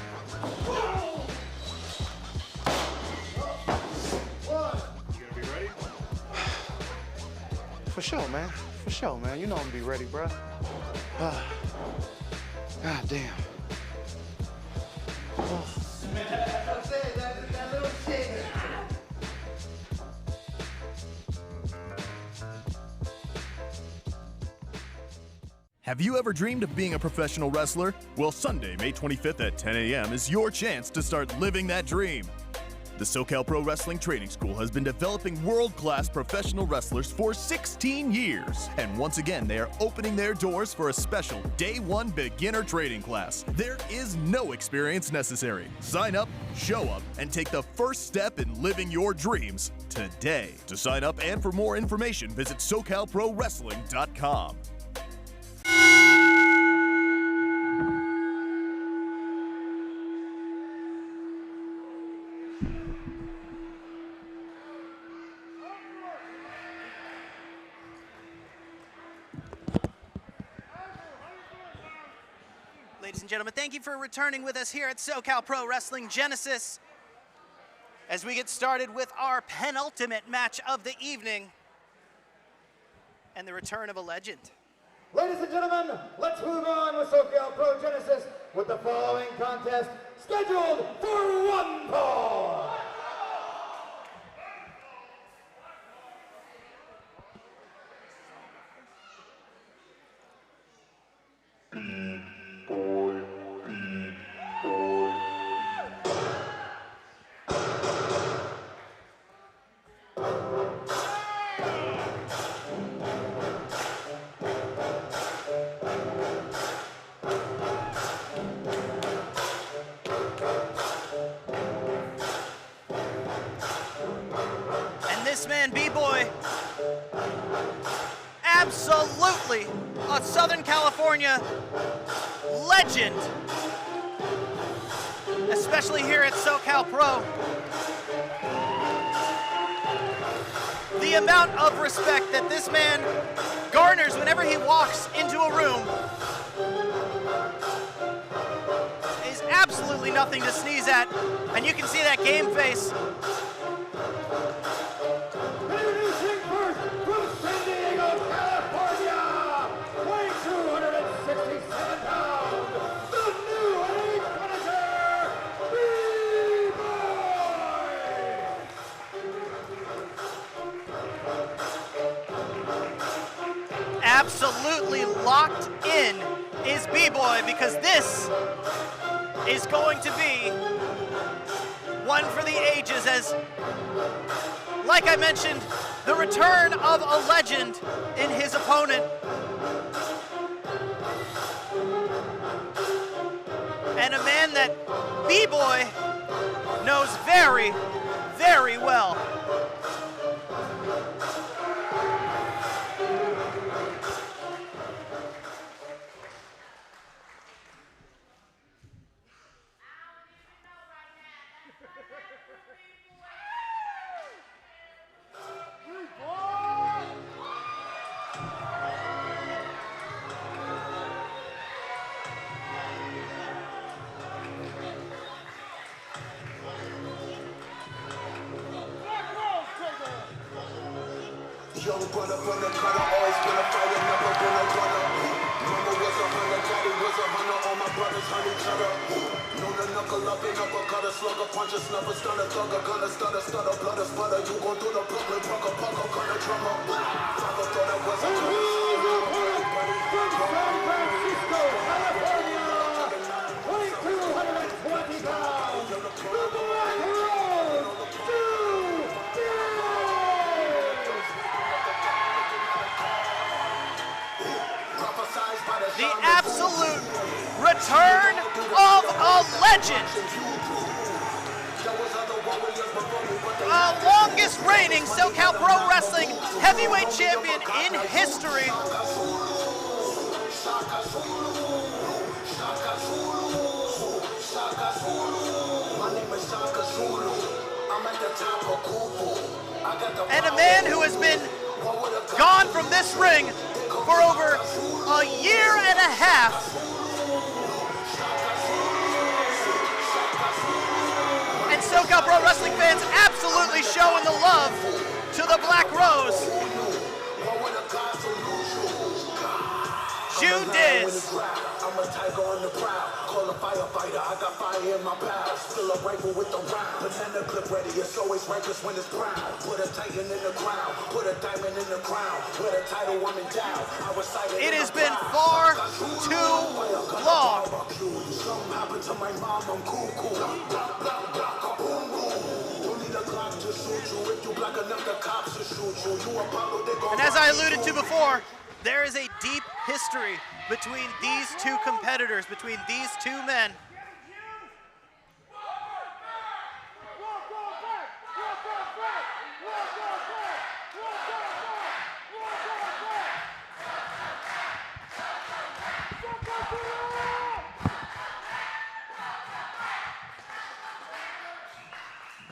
For sure, man. For sure, man. You know I'm gonna be ready, bro. God damn. Have you ever dreamed of being a professional wrestler? Well, Sunday, May 25th at 10 a.m. is your chance to start living that dream. The SoCal Pro Wrestling Training School has been developing world-class professional wrestlers for 16 years. And once again, they are opening their doors for a special Day 1 beginner training class. There is no experience necessary. Sign up, show up, and take the first step in living your dreams today. To sign up and for more information, visit SoCalProWrestling.com. Ladies and gentlemen, thank you for returning with us here at SoCal Pro Wrestling Genesis as we get started with our penultimate match of the evening and the return of a legend. Ladies and gentlemen, let's move on with SoCal Pro Genesis with the following contest scheduled for one fall. This man, B-Boy, absolutely a Southern California legend, especially here at SoCal Pro. The amount of respect that this man garners whenever he walks into a room is absolutely nothing to sneeze at, and you can see that game face. Absolutely locked in is B-Boy, because this is going to be one for the ages, as, like I mentioned, the return of a legend in his opponent. And a man that B-Boy knows very, very well. Young brother from the cutter, always been a fighter, never been a runner. Mama was a hunter, daddy was a hunter, all my brothers hunt each other. Known to knuckle up and uppercut, a slugger, punch a snuffer, stunner, thugger, gunner, stutter, blood, a sputter. You gon' through the Brooklyn, pucker, gunner, drummer. Father thought I was a gunner. From San Francisco, California, 220 pounds, the Black Road, return of a legend. Longest reigning SoCal Pro Wrestling heavyweight champion in history. And a man who has been gone from this ring for over a year and a half. And SoCal Pro Wrestling fans absolutely showing the love to the Black Rose. Ju Dizz. I'm a tiger on the prowl. Call a firefighter. I got fire in my pals. Fill a rifle with the round. Banana clip ready. It's always righteous when it's proud. Put a titan in the crown. Put a diamond in the crown. With a title, I'm endowed. I recite it. It has been far too long. Something happened to my mom. I'm cool. And as I alluded to before, there is a deep history between these two competitors, between these two men.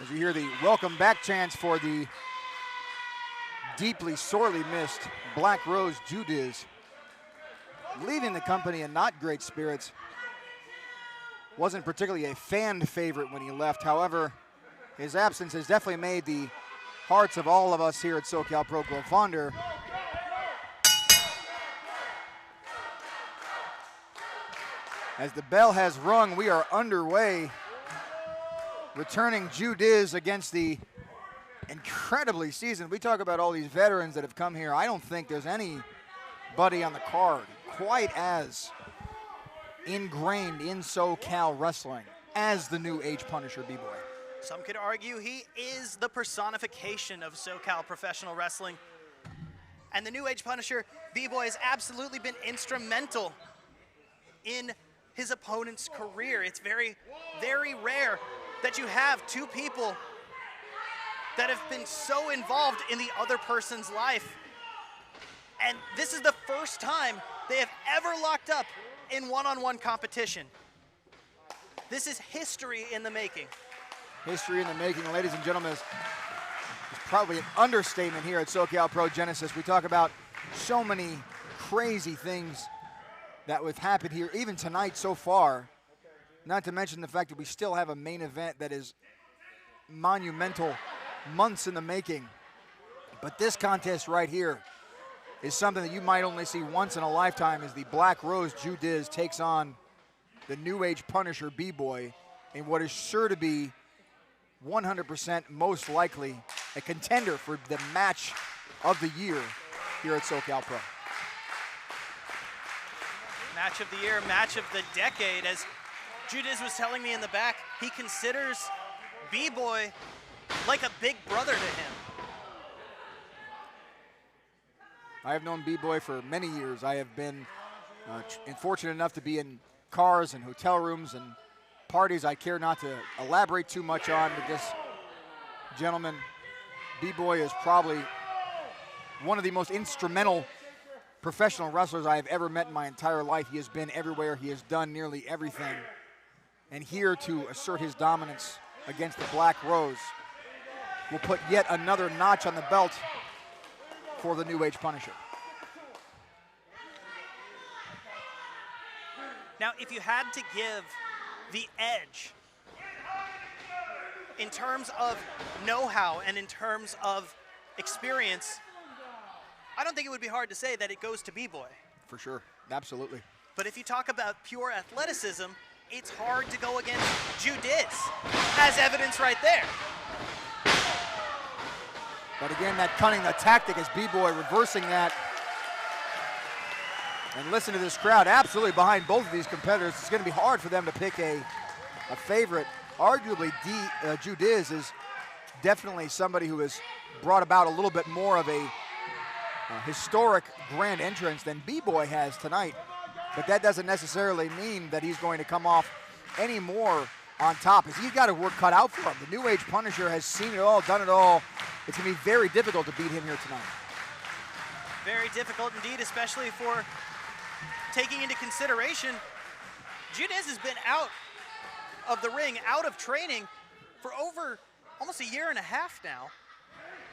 As you hear the welcome back chants for the deeply, sorely missed Black Rose Ju Dizz, leaving the company in not great spirits. Wasn't particularly a fan favorite when he left. However, his absence has definitely made the hearts of all of us here at SoCal Pro grow fonder. As the bell has rung, we are underway. Returning Ju Dizz against the incredibly seasoned. We talk about all these veterans that have come here. I don't think there's anybody on the card quite as ingrained in SoCal wrestling as the New Age Punisher B-Boy. Some could argue he is the personification of SoCal professional wrestling. And the New Age Punisher B-Boy has absolutely been instrumental in his opponent's career. It's very, very rare that you have two people that have been so involved in the other person's life. And this is the first time they have ever locked up in one-on-one competition. This is history in the making. History in the making, ladies and gentlemen, is probably an understatement here at SoCal Pro Genesis. We talk about so many crazy things that have happened here, even tonight so far. Not to mention the fact that we still have a main event that is monumental, months in the making. But this contest right here is something that you might only see once in a lifetime, as the Black Rose Ju Dizz takes on the New Age Punisher B-Boy in what is sure to be 100% most likely a contender for the match of the year here at SoCal Pro. Match of the year, match of the decade. As Ju Dizz was telling me in the back, he considers B-Boy like a big brother to him. I have known B-Boy for many years. I have been fortunate enough to be in cars and hotel rooms and parties I care not to elaborate too much on, but this gentleman, B-Boy, is probably one of the most instrumental professional wrestlers I have ever met in my entire life. He has been everywhere. He has done nearly everything. And here to assert his dominance against the Black Rose will put yet another notch on the belt for the New Age Punisher. Now, if you had to give the edge in terms of know-how and in terms of experience, I don't think it would be hard to say that it goes to B-Boy. For sure, absolutely. But if you talk about pure athleticism, it's hard to go against Ju Dizz, as evidence right there. But again, that cunning, that tactic is B-Boy reversing that. And listen to this crowd, absolutely behind both of these competitors. It's going to be hard for them to pick a favorite. Arguably, Ju Dizz is definitely somebody who has brought about a little bit more of a historic grand entrance than B-Boy has tonight. but that doesn't necessarily mean that he's going to come off any more on top, as he's got a work cut out for him. The New Age Punisher has seen it all, done it all. It's going to be very difficult to beat him here tonight. Very difficult indeed, especially for taking into consideration Judiz has been out of the ring, out of training for over almost a year and a half now.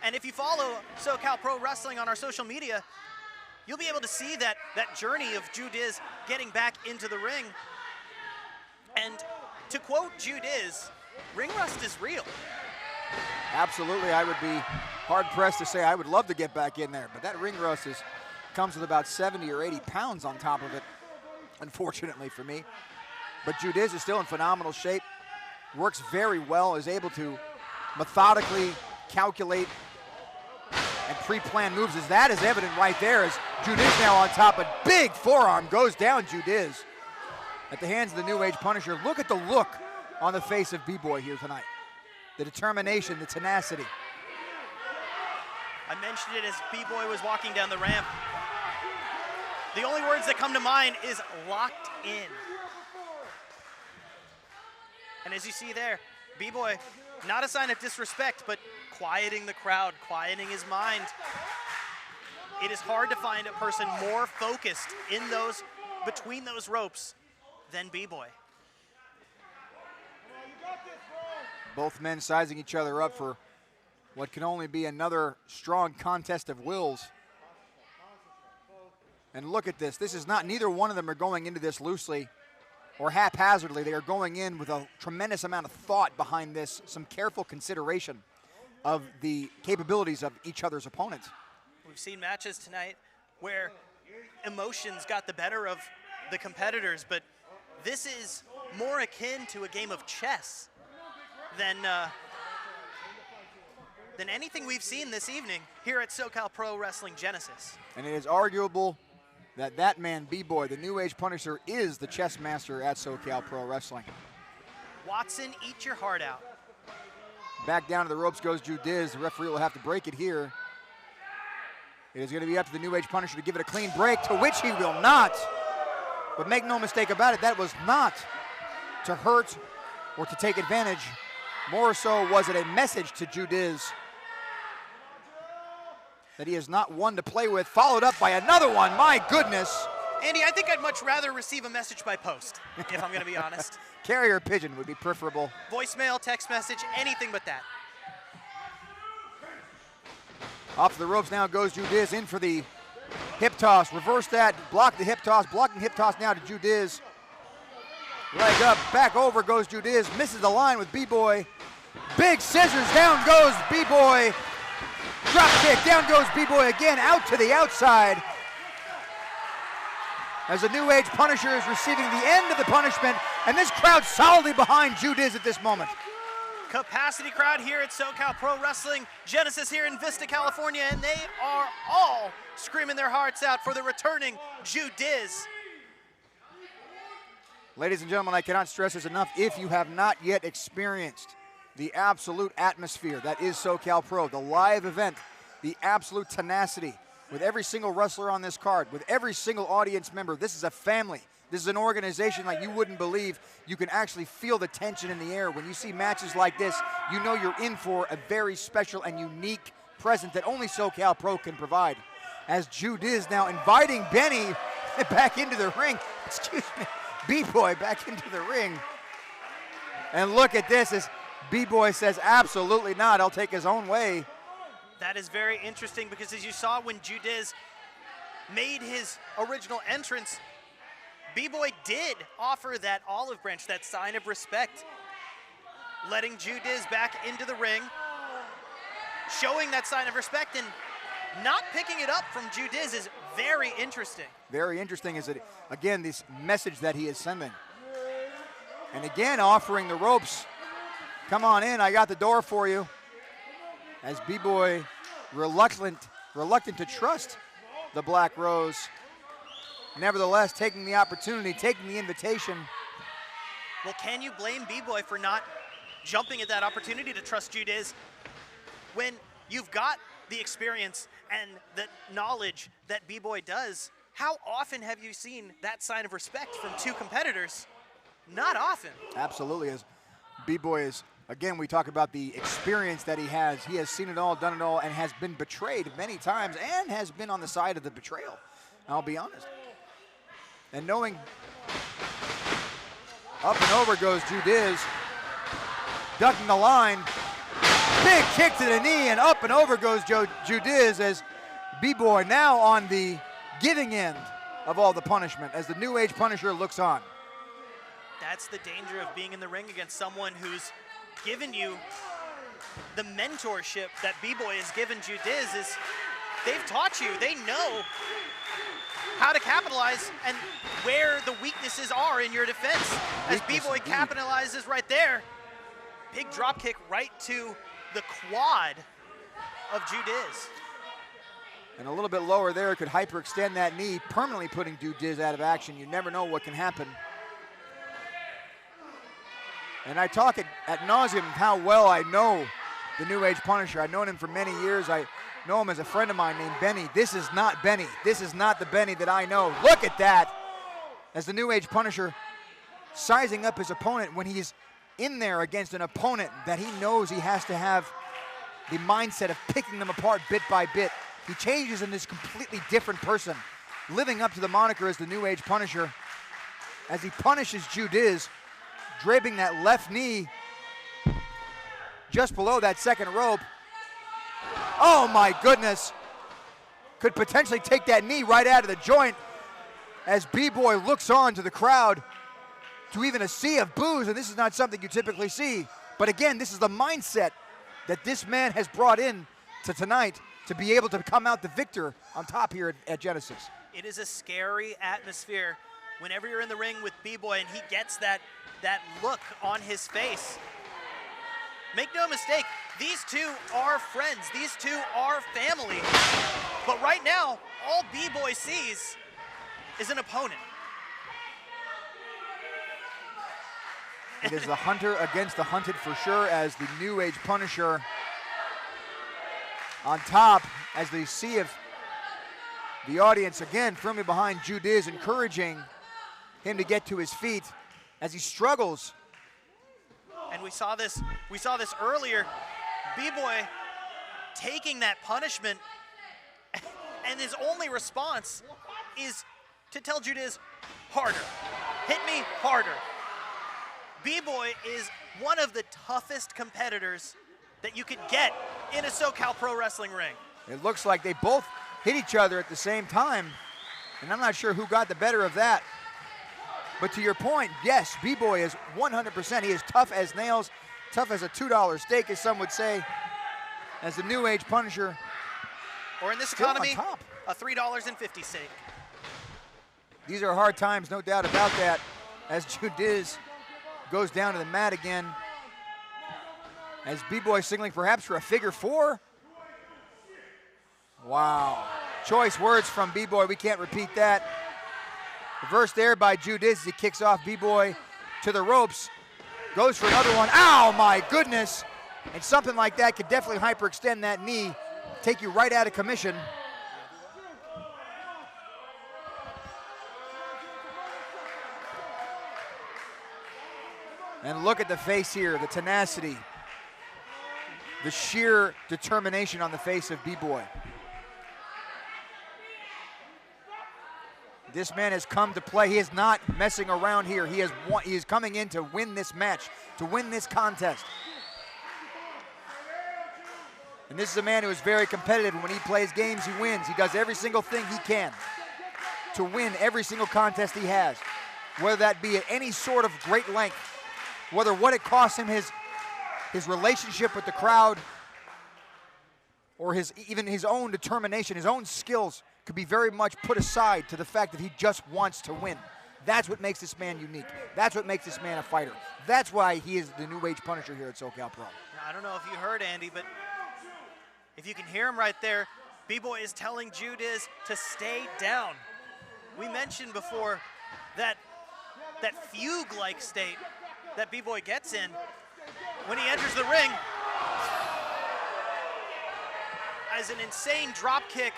And if you follow SoCal Pro Wrestling on our social media, you'll be able to see that journey of Judiz getting back into the ring. And to quote Judiz, ring rust is real. Absolutely, I would be hard-pressed to say I would love to get back in there, but that ring rust comes with about 70 or 80 pounds on top of it, unfortunately for me. But Judiz is still in phenomenal shape, works very well, is able to methodically calculate and pre-plan moves, as that is evident right there, as Judiz now on top. A big forearm goes down Judiz at the hands of the New Age Punisher. Look at the look on the face of B-Boy here tonight. The determination, the tenacity. I mentioned it as B-Boy was walking down the ramp. The only words that come to mind is locked in. And as you see there, B-Boy, not a sign of disrespect, but quieting the crowd, quieting his mind. It is hard to find a person more focused in those, between those ropes than B-Boy. Both men sizing each other up for what can only be another strong contest of wills. And look at this. This is not, neither one of them are going into this loosely or haphazardly. They are going in with a tremendous amount of thought behind this, some careful consideration of the capabilities of each other's opponents. We've seen matches tonight where emotions got the better of the competitors, but this is more akin to a game of chess than anything we've seen this evening here at SoCal Pro Wrestling Genesis. And it is arguable that that man, B-Boy, the New Age Punisher, is the chess master at SoCal Pro Wrestling. Watson, eat your heart out. Back down to the ropes goes Judiz. The referee will have to break it here. It is going to be up to the New Age Punisher to give it a clean break, to which he will not. But make no mistake about it, that was not to hurt or to take advantage. More so was it a message to Judiz that he is not one to play with, followed up by another one. My goodness. Andy, I think I'd much rather receive a message by post, if I'm going to be honest. Carrier pigeon would be preferable. Voicemail, text message, anything but that. Off the ropes now goes Judiz, in for the hip toss. Reverse that, block the hip toss, blocking hip toss now to Judiz. Leg up, back over goes Judiz, misses the line with B-Boy. Big scissors, down goes B-Boy. Drop kick, down goes B-Boy again, out to the outside. As the New Age Punisher is receiving the end of the punishment, and this crowd solidly behind Judiz at this moment. Capacity crowd here at SoCal Pro Wrestling Genesis here in Vista, California, and they are all screaming their hearts out for the returning Judiz. Ladies and gentlemen, I cannot stress this enough. If you have not yet experienced the absolute atmosphere that is SoCal Pro, the live event, the absolute tenacity with every single wrestler on this card, with every single audience member, this is a family. This is an organization like you wouldn't believe. You can actually feel the tension in the air. When you see matches like this, you know you're in for a very special and unique present that only SoCal Pro can provide. As Judiz now inviting Benny back into the ring. Excuse me. B-Boy back into the ring. And look at this as B-Boy says, absolutely not. I'll take his own way. That is very interesting because as you saw when Judiz made his original entrance, B-Boy did offer that olive branch, that sign of respect, letting Judiz back into the ring, showing that sign of respect, and not picking it up from Judiz is very interesting. Very interesting is that, again, this message that he is sending. And again, offering the ropes. Come on in, I got the door for you. As B-Boy reluctant to trust the Black Rose. Nevertheless, taking the opportunity, taking the invitation. Well, can you blame B-Boy for not jumping at that opportunity to trust Judiz when you've got the experience and the knowledge that B-Boy does How often have you seen that sign of respect from two competitors? Not often. Absolutely. As B-Boy is, again, we talk about the experience that he has. He has seen it all, done it all, and has been betrayed many times and has been on the side of the betrayal. I'll be honest. And knowing up and over goes Ju Dizz, ducking the line. Big kick to the knee, and up and over goes Ju Dizz as B-Boy now on the giving end of all the punishment as the New Age Punisher looks on. That's the danger of being in the ring against someone who's given you the mentorship that B-Boy has given Ju Dizz. Is they've taught you, they know how to capitalize and where the weaknesses are in your defense. As B-Boy capitalizes right there, big drop kick right to the quad of Ju Dizz. And a little bit lower there, could hyperextend that knee, permanently putting Ju Dizz out of action. You never know what can happen. And I talk at nauseum of how well I know the New Age Punisher. I've known him for many years. I know him as a friend of mine named Benny. This is not Benny. This is not the Benny that I know. Look at that. As the New Age Punisher sizing up his opponent when he's in there against an opponent that he knows he has to have the mindset of picking them apart bit by bit. He changes in this completely different person, living up to the moniker as the New Age Punisher as he punishes Ju Dizz, draping that left knee just below that second rope. Oh my goodness. Could potentially take that knee right out of the joint as B-Boy looks on to the crowd to even a sea of boos, and this is not something you typically see. But again, this is the mindset that this man has brought in to tonight to be able to come out the victor on top here at Genesis. It is a scary atmosphere whenever you're in the ring with B-Boy and he gets that look on his face. Make no mistake, these two are friends. These two are family. But right now, all B-Boy sees is an opponent. It is the hunter against the hunted for sure, as the New Age Punisher on top as they see if the audience again firmly behind Ju Dizz, encouraging him to get to his feet as he struggles. And we saw this earlier. B-Boy taking that punishment, and his only response is to tell Ju Dizz, harder, hit me harder. B-Boy is one of the toughest competitors that you could get in a SoCal Pro Wrestling ring. It looks like they both hit each other at the same time, and I'm not sure who got the better of that. But to your point, yes, B-Boy is 100%. He is tough as nails, tough as a $2 steak, as some would say, as the New Age Punisher. Or in this economy, a $3.50 steak. These are hard times, no doubt about that, as Ju Dizz goes down to the mat again. As B-Boy signaling perhaps for a figure four. Wow. Choice words from B-Boy. We can't repeat that. Reverse there by Ju Dizz as he kicks off B-Boy to the ropes. Goes for another one. Ow, my goodness. And something like that could definitely hyperextend that knee, take you right out of commission. And look at the face here, the tenacity, the sheer determination on the face of B-Boy. This man has come to play. He is not messing around here. He is coming in to win this match, to win this contest. And this is a man who is very competitive. When he plays games, he wins. He does every single thing he can to win every single contest he has, whether that be at any sort of great length, whether what it costs him his relationship with the crowd, or even his own determination, his own skills could be very much put aside to the fact that he just wants to win. That's what makes this man unique. That's what makes this man a fighter. That's why he is the New Age Punisher here at SoCal Pro. I don't know if you heard, Andy, but if you can hear him right there, B-Boy is telling Ju Dizz to stay down. We mentioned before that fugue-like state that B-Boy gets in when he enters the ring. As an insane drop kick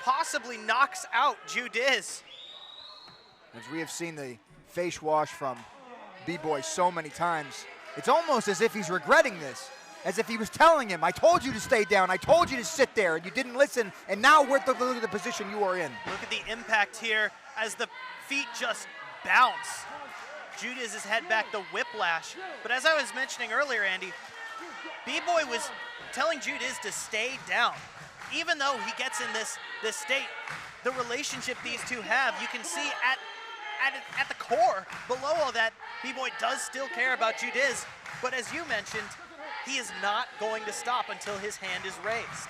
possibly knocks out Ju Dizz. As we have seen the face wash from BBOY so many times, it's almost as if he's regretting this, as if he was telling him, I told you to stay down, I told you to sit there, and you didn't listen, and now look at the position you are in. Look at the impact here as the feet just bounce. Ju Dizz's head back, the whiplash. But as I was mentioning earlier, Andy, BBOY was telling Ju Dizz to stay down. Even though he gets in this state, the relationship these two have, you can see at the core, below all that, BBOY does still care about Ju Dizz. But as you mentioned, he is not going to stop until his hand is raised.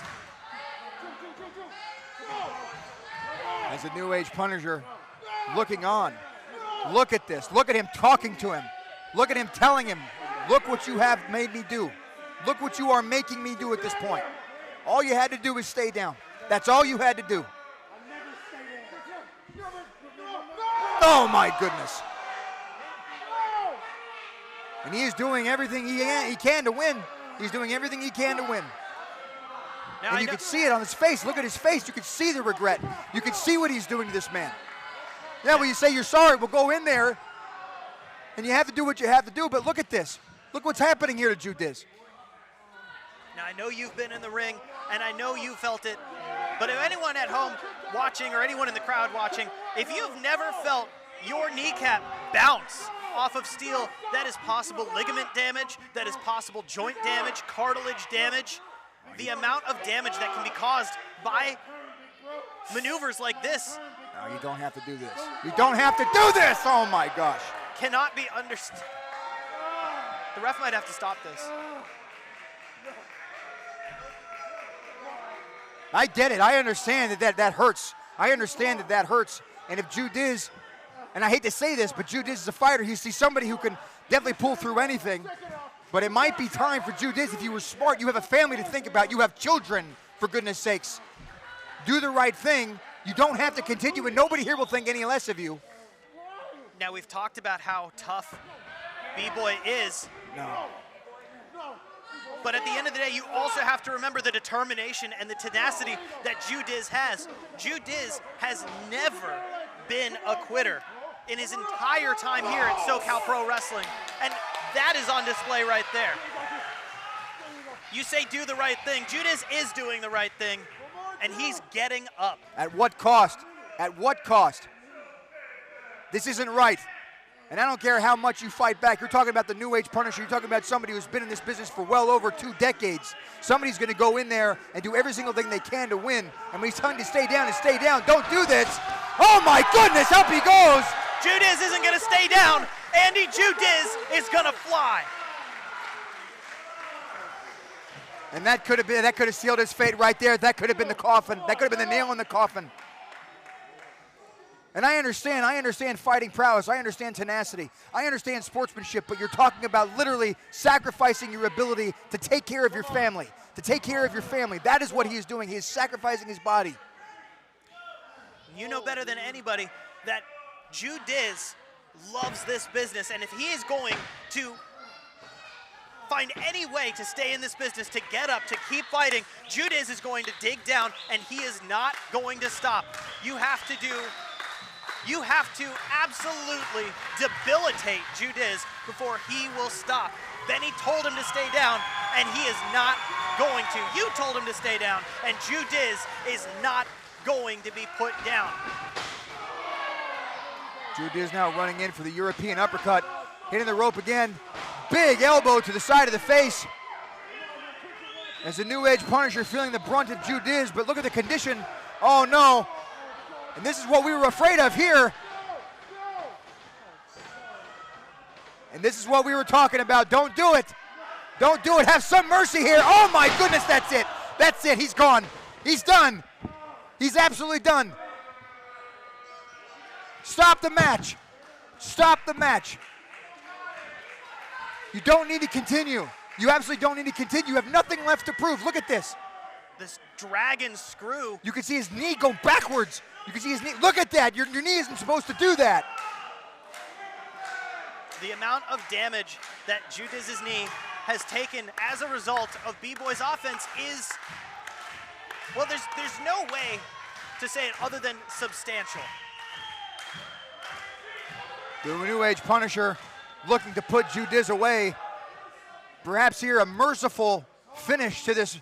As a New Age Punisher looking on. Look at this. Look at him talking to him. Look at him telling him, look what you have made me do. Look what you are making me do at this point. All you had to do was stay down. That's all you had to do. Oh my goodness. And he is doing everything he can to win. He's doing everything he can to win. Now, and you can see it on his face. Look at his face. You can see the regret. You can see what he's doing to this man. Yeah, well, you say you're sorry, we'll go in there, and you have to do what you have to do, but look at this. Look what's happening here to Ju Dizz. Now, I know you've been in the ring, and I know you felt it, but if anyone at home watching or anyone in the crowd watching, if you've never felt your kneecap bounce off of steel, that is possible ligament damage, that is possible joint damage, cartilage damage. The amount of damage that can be caused by maneuvers like this. No, you don't have to do this. You don't have to do this! Oh my gosh. Cannot be understood. The ref might have to stop this. I get it. I understand that hurts. I understand that hurts. And if Ju Dizz, and I hate to say this, but Ju Dizz is a fighter. He's somebody who can definitely pull through anything. But it might be time for Ju Dizz, if you were smart, you have a family to think about. You have children, for goodness sakes. Do the right thing. You don't have to continue, and nobody here will think any less of you. Now, we've talked about how tough BBOY is. No. But at the end of the day, you also have to remember the determination and the tenacity that Ju Dizz has. Ju Dizz has never been a quitter in his entire time here at SoCal Pro Wrestling. And that is on display right there. You say do the right thing. Ju Dizz is doing the right thing, and he's getting up. At what cost? At what cost? This isn't right. And I don't care how much you fight back. You're talking about the New Age Punisher. You're talking about somebody who's been in this business for well over 2 decades. Somebody's going to go in there and do every single thing they can to win. And when he's telling you to stay down and stay down, don't do this. Oh my goodness, up he goes. Ju Dizz isn't going to stay down. Andy, Ju Dizz is going to fly. And that could have sealed his fate right there. That could have been the coffin. That could have been the nail in the coffin. And I understand fighting prowess. I understand tenacity. I understand sportsmanship, but you're talking about literally sacrificing your ability to take care of your family. To take care of your family. That is what he is doing. He is sacrificing his body. You know better than anybody that Ju Dizz loves this business, and if he is going to find any way to stay in this business, to get up, to keep fighting, Ju Dizz is going to dig down, and he is not going to stop. You have to absolutely debilitate Ju Dizz before he will stop. Benny told him to stay down, and he is not going to. You told him to stay down, and Ju Dizz is not going to be put down. Ju Dizz now running in for the European uppercut, hitting the rope again. Big elbow to the side of the face. As the New Age Punisher feeling the brunt of Ju Dizz, but look at the condition. Oh no. And this is what we were afraid of here. And this is what we were talking about. Don't do it. Don't do it. Have some mercy here. Oh my goodness, that's it. That's it. He's gone. He's done. He's absolutely done. Stop the match. Stop the match. You don't need to continue. You absolutely don't need to continue. You have nothing left to prove. Look at this. This dragon screw. You can see his knee go backwards. You can see his knee. Look at that. Your knee isn't supposed to do that. The amount of damage that Ju Dizz's knee has taken as a result of BBOY's offense is, well, there's no way to say it other than substantial. The New Age Punisher looking to put Ju Dizz away. Perhaps here a merciful finish to this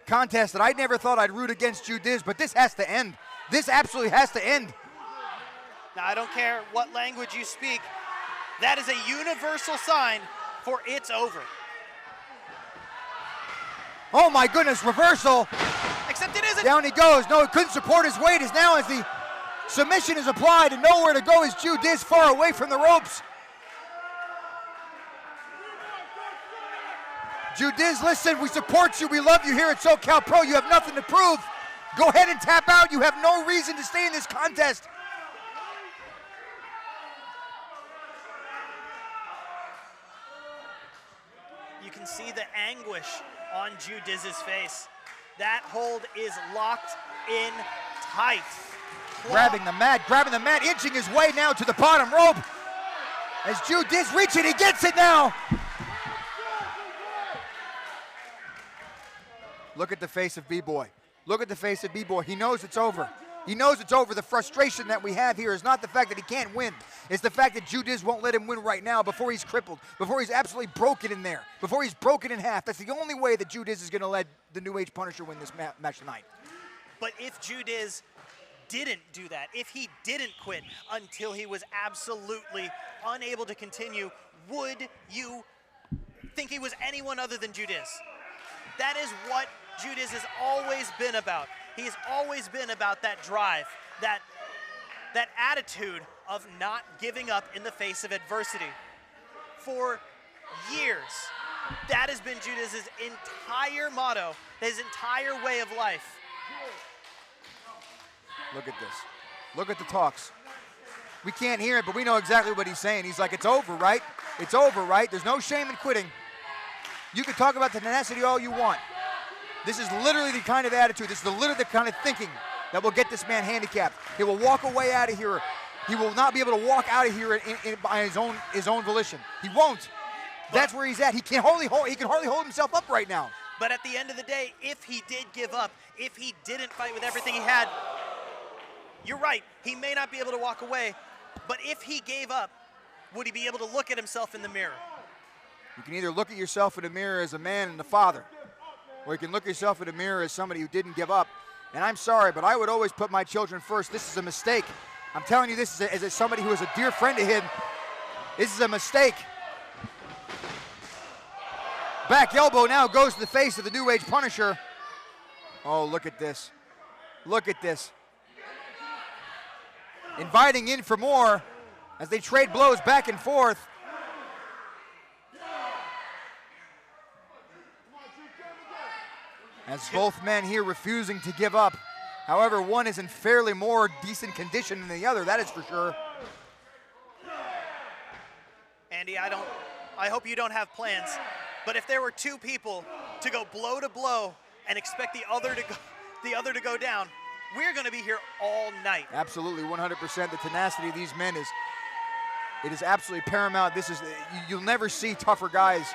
contest that I never thought I'd root against Ju Dizz, but this has to end. This absolutely has to end. Now, I don't care what language you speak. That is a universal sign for it's over. Oh my goodness, reversal. Except it isn't. Down he goes. No, he couldn't support his weight as now as the submission is applied and nowhere to go is Ju Dizz far away from the ropes. Ju Dizz, listen, we support you. We love you here at SoCal Pro. You have nothing to prove. Go ahead and tap out. You have no reason to stay in this contest. You can see the anguish on Ju Dizz's face. That hold is locked in tight. Grabbing the mat, inching his way now to the bottom rope. As Ju Dizz reaching, he gets it now. Look at the face of B-Boy. Look at the face of B-Boy. He knows it's over. He knows it's over. The frustration that we have here is not the fact that he can't win. It's the fact that Ju Dizz won't let him win right now before he's crippled, before he's absolutely broken in there, before he's broken in half. That's the only way that Ju Dizz is going to let the New Age Punisher win this match tonight. But if Ju Dizz didn't do that, if he didn't quit until he was absolutely unable to continue, would you think he was anyone other than Ju Dizz? That is what Ju Dizz has always been about. He's always been about that drive, that attitude of not giving up in the face of adversity. For years, that has been Ju Dizz's entire motto, his entire way of life. Look at this. Look at the talks. We can't hear it, but we know exactly what he's saying. He's like, it's over, right? It's over, right? There's no shame in quitting. You can talk about the tenacity all you want. This is literally the kind of attitude, this is literally the kind of thinking that will get this man handicapped. He will walk away out of here. He will not be able to walk out of here by his own volition. He won't. That's where he's at. He can hardly hold himself up right now. But at the end of the day, if he did give up, if he didn't fight with everything he had, you're right, he may not be able to walk away, but if he gave up, would he be able to look at himself in the mirror? You can either look at yourself in the mirror as a man and a father, or you can look at yourself in the mirror as somebody who didn't give up. And I'm sorry, but I would always put my children first. This is a mistake. I'm telling you this as somebody who is a dear friend to him. This is a mistake. Back elbow now goes to the face of the New Age Punisher. Oh, look at this. Look at this. Inviting in for more as they trade blows back and forth. As both men here refusing to give up. However, one is in fairly more decent condition than the other, that is for sure. Andy, I hope you don't have plans, but if there were two people to go blow to blow and expect the other to go down, we're going to be here all night. Absolutely, 100%. The tenacity of these men is absolutely paramount. You'll never see tougher guys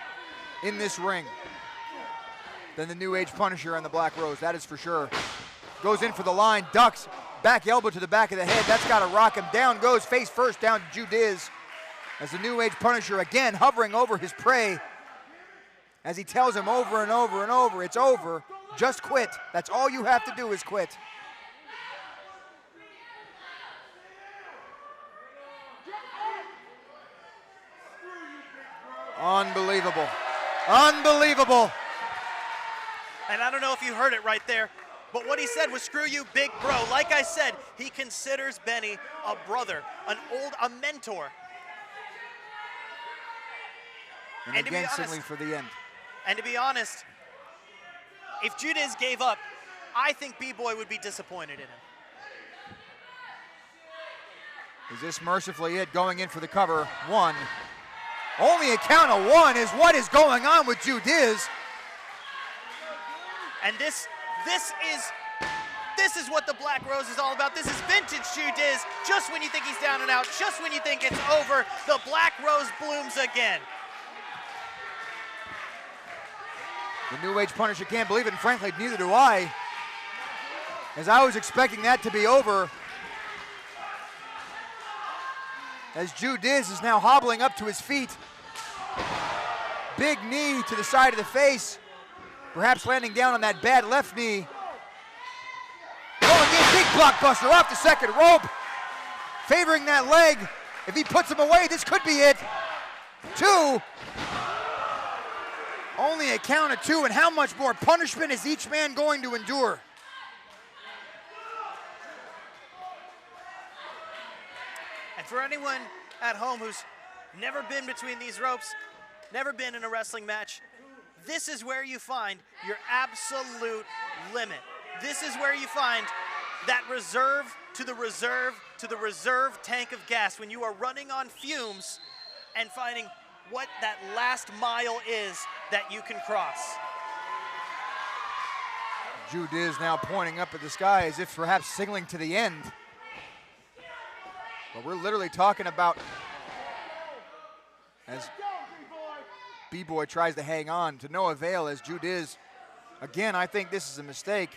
in this ring than the New Age Punisher and the Black Rose, that is for sure. Goes in for the line, ducks, back elbow to the back of the head. That's got to rock him. Down goes face first down to Ju Dizz as the New Age Punisher again hovering over his prey as he tells him over and over and over, it's over, just quit. That's all you have to do is quit. Unbelievable. Unbelievable. And I don't know if you heard it right there, but what he said was, screw you, big bro. Like I said, he considers Benny a brother, a mentor. And again, signaling for the end. And to be honest, if Ju Dizz gave up, I think B-Boy would be disappointed in him. Is this mercifully it, going in for the cover? One. Only a count of one is what is going on with Ju Dizz. And this is what the Black Rose is all about. This is vintage Ju Dizz. Just when you think he's down and out, just when you think it's over, the Black Rose blooms again. The New Age Punisher can't believe it, and frankly, neither do I. As I was expecting that to be over, as Ju Dizz is now hobbling up to his feet. Big knee to the side of the face, perhaps landing down on that bad left knee. Going in, big blockbuster off the second rope, favoring that leg. If he puts him away, this could be it. 2. Only a count of 2, and how much more punishment is each man going to endure? And for anyone at home who's never been between these ropes, never been in a wrestling match, this is where you find your absolute limit. This is where you find that reserve to the reserve to the reserve tank of gas when you are running on fumes and finding what that last mile is that you can cross. Ju Dizz now pointing up at the sky as if perhaps signaling to the end. But we're literally talking about, as B-Boy tries to hang on to no avail, as Ju Dizz, again, I think this is a mistake.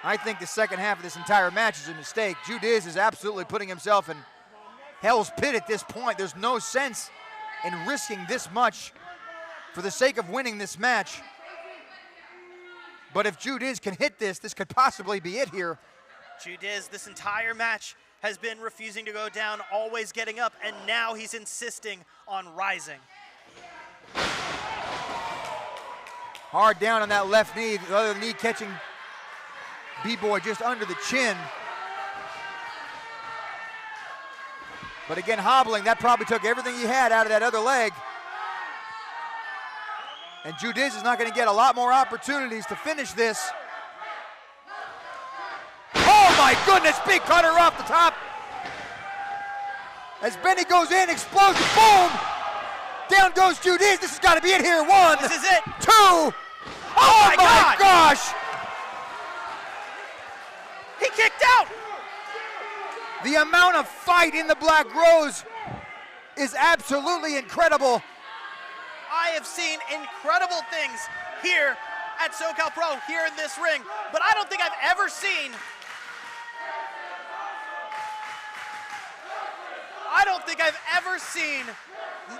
I think the second half of this entire match is a mistake. Ju Dizz is absolutely putting himself in hell's pit at this point. There's no sense in risking this much for the sake of winning this match. But if Ju Dizz can hit this, this could possibly be it here. Ju Dizz, this entire match, has been refusing to go down, always getting up, and now he's insisting on rising. Hard down on that left knee, the other knee catching B-Boy just under the chin. But again, hobbling, that probably took everything he had out of that other leg. And Ju Dizz is not going to get a lot more opportunities to finish this. Oh my goodness, big cutter off the top. As Benny goes in, explosion, boom! Down goes Ju Dizz, this has got to be it here. 1, this is it. 2, oh my gosh! He kicked out! The amount of fight in the Black Rose is absolutely incredible. I have seen incredible things here at SoCal Pro, here in this ring, but I don't think I've ever seen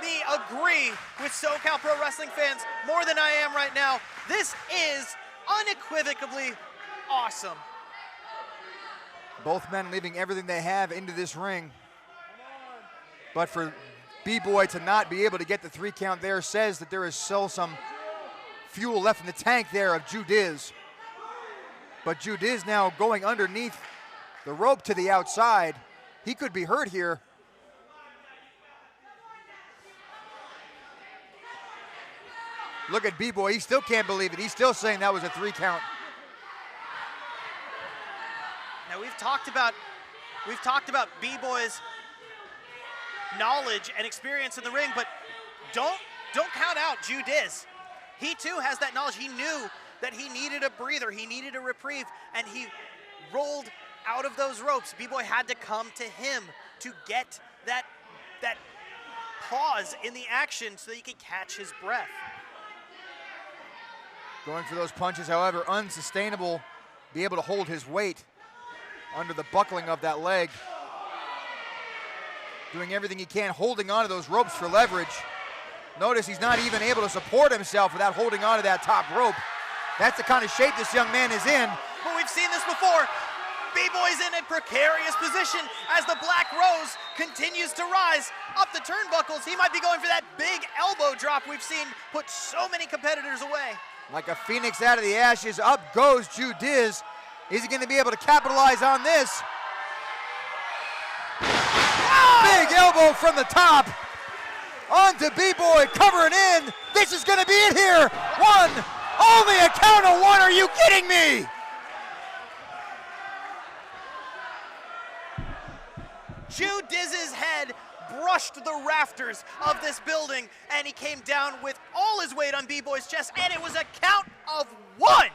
me agree with SoCal Pro Wrestling fans more than I am right now. This is unequivocally awesome. Both men leaving everything they have into this ring. But for B-Boy to not be able to get the 3 count there says that there is still some fuel left in the tank there of Ju Dizz. But Ju Dizz now going underneath the rope to the outside. He could be hurt here. Look at B-Boy, he still can't believe it. He's still saying that was a 3 count. Now we've talked about B-Boy's knowledge and experience in the ring, but don't count out Ju Dizz. He too has that knowledge. He knew that he needed a breather, he needed a reprieve, and he rolled out of those ropes. B-Boy had to come to him to get that pause in the action so that he could catch his breath. Going for those punches, however, unsustainable. Be able to hold his weight under the buckling of that leg. Doing everything he can, holding onto those ropes for leverage. Notice he's not even able to support himself without holding onto that top rope. That's the kind of shape this young man is in. But we've seen this before. B-Boy's in a precarious position as the Black Rose continues to rise up the turnbuckles. He might be going for that big elbow drop we've seen put so many competitors away. Like a phoenix out of the ashes, up goes Ju Dizz. Is he going to be able to capitalize on this? Big elbow from the top. On to B-Boy, covering in. This is going to be it here. 1, only a count of 1. Are you kidding me? Ju Dizz's head brushed the rafters of this building, and he came down with all his weight on B-Boy's chest, and it was a count of 1.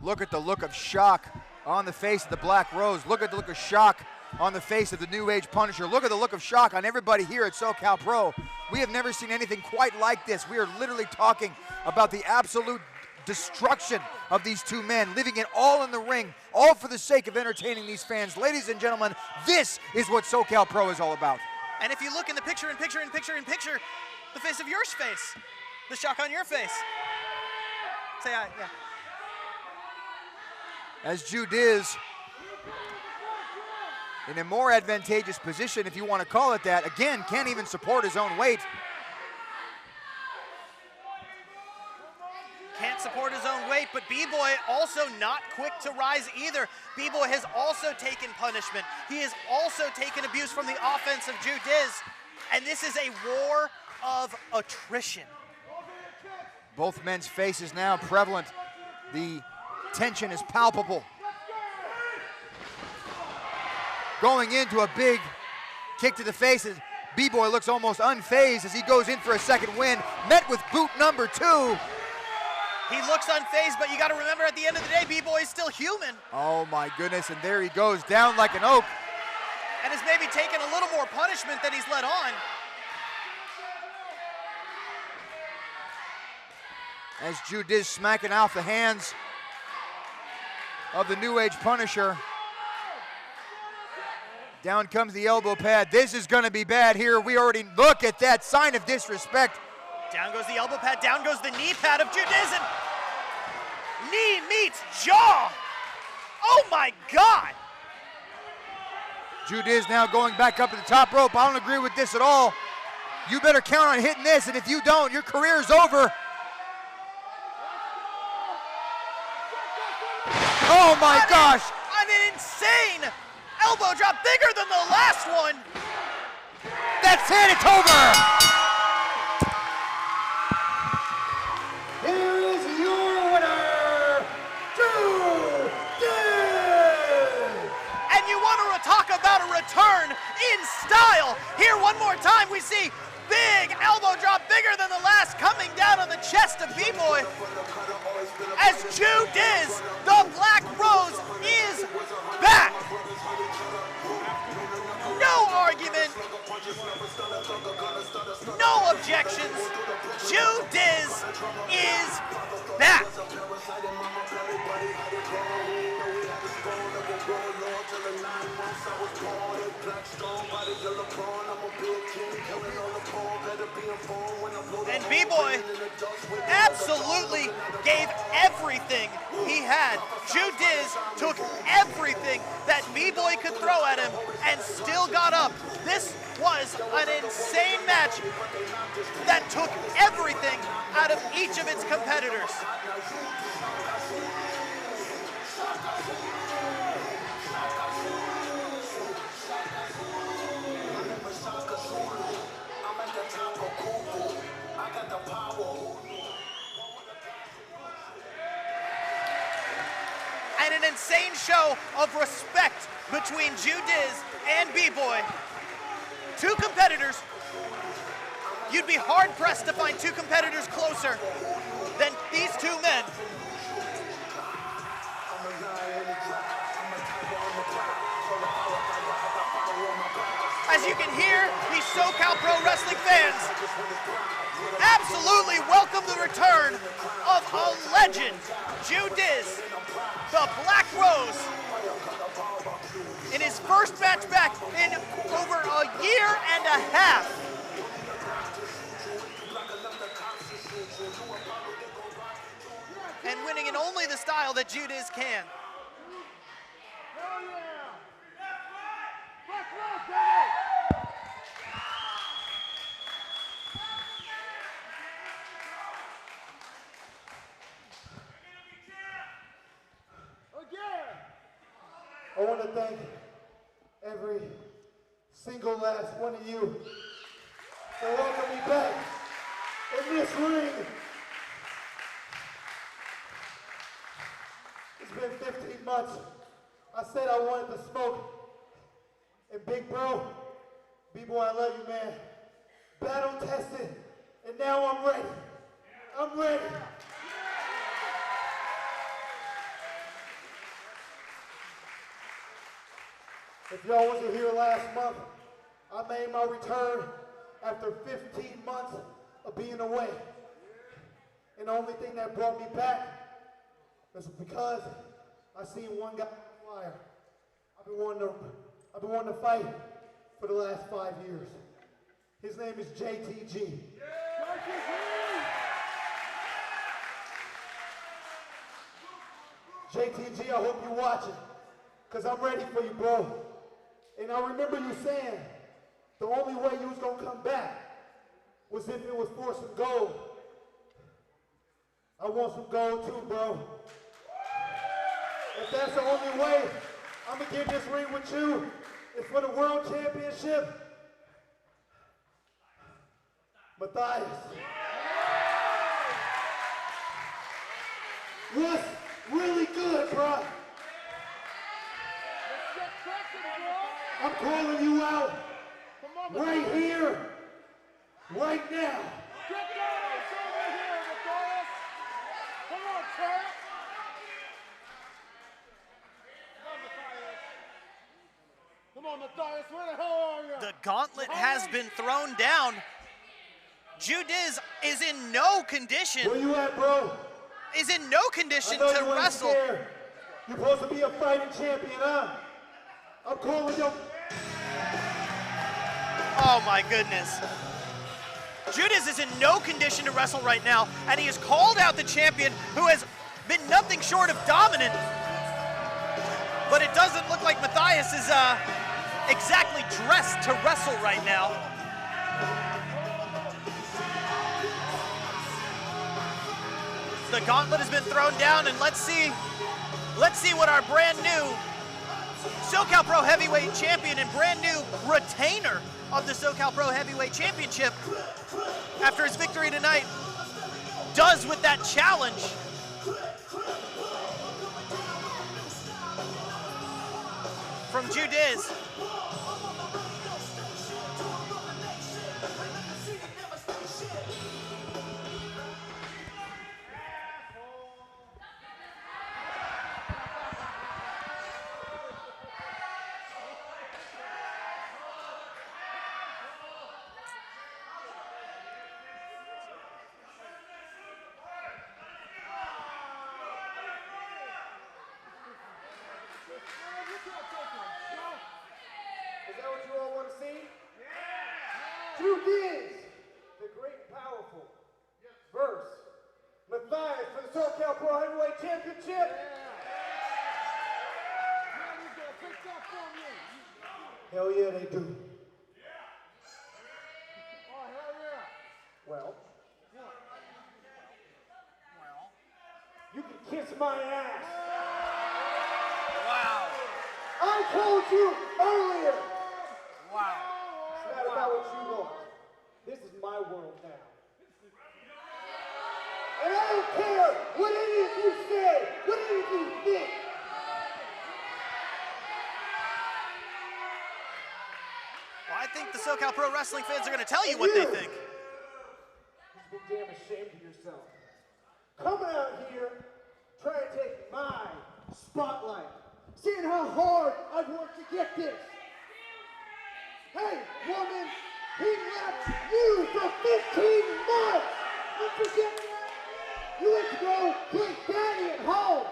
Look at the look of shock on the face of the Black Rose. Look at the look of shock on the face of the New Age Punisher. Look at the look of shock on everybody here at SoCal Pro. We have never seen anything quite like this. We are literally talking about the absolute destruction of these two men, leaving it all in the ring, all for the sake of entertaining these fans. Ladies and gentlemen, this is what SoCal Pro is all about. And if you look in the picture, the face of your face, the shock on your face. Say hi, yeah. As Ju Dizz, in a more advantageous position, if you want to call it that, again, can't even support his own weight. Can't support his own weight, but B-Boy also not quick to rise either. B-Boy has also taken punishment. He has also taken abuse from the offense of Ju Dizz, and this is a war of attrition. Both men's faces now prevalent. The tension is palpable. Going into a big kick to the face, as B-Boy looks almost unfazed as he goes in for a second win, met with boot number 2. He looks unfazed, but you got to remember at the end of the day, B-Boy is still human. Oh my goodness, and there he goes, down like an oak. And has maybe taken a little more punishment than he's let on. As Ju Dizz smacking off the hands of the New Age Punisher. Down comes the elbow pad. This is gonna be bad here. We already look at that sign of disrespect. Down goes the elbow pad, down goes the knee pad of Ju Dizz, and knee meets jaw. Oh my God. Ju Dizz now going back up to the top rope. I don't agree with this at all. You better count on hitting this, and if you don't, your career's over. Oh my gosh! An insane elbow drop, bigger than the last one. That's it, it's over! Here is your winner, Ju Dizz! And you want to talk about a return in style. Here one more time we see big elbow drop, bigger than the last, coming down on the chest of B-Boy. As Ju Dizz, the Black Rose, is back. No argument, no objections. Ju Dizz is back. And B-Boy absolutely gave everything he had. Ju Dizz took everything that B-Boy could throw at him and still got up. This was an insane match that took everything out of each of its competitors. And an insane show of respect between Ju Dizz and B-Boy. Two competitors. You'd be hard-pressed to find two competitors closer than these two men. As you can hear, these SoCal Pro Wrestling fans absolutely welcome the return of a legend, Ju Dizz, the Black Rose, in his first match back in over a year and a half. And winning in only the style that Ju Dizz can. I want to thank every single last one of you for welcoming me back in this ring. It's been 15 months. I said I wanted to smoke. And big bro, B-Boy, I love you, man. Battle tested, and now I'm ready. I'm ready. If y'all wasn't here last month, I made my return after 15 months of being away. And the only thing that brought me back was because I seen one guy on fire. I've been wanting to fight for the last 5 years. His name is JTG. JTG, I hope you're watching, because I'm ready for you, bro. And I remember you saying the only way you was going to come back was if it was for some gold. I want some gold too, bro. If that's the only way I'm going to get this ring with you, it's for the World Championship. Mathias. What's really good, bro? I'm calling you out right here, right now. Come on, Mathias, where the hell are you? The gauntlet has been thrown down. Ju Dizz is in no condition. Where you at, bro? Is in no condition I know to you wrestle. Scared. You're supposed to be a fighting champion, huh? I'm calling you. Oh my goodness. Ju Dizz is in no condition to wrestle right now, and he has called out the champion who has been nothing short of dominant. But it doesn't look like Mathias is exactly dressed to wrestle right now. The gauntlet has been thrown down, and let's see what our brand new SoCal Pro Heavyweight Champion and brand new retainer of the SoCal Pro Heavyweight Championship after his victory tonight does with that challenge. From Ju Dizz. Is that what you all want to see? Ju Dizz, the great and powerful, versus Mathias for the SoCal Pro Heavyweight Championship. Hell yeah, they do. Well, you can kiss my ass. Wow. I told you earlier. Wow. It's not about what you want. This is my world now. And I don't care what any of you say, what any of you think. Well, I think the SoCal Pro Wrestling fans are going to tell you what they think. You should be damn ashamed of yourself. Coming out here, trying to take my spotlight. Seeing how hard I've worked to get this. Hey, woman, he left you for 15 months. You forget that? You went to go play daddy at home.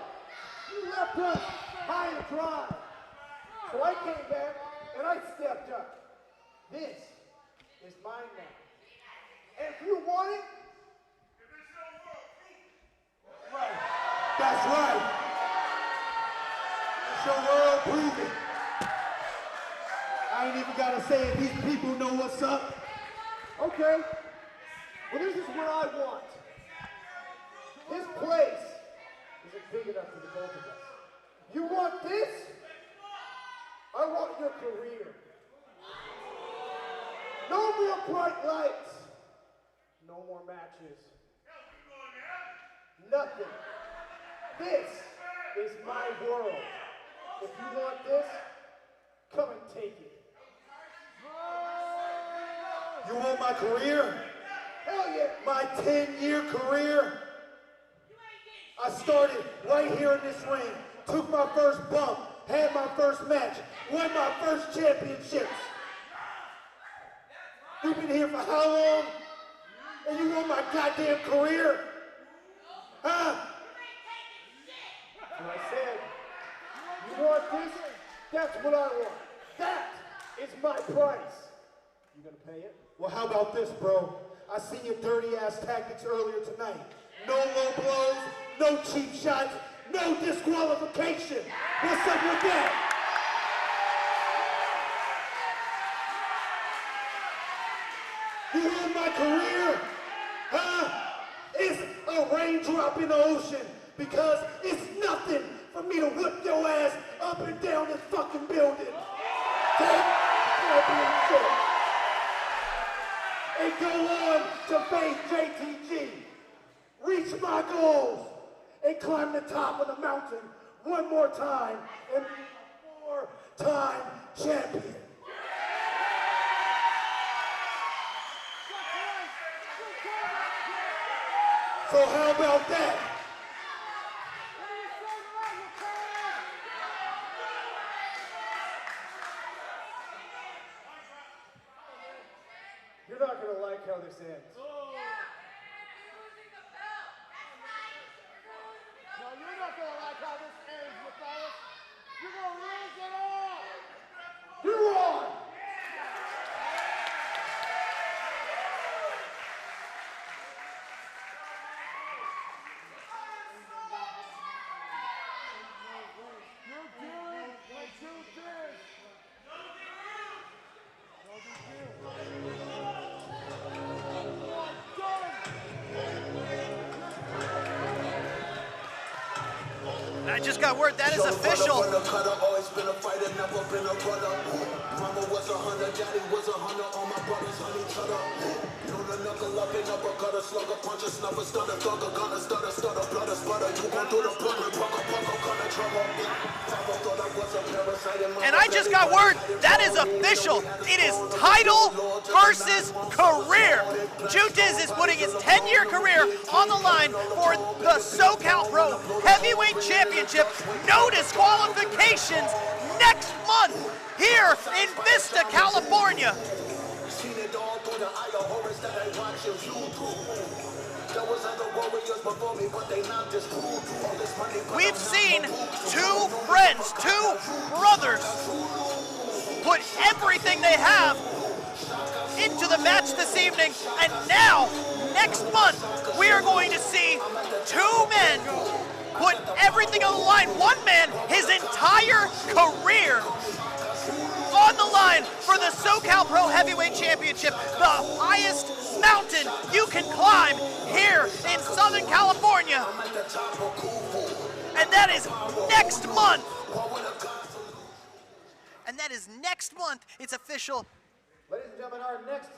You left us high and dry. So I came back and I stepped up. This is mine now. And if you want it, right. That's right. It's your world, prove it. I ain't even gotta say it, these people know what's up. Okay, well this is what I want. This place isn't big enough for the both of us. You want this? I want your career. No more bright lights. No more matches. Nothing. This is my world. If you want this, come and take it. You want my career? Hell yeah. My 10-year career? I started right here in this ring, took my first bump, had my first match, won my first championships. We've been here for how long? And you want my goddamn career? Huh? So I said, you want this? That's what I want. That is my price. You gonna pay it? Well, how about this, bro? I seen your dirty ass tactics earlier tonight. No low blows, no cheap shots, no disqualification. What's up with that? You ruined my career? Huh? It's a raindrop in the ocean because it's nothing for me to whip your ass up and down this fucking building. Championship. And go on to face JTG. Reach my goals and climb the top of the mountain one more time and be a four-time champion. So how about that? You're not gonna like how this ends. No, you're not gonna like how this ends, Mathias. You're gonna lose it all. You're on. I just got word that is official. Always been a fighter, never been a brother. Mama was a hunter, daddy was a hunter. All my brothers hunt each other. Know the knuckle up and uppercut, a slugger, punch, a snuffer, stutter, thugger, gunner, stutter, blood, sputter. You gon' do the Brooklyn, pucker, kind of trouble. Papa thought I was a parasite in my. And I just got word that is official. It is title versus career. Judiz is putting his 10-year career on the line for the SoCal Pro Heavyweight Championship. No disqualifications next month here in Vista, California. Seen it all through the eye of Horus that I watch you YouTube. There was other warriors before me, but they not just cool. All this money. We've seen two friends, two brothers put everything they have into the match this evening, and now, next month, we are going to see two men put everything on the line. One man, his entire career on the line for the SoCal Pro Heavyweight Championship, the highest mountain you can climb here in Southern California. And that is next month. And that is next month. It's official. Ladies and gentlemen, our next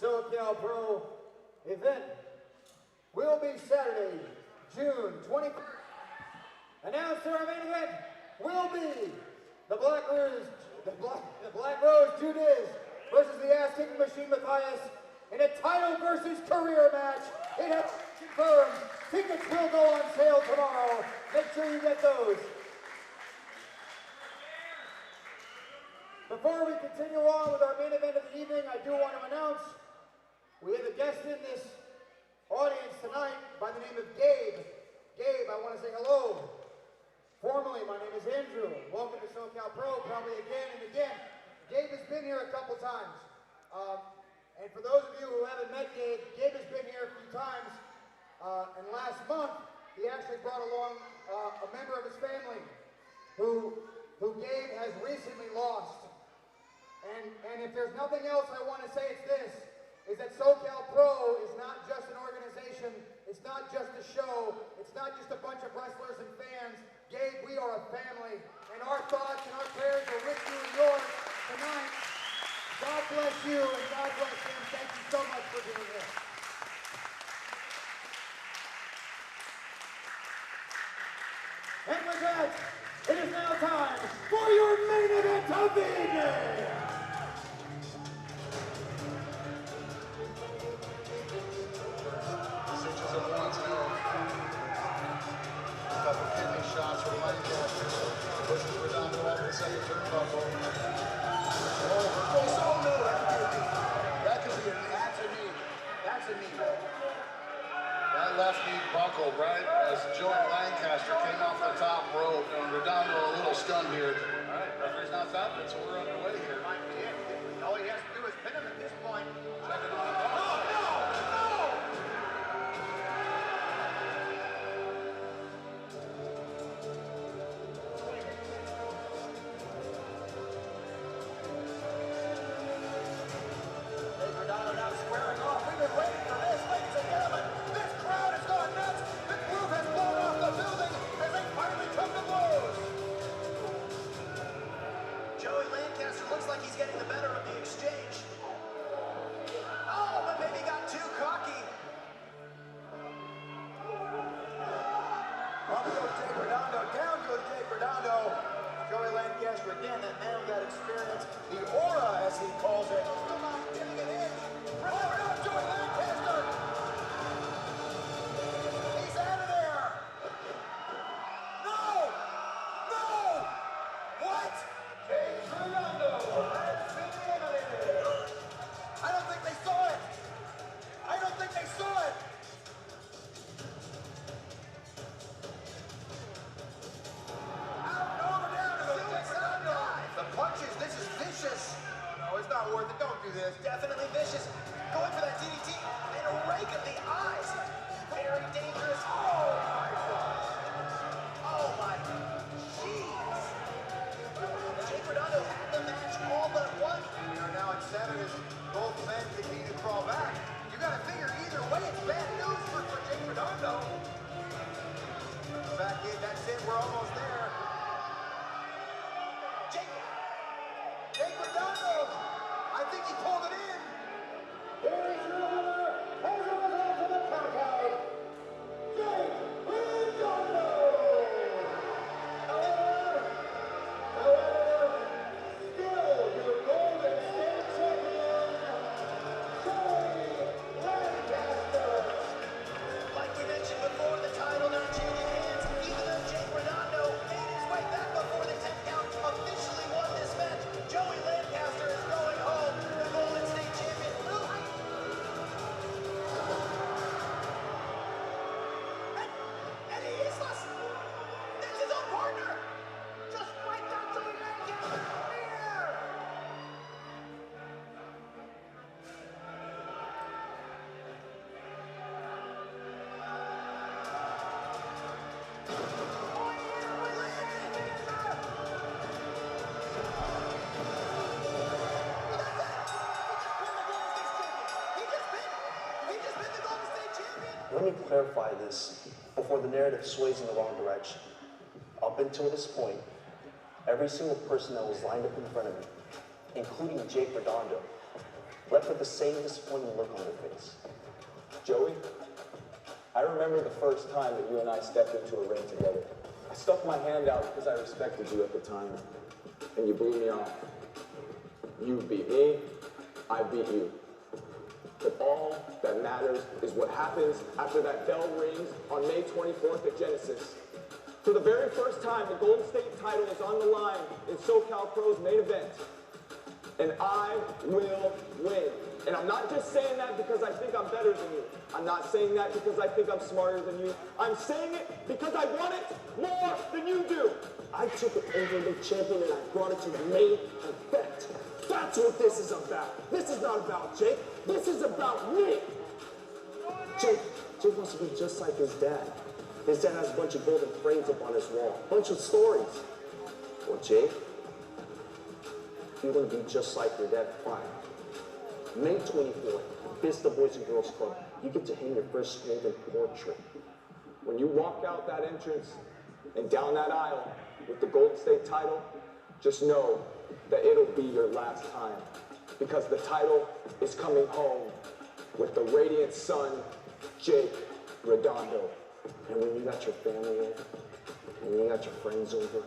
SoCal Pro event will be Saturday, June 21st. Announcer our main event will be the Black Rose Ju Dizz versus the ass-kicking machine Mathias in a title versus career match. It has been confirmed. Tickets will go on sale tomorrow. Make sure you get those. Before we continue on with our main event of the evening, I do want to announce we have a guest in this audience tonight by the name of Gabe. Gabe, I want to say hello. Formally, my name is Andrew. Welcome to SoCal Pro, probably again and again. Gabe has been here a couple times. And for those of you who haven't met Gabe, Gabe has been here a few times. And last month, he actually brought along a member of his family who Gabe has recently lost. And if there's nothing else I want to say, it's this, is that SoCal Pro is not just an organization, it's not just a show, it's not just a bunch of wrestlers and fans. Gabe, we are a family, and our thoughts and our prayers are with you and yours tonight. God bless you, and God bless him. Thank you so much for being here. And with that, it is now time for your main event of the evening. Such as a once held. A couple kidney shots from Lancaster. Pushes Redondo off the second turnbuckle. Oh no, that could be a knee. That's a knee. That's a knee. That left knee buckled right as almost done here. All right, referee's not stopping, so we're underway here. Might be it. All he has to do is pin him at this point. Second on the Redondo now squaring off. We've been waiting for this, ladies and gentlemen. This crowd has gone nuts. The roof has blown off the building as they finally come to blows. Joey Lancaster looks like he's getting the better of the exchange. Oh, but maybe got too cocky. Up goes Jake Redondo, down goes Jake Redondo. Joey Lancaster again, that man with that experience, the aura as he calls it. Still not getting an inch. Remember now, Joey Lancaster. He's out of there. No! No! What? Jake Redondo has been eliminated. I don't think they saw it. I don't think they saw it. The punches, this is vicious. No, it's not worth it. Don't do this. Definitely vicious. Going for that DDT and a rake of the eyes. Very dangerous. Oh my God. Oh my. Jeez. Jake Redondo had the match all but one. We are now at 7 as both men continue to crawl back. You got to figure either way, it's bad news for Jake Redondo. Back in, that's it. We're almost there. Jake Redondo, I think he pulled it in. Here is your winner, as a result of the count-out, Jake Redondo. However, still your Golden State champion, Joey Lancaster. Like we mentioned before, the title not changing hands, even though Jake Redondo made his way back before the 10 count officially won this match. Joey Lancaster is going home, the Golden State champion. And Islas, that's his own partner. Just wiped out Joey Lancaster. Here. Let me clarify this before the narrative sways in the wrong direction. Up until this point, every single person that was lined up in front of me, including Jake Redondo, left with the same disappointing look on their face. Joey, I remember the first time that you and I stepped into a ring together. I stuck my hand out because I respected you at the time, and you blew me off. You beat me, I beat you. But all that matters is what happens after that bell rings on May 24th at Genesis. For the very first time, the Golden State title is on the line in SoCal Pro's main event. And I will win. And I'm not just saying that because I think I'm better than you. I'm not saying that because I think I'm smarter than you. I'm saying it because I want it more than you do. I took it over the champion and I brought it to the main event. That's what this is about. This is not about Jake. This is about me. Jake wants to be just like his dad. His dad has a bunch of golden frames up on his wall. A bunch of stories. Well, Jake, if you want to be just like your dad, fine. May 24th, Vista Boys and Girls Club. You get to hang your first golden portrait. When you walk out that entrance and down that aisle with the Golden State title, just know that it'll be your last time, because the title is coming home with the radiant son, Jake Redondo. And when you got your family in, and you got your friends over,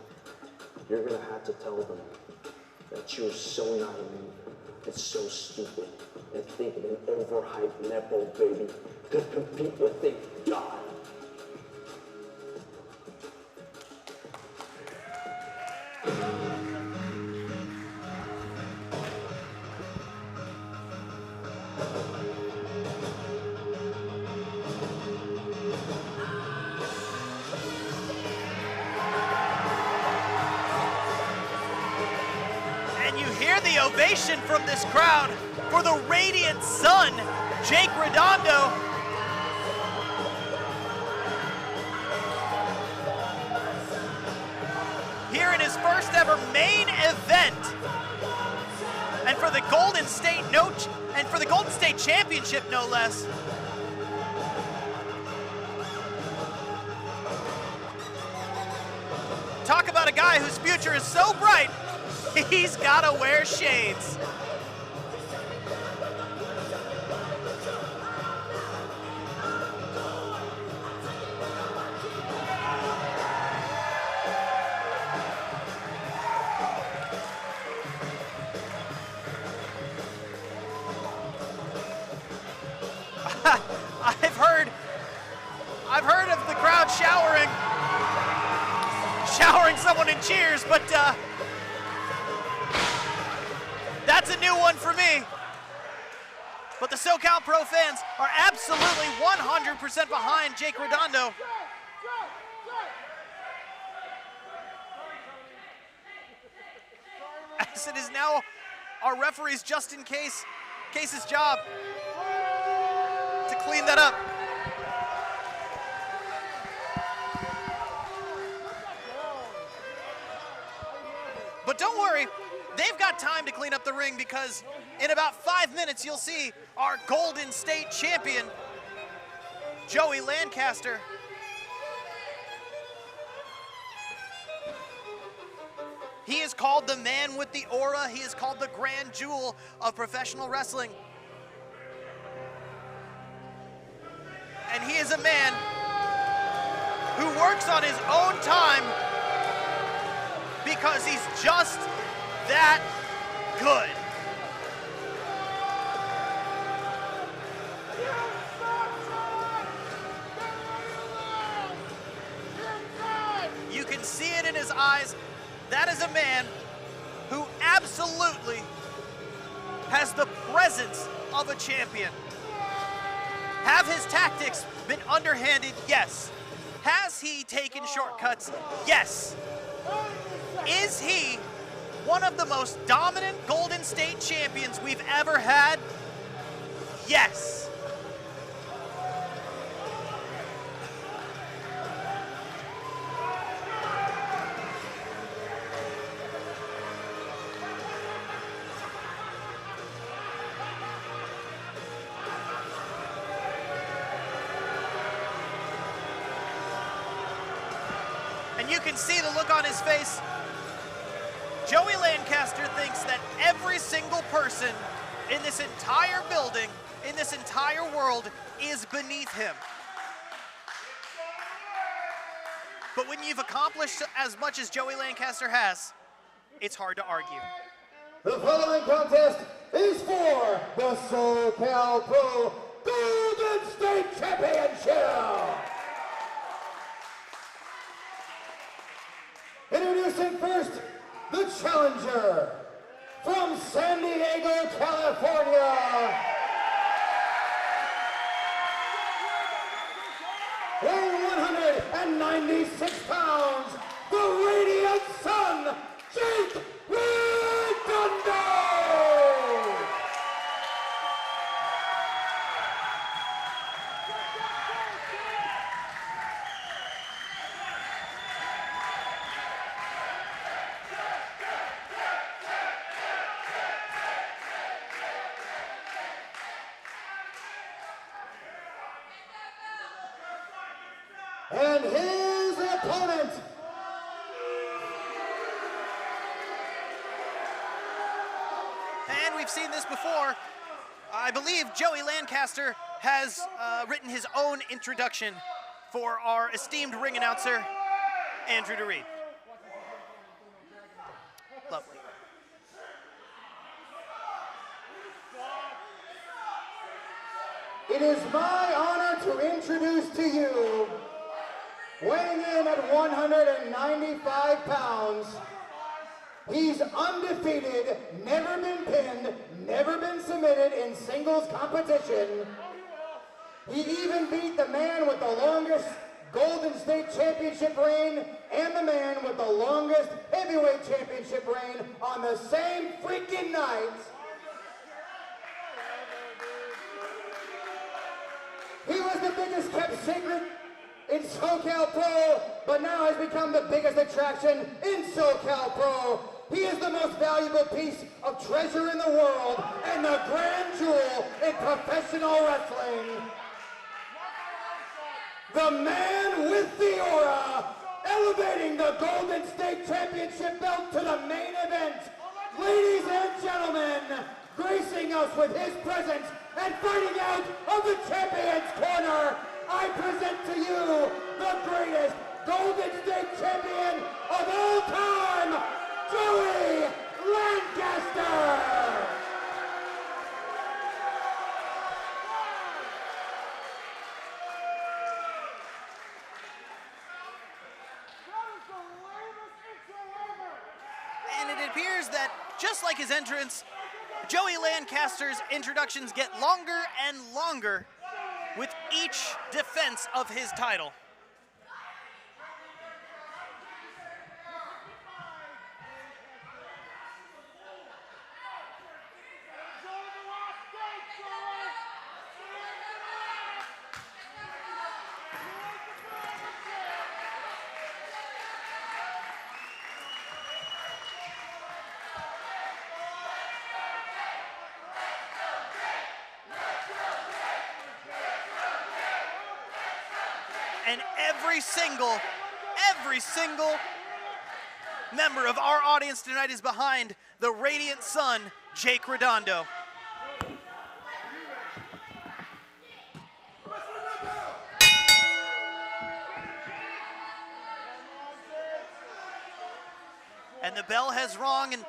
you're gonna have to tell them that you're so naive and so stupid and think an overhyped Nepo baby could compete with a god. hear the ovation from this crowd for the radiant sun, Jake Redondo. Here in his first ever main event. And for the Golden State Championship, no less. Talk about a guy whose future is so bright, he's gotta wear shades. I've heard of the crowd showering someone in cheers, but that's a new one for me. But the SoCal Pro fans are absolutely 100% behind Jake Redondo. As it is now our referee's Justin Case's job to clean that up. But don't worry, they've got time to clean up the ring because in about 5 minutes you'll see our Golden State champion, Joey Lancaster. He is called the man with the aura. He is called the grand jewel of professional wrestling. And he is a man who works on his own time because he's just that good. You can see it in his eyes. That is a man who absolutely has the presence of a champion. Have his tactics been underhanded? Yes. Has he taken shortcuts? Yes. Is he one of the most dominant Golden State champions we've ever had? Yes. And you can see the look on his face. Joey Lancaster thinks that every single person in this entire building, in this entire world, is beneath him. But when you've accomplished as much as Joey Lancaster has, it's hard to argue. The following contest is for the SoCal Pro Golden State Championship. Introducing first, the challenger from San Diego, California. Weighing 196 pounds, the radiant sun, Jake Redondo. And his opponent, and we've seen this before. I believe Joey Lancaster has written his own introduction for our esteemed ring announcer, Andrew DeReed. Lovely. it is my honor to introduce to you, weighing in at 195 pounds, he's undefeated, never been pinned, never been submitted in singles competition. He even beat the man with the longest Golden State Championship reign and the man with the longest heavyweight championship reign on the same freaking night. He was the biggest kept secret in SoCal Pro, but now has become the biggest attraction in SoCal Pro. He is the most valuable piece of treasure in the world and the grand jewel in professional wrestling. The man with the aura, elevating the Golden State Championship belt to the main event. Ladies and gentlemen, gracing us with his presence and fighting out of the champion's corner, I present to you the greatest Golden State champion of all time, Joey Lancaster! And it appears that, just like his entrance, Joey Lancaster's introductions get longer and longer with each defense of his title. And every single member of our audience tonight is behind the radiant sun, Jake Redondo. And the bell has rung, and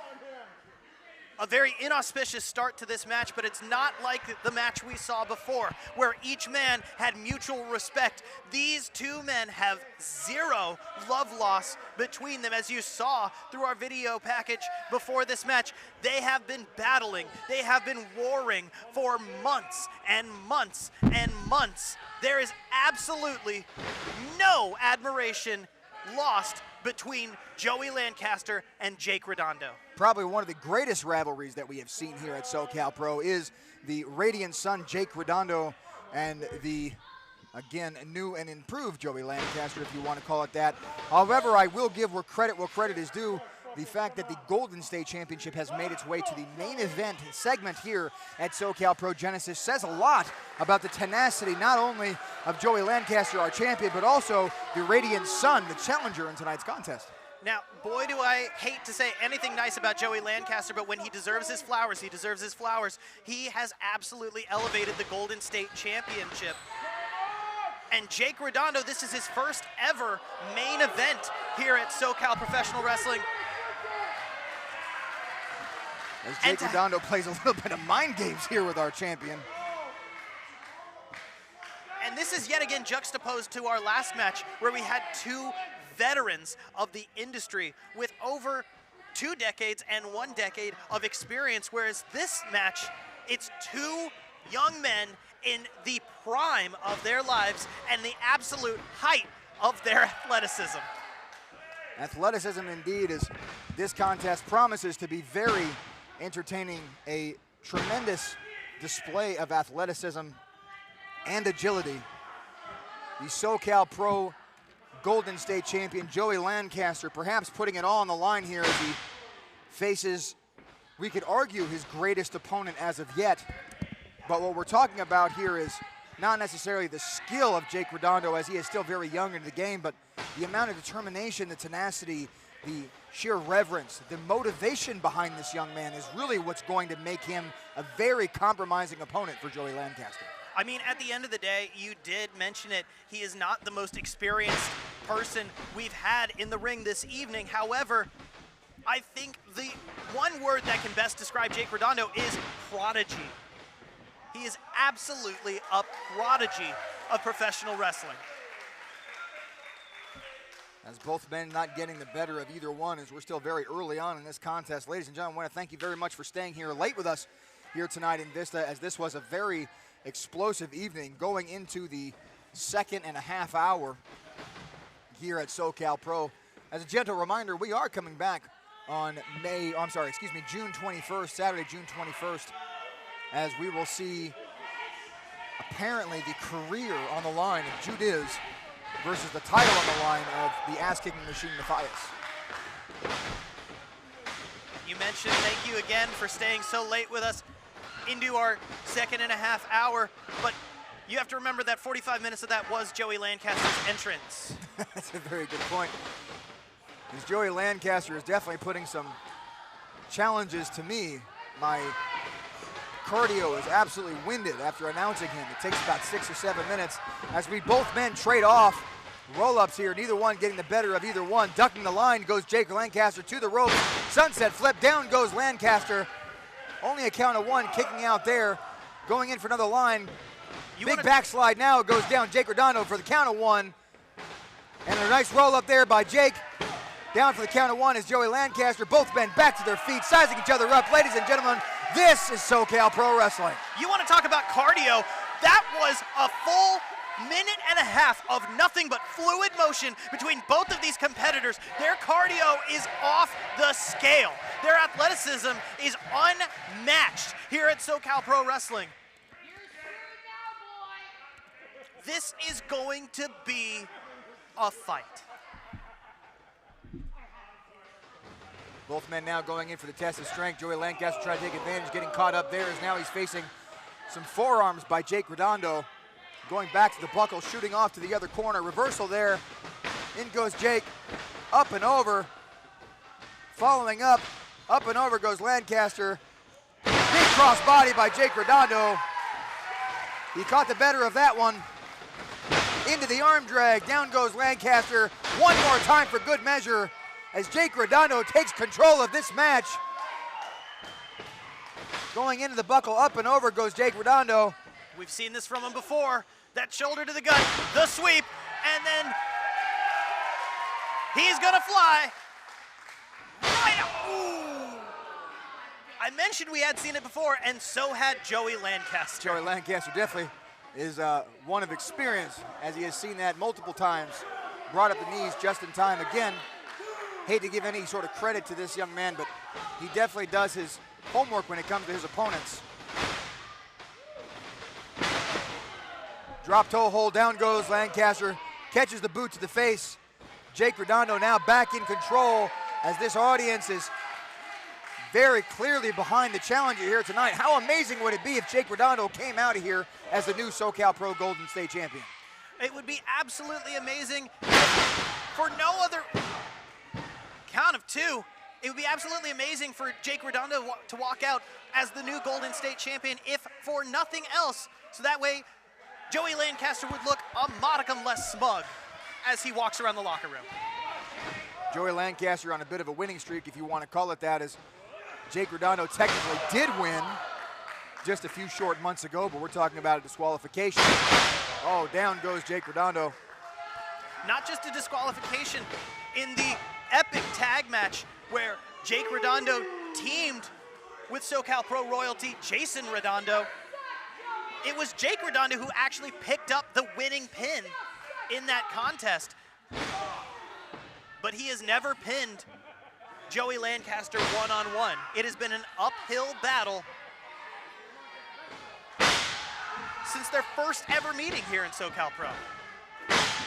a very inauspicious start to this match, but it's not like the match we saw before, where each man had mutual respect. These two men have zero love loss between them, as you saw through our video package before this match. They have been battling, they have been warring for months and months and months. There is absolutely no admiration lost between Joey Lancaster and Jake Redondo. Probably one of the greatest rivalries that we have seen here at SoCal Pro is the Radiant Sun, Jake Redondo, and the, again, new and improved Joey Lancaster, if you want to call it that. However, I will give where credit is due. The fact that the Golden State Championship has made its way to the main event segment here at SoCal Pro Genesis says a lot about the tenacity not only of Joey Lancaster, our champion, but also the Radiant Sun, the challenger in tonight's contest. Now, boy, do I hate to say anything nice about Joey Lancaster, but when he deserves his flowers, he deserves his flowers. He has absolutely elevated the Golden State Championship. And Jake Redondo, this is his first ever main event here at SoCal Professional Wrestling. As Jake Redondo plays a little bit of mind games here with our champion. And this is yet again juxtaposed to our last match, where we had two veterans of the industry with over 2 decades and 1 decade of experience, whereas this match, it's two young men in the prime of their lives and the absolute height of their athleticism. Athleticism indeed, as this contest promises to be very entertaining. A tremendous display of athleticism and agility. The SoCal Pro Golden State champion Joey Lancaster perhaps putting it all on the line here as he faces, we could argue, his greatest opponent as of yet. But what we're talking about here is not necessarily the skill of Jake Redondo, as he is still very young in the game, but the amount of determination, the tenacity, the sheer reverence, the motivation behind this young man is really what's going to make him a very compromising opponent for Joey Lancaster. I mean, at the end of the day, you did mention it, he is not the most experienced person we've had in the ring this evening. However, I think the one word that can best describe Jake Redondo is prodigy. He is absolutely a prodigy of professional wrestling. As both men not getting the better of either one, as we're still very early on in this contest. Ladies and gentlemen, I want to thank you very much for staying here late with us here tonight in Vista, as this was a very explosive evening going into the 2.5 hour here at SoCal Pro. As a gentle reminder, we are coming back on June 21st, Saturday, June 21st, as we will see apparently the career on the line of Judiz versus the title on the line of the ass-kicking machine, Mathias. You mentioned thank you again for staying so late with us into our 2.5 hour, but you have to remember that 45 minutes of that was Joey Lancaster's entrance. That's a very good point. Because Joey Lancaster is definitely putting some challenges to me. My cardio is absolutely winded after announcing him. It takes about 6 or 7 minutes as we both men trade off roll-ups here, neither one getting the better of either one. Ducking the line goes Jake Lancaster to the ropes. Sunset flip, down goes Lancaster. Only a count of one, kicking out there. Going in for another line. Big backslide now, goes down Jake Redondo for the count of one. And a nice roll-up there by Jake. Down for the count of one is Joey Lancaster. Both men back to their feet, sizing each other up. Ladies and gentlemen, this is SoCal Pro Wrestling. You want to talk about cardio? That was a full 1.5 minutes of nothing but fluid motion between both of these competitors. Their cardio is off the scale. Their athleticism is unmatched here at SoCal Pro Wrestling. This is going to be a fight. Both men now going in for the test of strength. Joey Lancaster trying to take advantage, getting caught up there as now he's facing some forearms by Jake Redondo. Going back to the buckle, shooting off to the other corner. Reversal there. In goes Jake. Up and over. Following up. Up and over goes Lancaster. Big cross body by Jake Redondo. He caught the better of that one. Into the arm drag. Down goes Lancaster. One more time for good measure as Jake Redondo takes control of this match. Going into the buckle, up and over goes Jake Redondo. We've seen this from him before. That shoulder to the gut, the sweep, and then he's gonna fly. Right, ooh. I mentioned we had seen it before, and so had Joey Lancaster. Joey Lancaster definitely is one of experience, as he has seen that multiple times. Brought up the knees just in time. Again, hate to give any sort of credit to this young man, but he definitely does his homework when it comes to his opponents. Drop toe hold, down goes Lancaster, catches the boot to the face. Jake Redondo now back in control as this audience is very clearly behind the challenger here tonight. How amazing would it be if Jake Redondo came out of here as the new SoCal Pro Golden State Champion? It would be absolutely amazing. For no other count of two, it would be absolutely amazing for Jake Redondo to walk out as the new Golden State Champion, if for nothing else. So that way, Joey Lancaster would look a modicum less smug as he walks around the locker room. Joey Lancaster on a bit of a winning streak, if you want to call it that, as Jake Redondo technically did win just a few short months ago, but we're talking about a disqualification. Oh, down goes Jake Redondo. Not just a disqualification, in the epic tag match where Jake Redondo teamed with SoCal Pro royalty Jason Redondo, it was Jake Redondo who actually picked up the winning pin in that contest. But he has never pinned Joey Lancaster one-on-one. It has been an uphill battle since their first ever meeting here in SoCal Pro.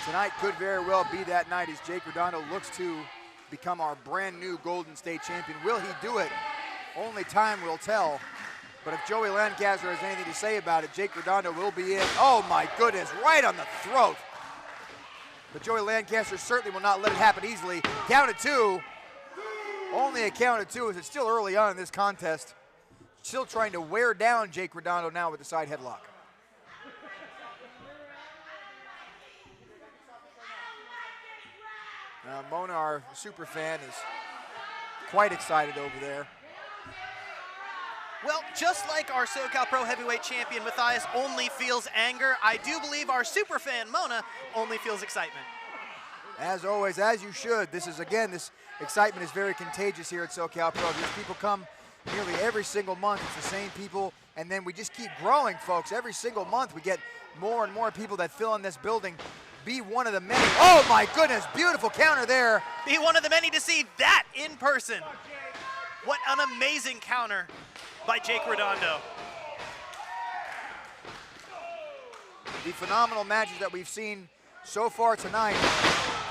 Tonight could very well be that night as Jake Redondo looks to become our brand new Golden State Champion. Will he do it? Only time will tell. But if Joey Lancaster has anything to say about it, Jake Redondo will be in. Oh my goodness, right on the throat. But Joey Lancaster certainly will not let it happen easily. Count of two. Only a count of two as it's still early on in this contest. Still trying to wear down Jake Redondo now with the side headlock. Mona, our super fan, is quite excited over there. Well, just like our SoCal Pro Heavyweight Champion Mathias only feels anger, I do believe our super fan Mona only feels excitement. As always, as you should. This is, again, this excitement is very contagious here at SoCal Pro. These people come nearly every single month. It's the same people, and then we just keep growing, folks. Every single month we get more and more people that fill in this building be one of the many. Oh my goodness, beautiful counter there. Be one of the many to see that in person. What an amazing counter by Jake Redondo. The phenomenal matches that we've seen so far tonight,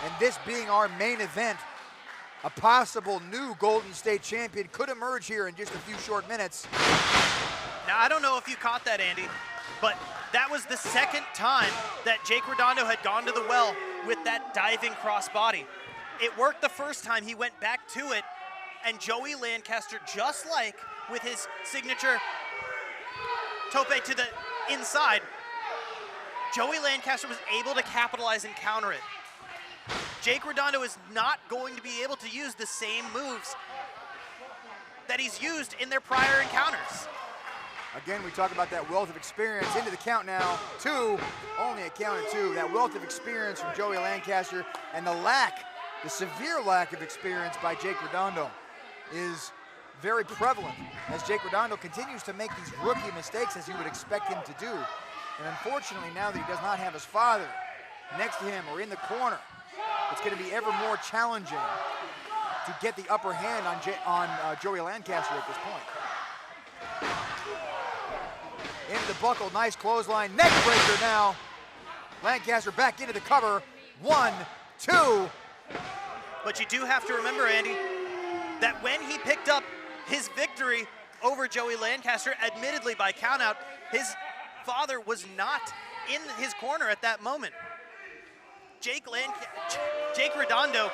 and this being our main event, a possible new Golden State champion could emerge here in just a few short minutes. Now, I don't know if you caught that, Andy, but that was the second time that Jake Redondo had gone to the well with that diving crossbody. It worked the first time, he went back to it, and Joey Lancaster, just like with his signature tope to the inside, Joey Lancaster was able to capitalize and counter it. Jake Redondo is not going to be able to use the same moves that he's used in their prior encounters. Again, we talk about that wealth of experience. Into the count now, 2, only a count of 2. That wealth of experience from Joey Lancaster, and the severe lack of experience by Jake Redondo is very prevalent as Jake Redondo continues to make these rookie mistakes as you would expect him to do. And unfortunately, now that he does not have his father next to him or in the corner, it's going to be ever more challenging to get the upper hand on Joey Lancaster at this point. Into the buckle, nice clothesline, neck breaker now. Lancaster back into the cover, 1, 2. But you do have to remember, Andy, that when he picked up his victory over Joey Lancaster, admittedly by countout, his father was not in his corner at that moment. Jake Redondo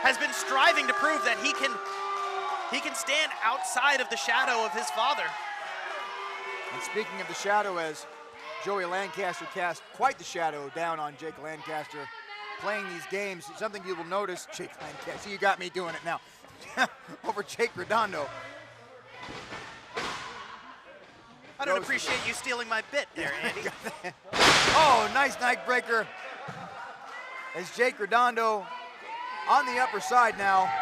has been striving to prove that he can stand outside of the shadow of his father. And speaking of the shadow, as Joey Lancaster cast quite the shadow down on Jake Lancaster playing these games, something you will notice, Jake Lancaster, you got me doing it now, over Jake Redondo. I don't appreciate you stealing my bit there, Andy. Oh, nice neck breaker. As Jake Redondo on the upper side now.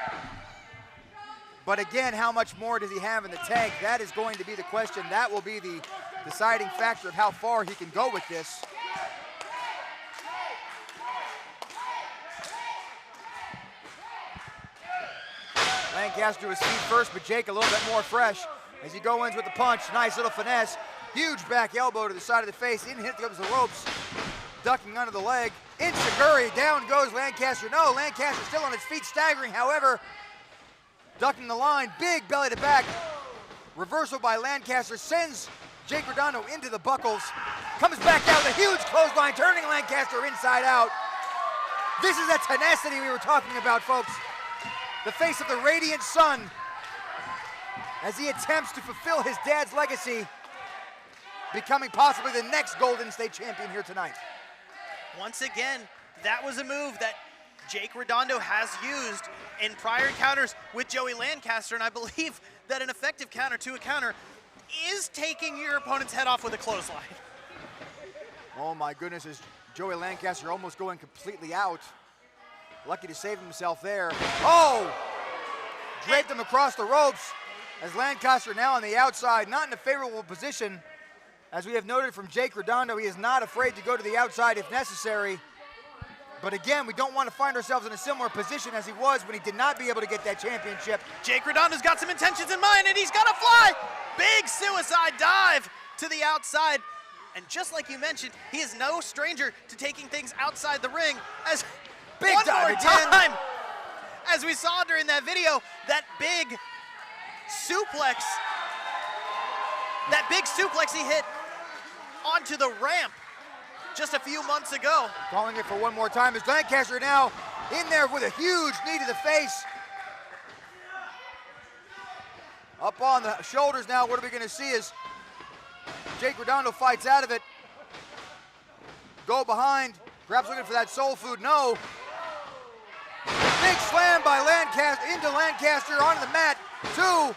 But again, how much more does he have in the tank? That is going to be the question. That will be the deciding factor of how far he can go with this. Lancaster to his feet first, but Jake a little bit more fresh as he goes in with the punch. Nice little finesse. Huge back elbow to the side of the face. In hit comes the ropes. Ducking under the leg. Insiguri, down goes Lancaster. No, Lancaster still on his feet, staggering, however. Ducking the line, big belly to back. Reversal by Lancaster sends Jake Redondo into the buckles. Comes back out with a huge clothesline, turning Lancaster inside out. This is that tenacity we were talking about, folks. The face of the radiant sun as he attempts to fulfill his dad's legacy, becoming possibly the next Golden State champion here tonight. Once again, that was a move that Jake Redondo has used in prior encounters with Joey Lancaster, and I believe that an effective counter to a counter is taking your opponent's head off with a clothesline. Oh my goodness, is Joey Lancaster almost going completely out. Lucky to save himself there. Oh! Draped him across the ropes as Lancaster now on the outside, not in a favorable position. As we have noted from Jake Redondo, he is not afraid to go to the outside if necessary. But again, we don't want to find ourselves in a similar position as he was when he did not be able to get that championship. Jake Redondo's got some intentions in mind, and he's gonna fly! Big suicide dive to the outside. And just like you mentioned, he is no stranger to taking things outside the ring. As big one dive more again. time, as we saw during that video, that big suplex he hit onto the ramp just a few months ago. Calling it for one more time as Lancaster now in there with a huge knee to the face. Up on the shoulders now, what are we gonna see is Jake Redondo fights out of it. Go behind, perhaps looking for that soul food, no. Big slam by Lancaster, into Lancaster onto the mat, 2.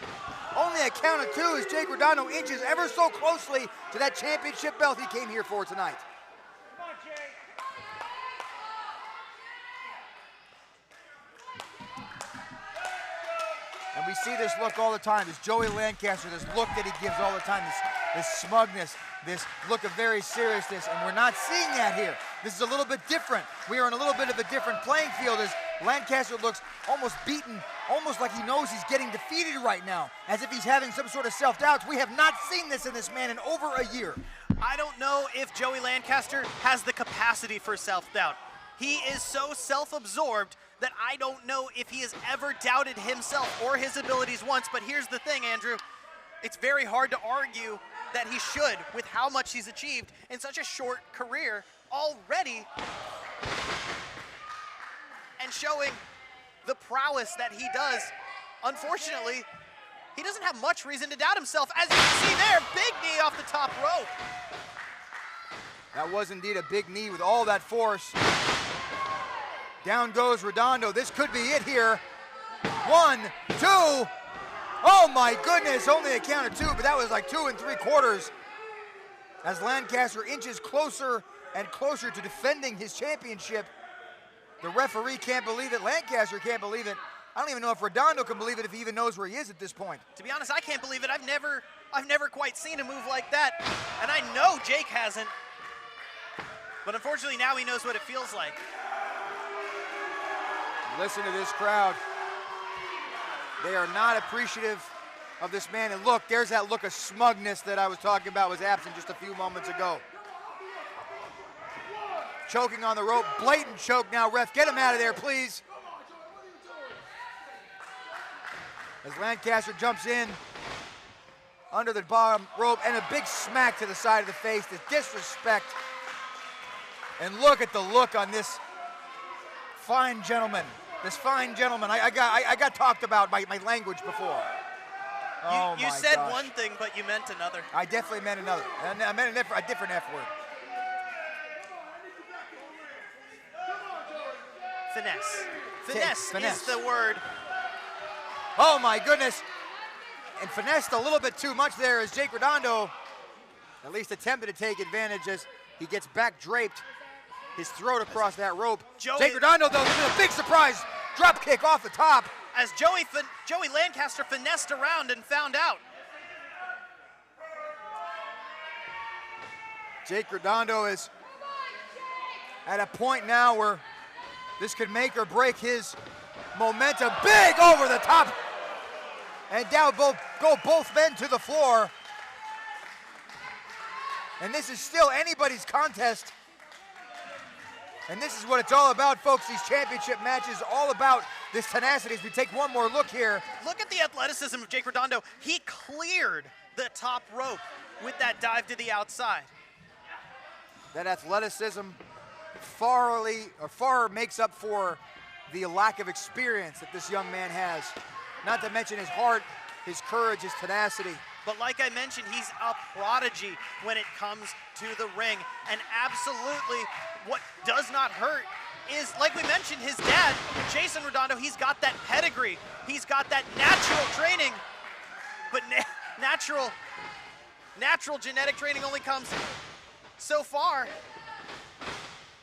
Only a count of 2 as Jake Redondo inches ever so closely to that championship belt he came here for tonight. And we see this look all the time, this Joey Lancaster, this look that he gives all the time, this smugness, this look of very seriousness, and we're not seeing that here. This is a little bit different. We are in a little bit of a different playing field as Lancaster looks almost beaten, almost like he knows he's getting defeated right now, as if he's having some sort of self-doubts. We have not seen this in this man in over a year. I don't know if Joey Lancaster has the capacity for self-doubt. He is so self-absorbed that I don't know if he has ever doubted himself or his abilities once. But here's the thing, Andrew. It's very hard to argue that he should with how much he's achieved in such a short career already, and showing the prowess that he does. Unfortunately, he doesn't have much reason to doubt himself. As you can see there, big knee off the top rope. That was indeed a big knee with all that force. Down goes Redondo. This could be it here. 1, 2. Oh my goodness, only a count of 2, but that was like 2 3/4. As Lancaster inches closer and closer to defending his championship. The referee can't believe it. Lancaster can't believe it. I don't even know if Redondo can believe it, if he even knows where he is at this point. To be honest, I can't believe it. I've never quite seen a move like that, and I know Jake hasn't. But unfortunately, now he knows what it feels like. Listen to this crowd. They are not appreciative of this man. And look, there's that look of smugness that I was talking about was absent just a few moments ago. Choking on the rope, blatant choke now, ref. Get him out of there, please. As Lancaster jumps in under the bottom rope, and a big smack to the side of the face, the disrespect. And look at the look on this fine gentleman. This fine gentleman. I got talked about by my language before. You said one thing, but you meant another. I definitely meant another. I meant a different F word. Finesse. Finesse is the word. Oh my goodness. And finessed a little bit too much there as Jake Redondo at least attempted to take advantage as he gets back draped, his throat across that rope. Jake Redondo, though, with a big surprise drop kick off the top. As Joey Lancaster finessed around and found out. Jake Redondo is at a point now where this could make or break his momentum. Big over the top. And down go both men to the floor. And this is still anybody's contest. And this is what it's all about, folks. These championship matches, all about this tenacity. As we take one more look here. Look at the athleticism of Jake Redondo. He cleared the top rope with that dive to the outside. That athleticism far makes up for the lack of experience that this young man has. Not to mention his heart, his courage, his tenacity. But like I mentioned, he's a prodigy when it comes to the ring. And absolutely, what does not hurt is, like we mentioned, his dad, Jason Redondo, he's got that pedigree. He's got that natural training. But natural genetic training only comes so far.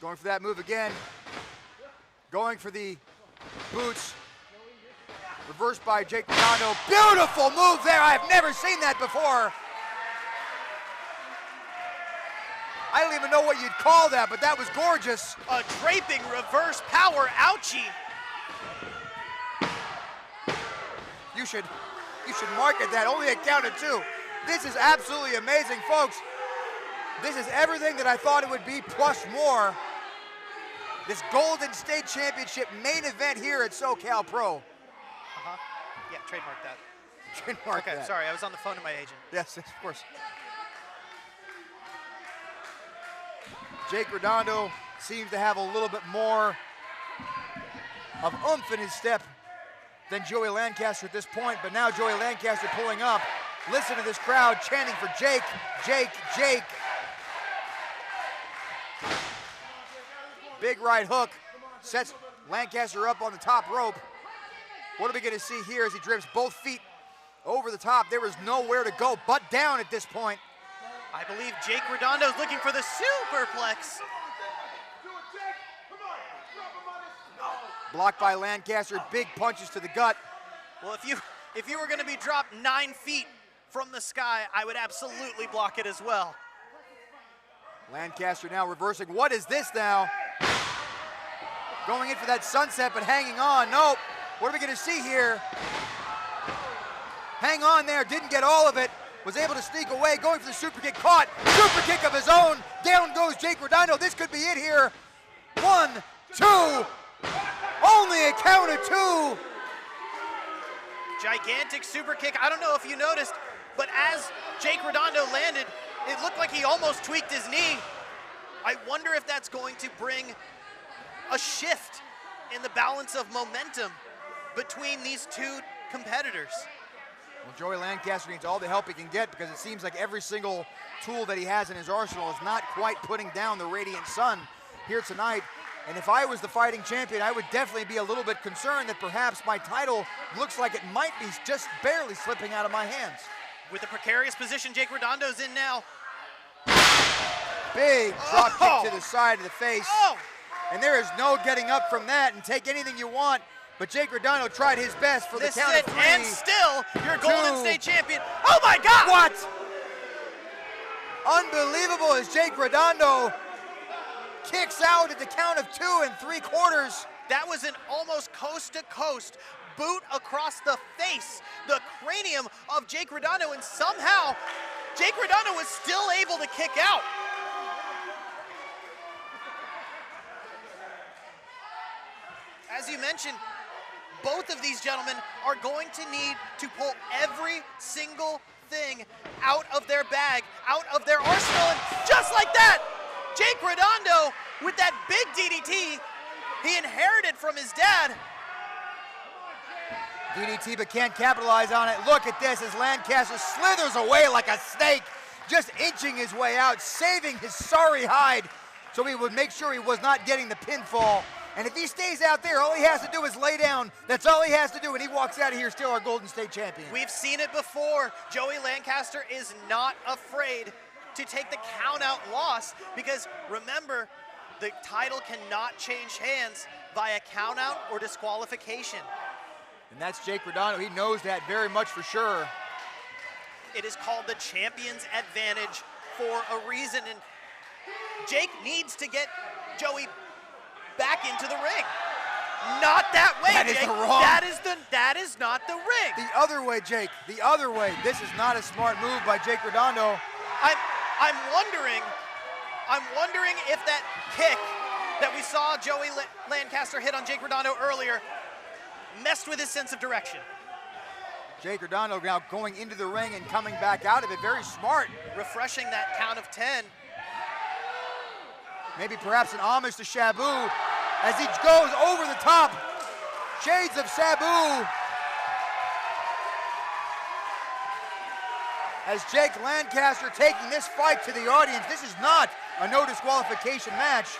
Going for that move again. Going for the boots. Reversed by Jake Redondo. Beautiful move there. I've never seen that before. I don't even know what you'd call that, but that was gorgeous. A draping reverse power ouchie. You should market that. Only a count of 2. This is absolutely amazing, folks. This is everything that I thought it would be, plus more. This Golden State Championship main event here at SoCal Pro. Yeah, trademark that. Trademark that. Okay, sorry, I was on the phone to my agent. Yes, of course. Jake Redondo seems to have a little bit more of oomph in his step than Joey Lancaster at this point, but now Joey Lancaster pulling up. Listen to this crowd chanting for Jake, Jake, Jake. Big right hook sets Lancaster up on the top rope. What are we going to see here as he drapes both feet over the top? There is nowhere to go but down at this point. I believe Jake Redondo is looking for the superplex. Blocked by Lancaster, big punches to the gut. Well, if you were going to be dropped 9 feet from the sky, I would absolutely block it as well. Lancaster now reversing. What is this now? Going in for that sunset, but hanging on. Nope. What are we going to see here? Hang on there. Didn't get all of it. Was able to sneak away. Going for the super kick. Caught. Super kick of his own. Down goes Jake Redondo. This could be it here. 1, 2. Only a count of 2. Gigantic super kick. I don't know if you noticed, but as Jake Redondo landed, it looked like he almost tweaked his knee. I wonder if that's going to bring a shift in the balance of momentum between these two competitors. Well, Joey Lancaster needs all the help he can get because it seems like every single tool that he has in his arsenal is not quite putting down the radiant sun here tonight. And if I was the fighting champion, I would definitely be a little bit concerned that perhaps my title looks like it might be just barely slipping out of my hands. With the precarious position Jake Redondo's in now. Big drop kick to the side of the face. And there is no getting up from that, and take anything you want. But Jake Redondo tried his best for the count of 3. And still, your Golden State champion. Oh my God! What? Unbelievable as Jake Redondo kicks out at the count of 2 3/4. That was an almost coast-to-coast boot across the face, the cranium of Jake Redondo, and somehow Jake Redondo was still able to kick out. As you mentioned, both of these gentlemen are going to need to pull every single thing out of their bag, out of their arsenal, and just like that, Jake Redondo with that big DDT he inherited from his dad. DDT but can't capitalize on it. Look at this as Lancaster slithers away like a snake, just inching his way out, saving his sorry hide so he would make sure he was not getting the pinfall. And if he stays out there, all he has to do is lay down. That's all he has to do, and he walks out of here still our Golden State champion. We've seen it before. Joey Lancaster is not afraid to take the count-out loss because, remember, the title cannot change hands via count-out or disqualification. And that's Jake Redondo. He knows that very much for sure. It is called the champion's advantage for a reason, and Jake needs to get Joey back into the ring. Not that way, that Jake. Is the wrong. That is not the ring. The other way, Jake. The other way. This is not a smart move by Jake Redondo. I'm wondering if that kick that we saw Joey Lancaster hit on Jake Redondo earlier messed with his sense of direction. Jake Redondo now going into the ring and coming back out of it. Very smart. Refreshing that count of 10. Maybe perhaps an homage to Sabu as he goes over the top. Shades of Sabu. As Jake Lancaster taking this fight to the audience. This is not a no disqualification match.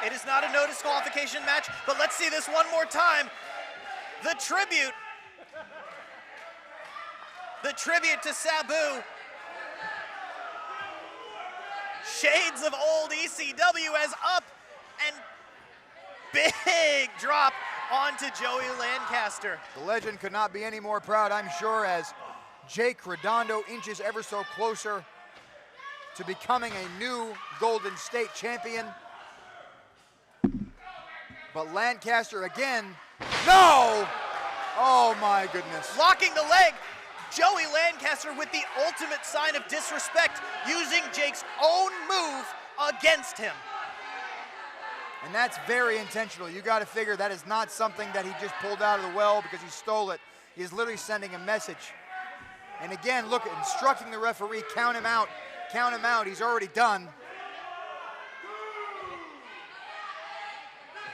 It is not a no disqualification match, but let's see this one more time. The tribute to Sabu. Shades of old ECW as up and big drop onto Joey Lancaster. The legend could not be any more proud, I'm sure, as Jake Redondo inches ever so closer to becoming a new Golden State champion. But Lancaster again, no! Oh my goodness. Locking the leg. Joey Lancaster with the ultimate sign of disrespect, using Jake's own move against him. And that's very intentional. You got to figure that is not something that he just pulled out of the well because he stole it. He is literally sending a message. And again, look, instructing the referee, count him out, count him out. He's already done.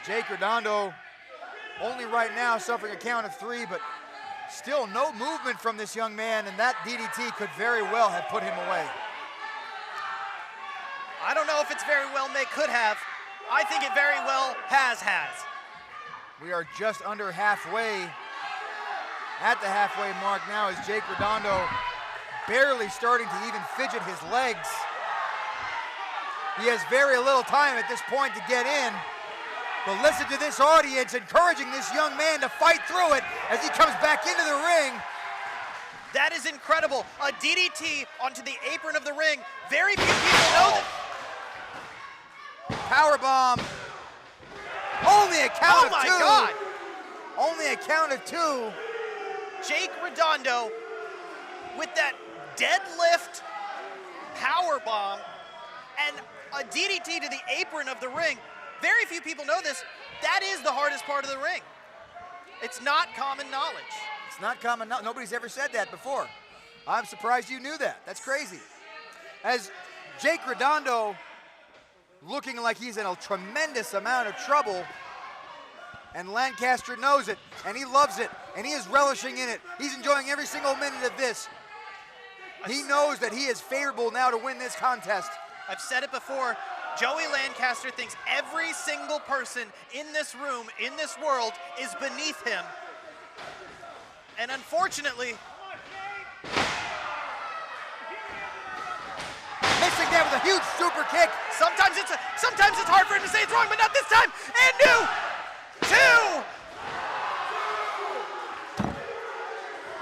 Jake Redondo only right now suffering a count of 3, but still no movement from this young man, and that DDT could very well have put him away. I don't know if it's very well could have. I think it very well has. We are just under halfway, at the halfway mark now, as Jake Redondo barely starting to even fidget his legs. He has very little time at this point to get in. But listen to this audience encouraging this young man to fight through it as he comes back into the ring. That is incredible. A DDT onto the apron of the ring. Very few people know that. power bomb. Only a count of two. Oh my God. Only a count of two. Jake Redondo with that deadlift power bomb and a DDT to the apron of the ring. Very few people know this. That is the hardest part of the ring. It's not common knowledge. It's not common knowledge. Nobody's ever said that before. I'm surprised you knew that. That's crazy. As Jake Redondo looking like he's in a tremendous amount of trouble, and Lancaster knows it, and he loves it, and he is relishing in it. He's enjoying every single minute of this. He knows that he is favorable now to win this contest. I've said it before, Joey Lancaster thinks every single person in this room, in this world, is beneath him. And unfortunately, missing that with a huge super kick. Sometimes it's hard for him to say it's wrong, but not this time. And two.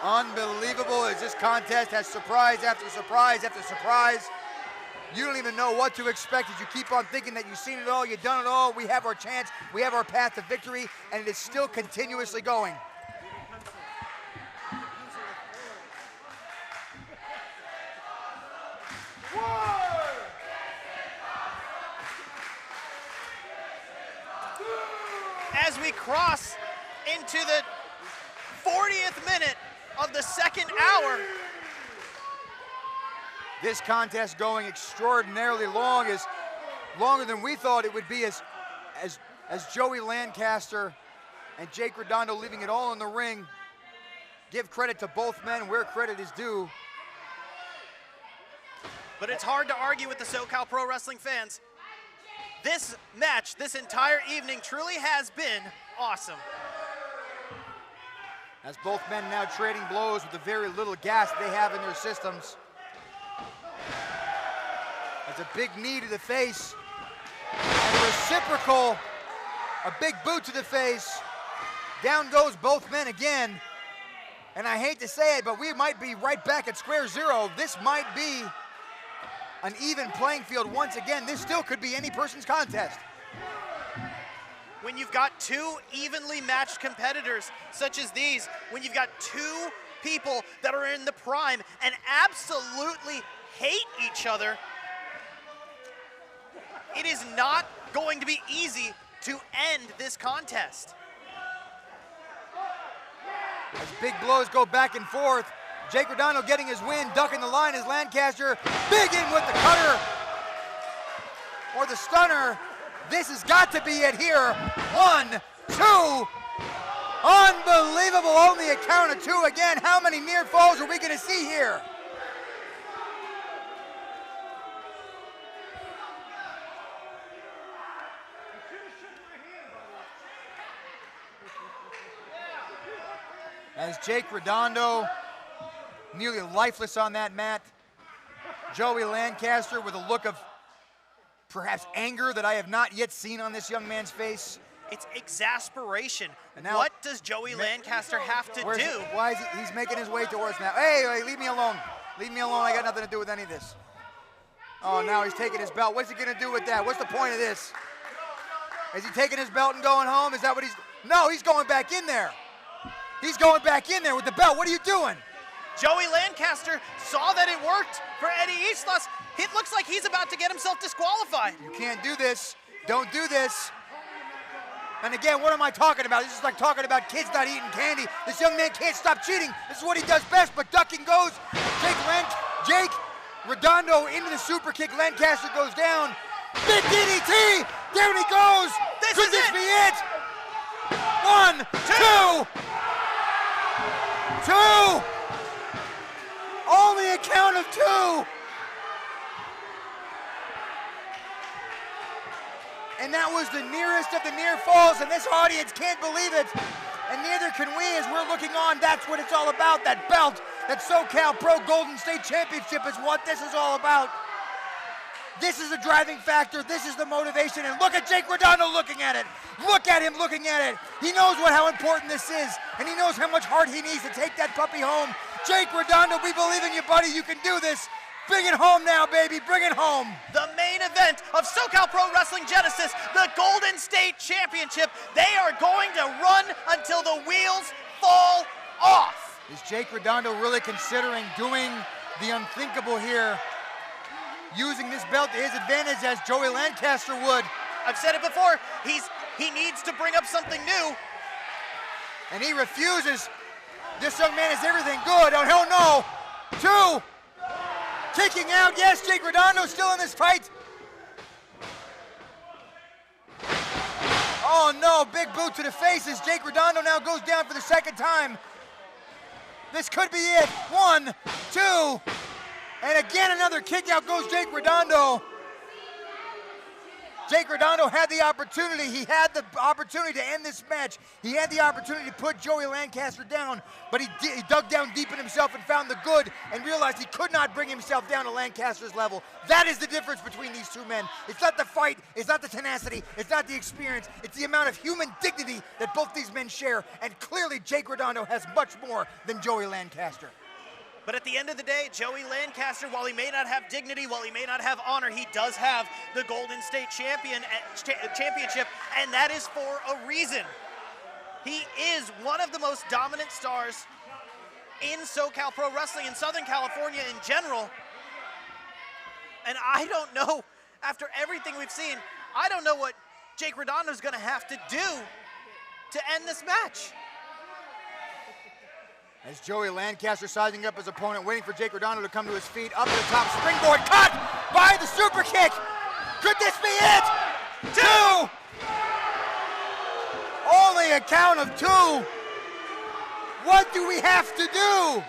Unbelievable as this contest has surprise after surprise after surprise. You don't even know what to expect as you keep on thinking that you've seen it all, you've done it all, we have our chance, we have our path to victory, and it is still continuously going. As we cross into the 40th minute of the second hour. This contest going extraordinarily long, is longer than we thought it would be, as Joey Lancaster and Jake Redondo leaving it all in the ring. Give credit to both men where credit is due. But it's hard to argue with the SoCal Pro Wrestling fans. This match, this entire evening, truly has been awesome. As both men now trading blows with the very little gas they have in their systems. That's a big knee to the face. And a reciprocal, a big boot to the face. Down goes both men again. And I hate to say it, but we might be right back at square zero. This might be an even playing field once again. This still could be any person's contest. When you've got two evenly matched competitors such as these, when you've got two people that are in the prime and absolutely hate each other, it is not going to be easy to end this contest. As big blows go back and forth, Jake Redondo getting his win, ducking the line as Lancaster big in with the cutter or the stunner. This has got to be it here. 1, 2. Unbelievable, only a count of two again. How many near falls are we gonna see here? As Jake Redondo nearly lifeless on that mat. Joey Lancaster with a look of perhaps anger that I have not yet seen on this young man's face. It's exasperation. And now, what does Joey Lancaster have to do? Why is he's making his way towards now? Hey, leave me alone. Leave me alone. I got nothing to do with any of this. Oh, now he's taking his belt. What's he gonna do with that? What's the point of this? Is he taking his belt and going home? Is that what he's? No, he's going back in there. He's going back in there with the belt. What are you doing? Joey Lancaster saw that it worked for Eddie Islas. It looks like he's about to get himself disqualified. You can't do this. Don't do this. And again, what am I talking about? This is like talking about kids not eating candy. This young man can't stop cheating. This is what he does best, but ducking goes. Jake Redondo into the super kick. Lancaster goes down. Big DDT. Down he goes. Could this be it? 1, 2. 2. Only a count of 2. And that was the nearest of the near falls, and this audience can't believe it. And neither can we as we're looking on. That's what it's all about, that belt, that SoCal Pro Golden State Championship is what this is all about. This is the driving factor, this is the motivation, and look at Jake Redondo looking at it. Look at him looking at it. He knows how important this is, and he knows how much heart he needs to take that puppy home. Jake Redondo, we believe in you, buddy. You can do this. Bring it home now, baby, bring it home. The main event of SoCal Pro Wrestling Genesis, the Golden State Championship. They are going to run until the wheels fall off. Is Jake Redondo really considering doing the unthinkable here? Using this belt to his advantage as Joey Lancaster would. I've said it before, he needs to bring up something new. And he refuses. This young man is everything good. Oh, hell no. 2. Kicking out. Yes, Jake Redondo still in this fight. Oh no, big boot to the face as Jake Redondo now goes down for the second time. This could be it. 1, 2, and again another kick out goes Jake Redondo. Jake Redondo had the opportunity. He had the opportunity to end this match. He had the opportunity to put Joey Lancaster down, but he dug down deep in himself and found the good and realized he could not bring himself down to Lancaster's level. That is the difference between these two men. It's not the fight, it's not the tenacity, it's not the experience, it's the amount of human dignity that both these men share, and clearly Jake Redondo has much more than Joey Lancaster. But at the end of the day, Joey Lancaster, while he may not have dignity, while he may not have honor, he does have the Golden State Championship, and that is for a reason. He is one of the most dominant stars in SoCal Pro Wrestling, in Southern California in general. And I don't know, after everything we've seen, I don't know what Jake Redondo is going to have to do to end this match. As Joey Lancaster sizing up his opponent, waiting for Jake Redondo to come to his feet, up to the top, springboard cut by the super kick. Could this be it? 2. Only a count of 2. What do we have to do?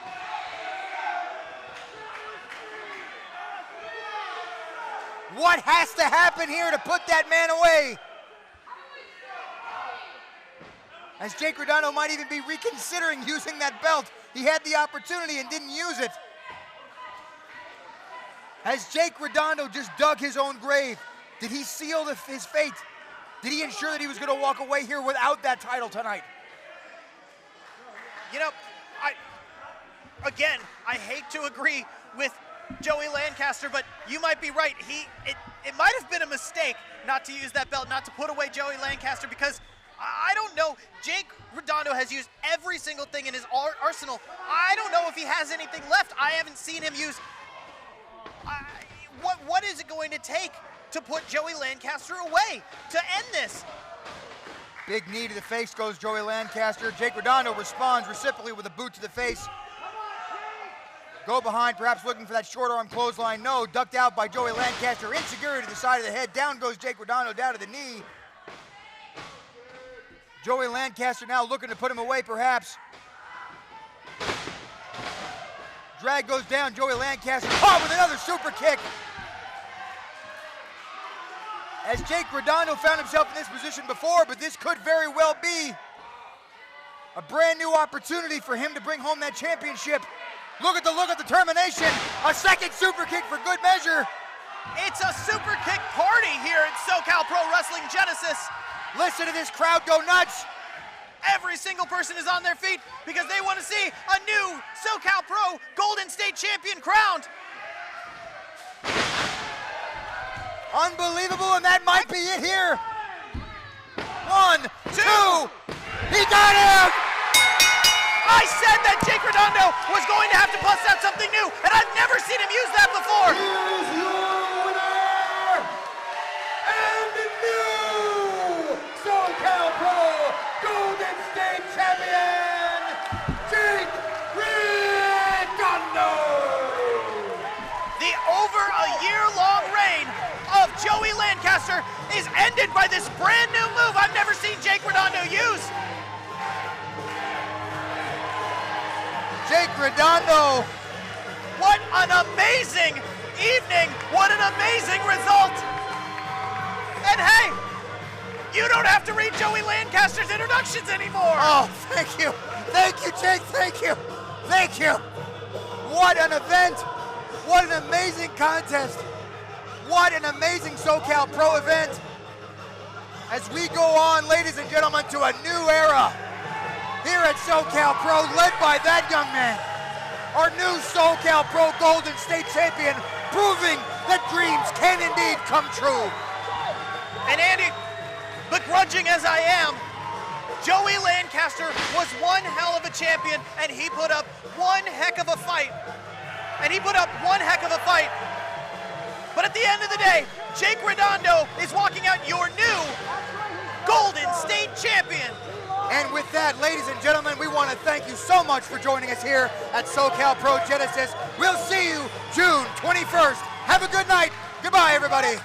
What has to happen here to put that man away? As Jake Redondo might even be reconsidering using that belt. He had the opportunity and didn't use it. Has Jake Redondo just dug his own grave? Did he seal his fate? Did he ensure that he was going to walk away here without that title tonight? You know, I hate to agree with Joey Lancaster, but you might be right. It might have been a mistake not to use that belt, not to put away Joey Lancaster, because I don't know. Jake Redondo has used every single thing in his arsenal. I don't know if he has anything left. I haven't seen him use. What is it going to take to put Joey Lancaster away to end this? Big knee to the face goes Joey Lancaster. Jake Redondo responds reciprocally with a boot to the face. Go behind, perhaps looking for that short arm clothesline. No, ducked out by Joey Lancaster. Insecurity to the side of the head. Down goes Jake Redondo, down to the knee. Joey Lancaster now looking to put him away, perhaps. Drag goes down, Joey Lancaster caught with another super kick. As Jake Redondo found himself in this position before, but this could very well be a brand new opportunity for him to bring home that championship. Look at the determination. A second super kick for good measure. It's a super kick party here at SoCal Pro Wrestling Genesis. Listen to this crowd go nuts. Every single person is on their feet because they want to see a new SoCal Pro Golden State Champion crowned. Unbelievable, and that might be it here. 1, 2. He got him! I said that Jake Redondo was going to have to bust out something new, and I've never seen him use that before. Here's your winner, and the new SoCal Pro Golden State Champion, Jake Redondo. The over a year-long reign of Joey Lancaster is ended by this brand new move I've never seen Jake Redondo use. Jake Redondo. What an amazing evening. What an amazing result. And hey, you don't have to read Joey Lancaster's introductions anymore. Oh, thank you. Thank you, Jake. Thank you. Thank you. What an event. What an amazing contest. What an amazing SoCal Pro event. As we go on, ladies and gentlemen, to a new era here at SoCal Pro, led by that young man, our new SoCal Pro Golden State Champion, proving that dreams can indeed come true. And Andy, begrudging as I am, Joey Lancaster was one hell of a champion, and he put up one heck of a fight. But at the end of the day, Jake Redondo is walking out your new Golden State Champion. And with that, ladies and gentlemen, we want to thank you so much for joining us here at SoCal Pro Genesis. We'll see you June 21st. Have a good night. Goodbye, everybody.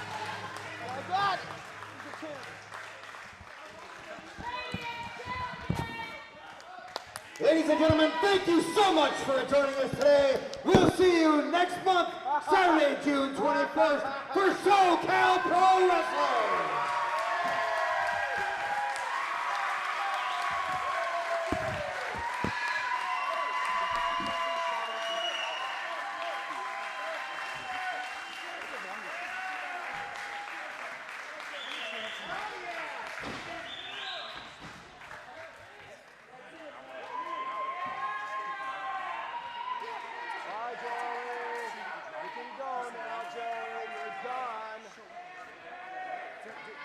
Ladies and gentlemen, thank you so much for joining us today. We'll see you next month, Saturday, June 21st, for SoCal Pro Wrestling.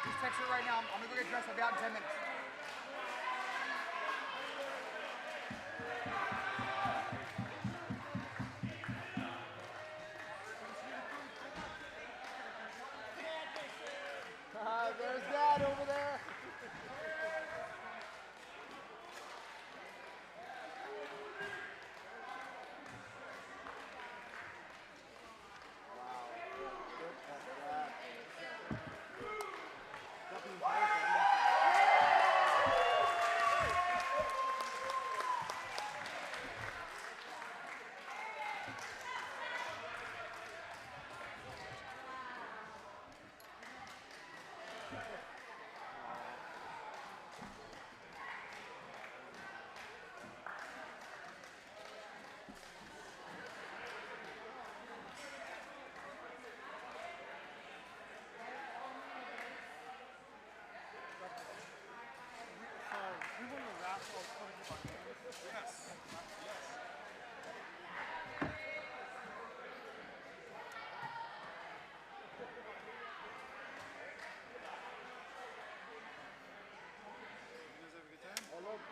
Just text her right now. I'm gonna go get dressed. I'll be out in 10 minutes. There's Dad over there.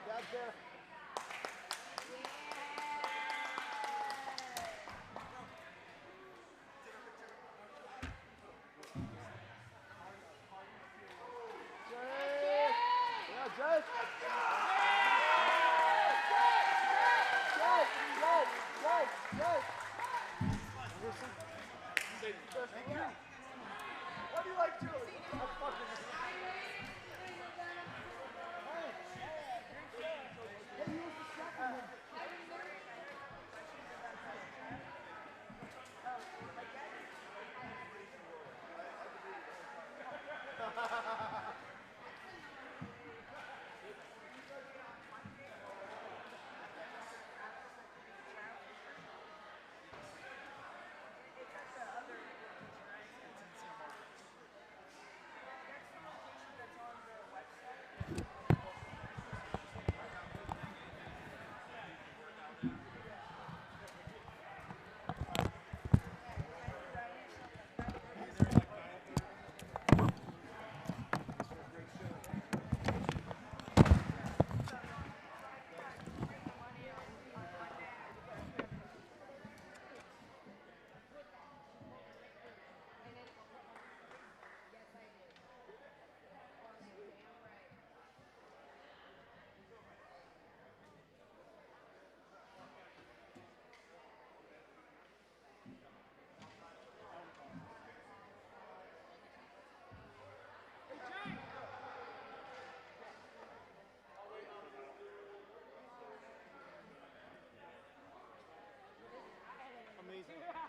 Dad's there. What do you like doing?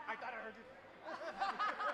I thought I heard you.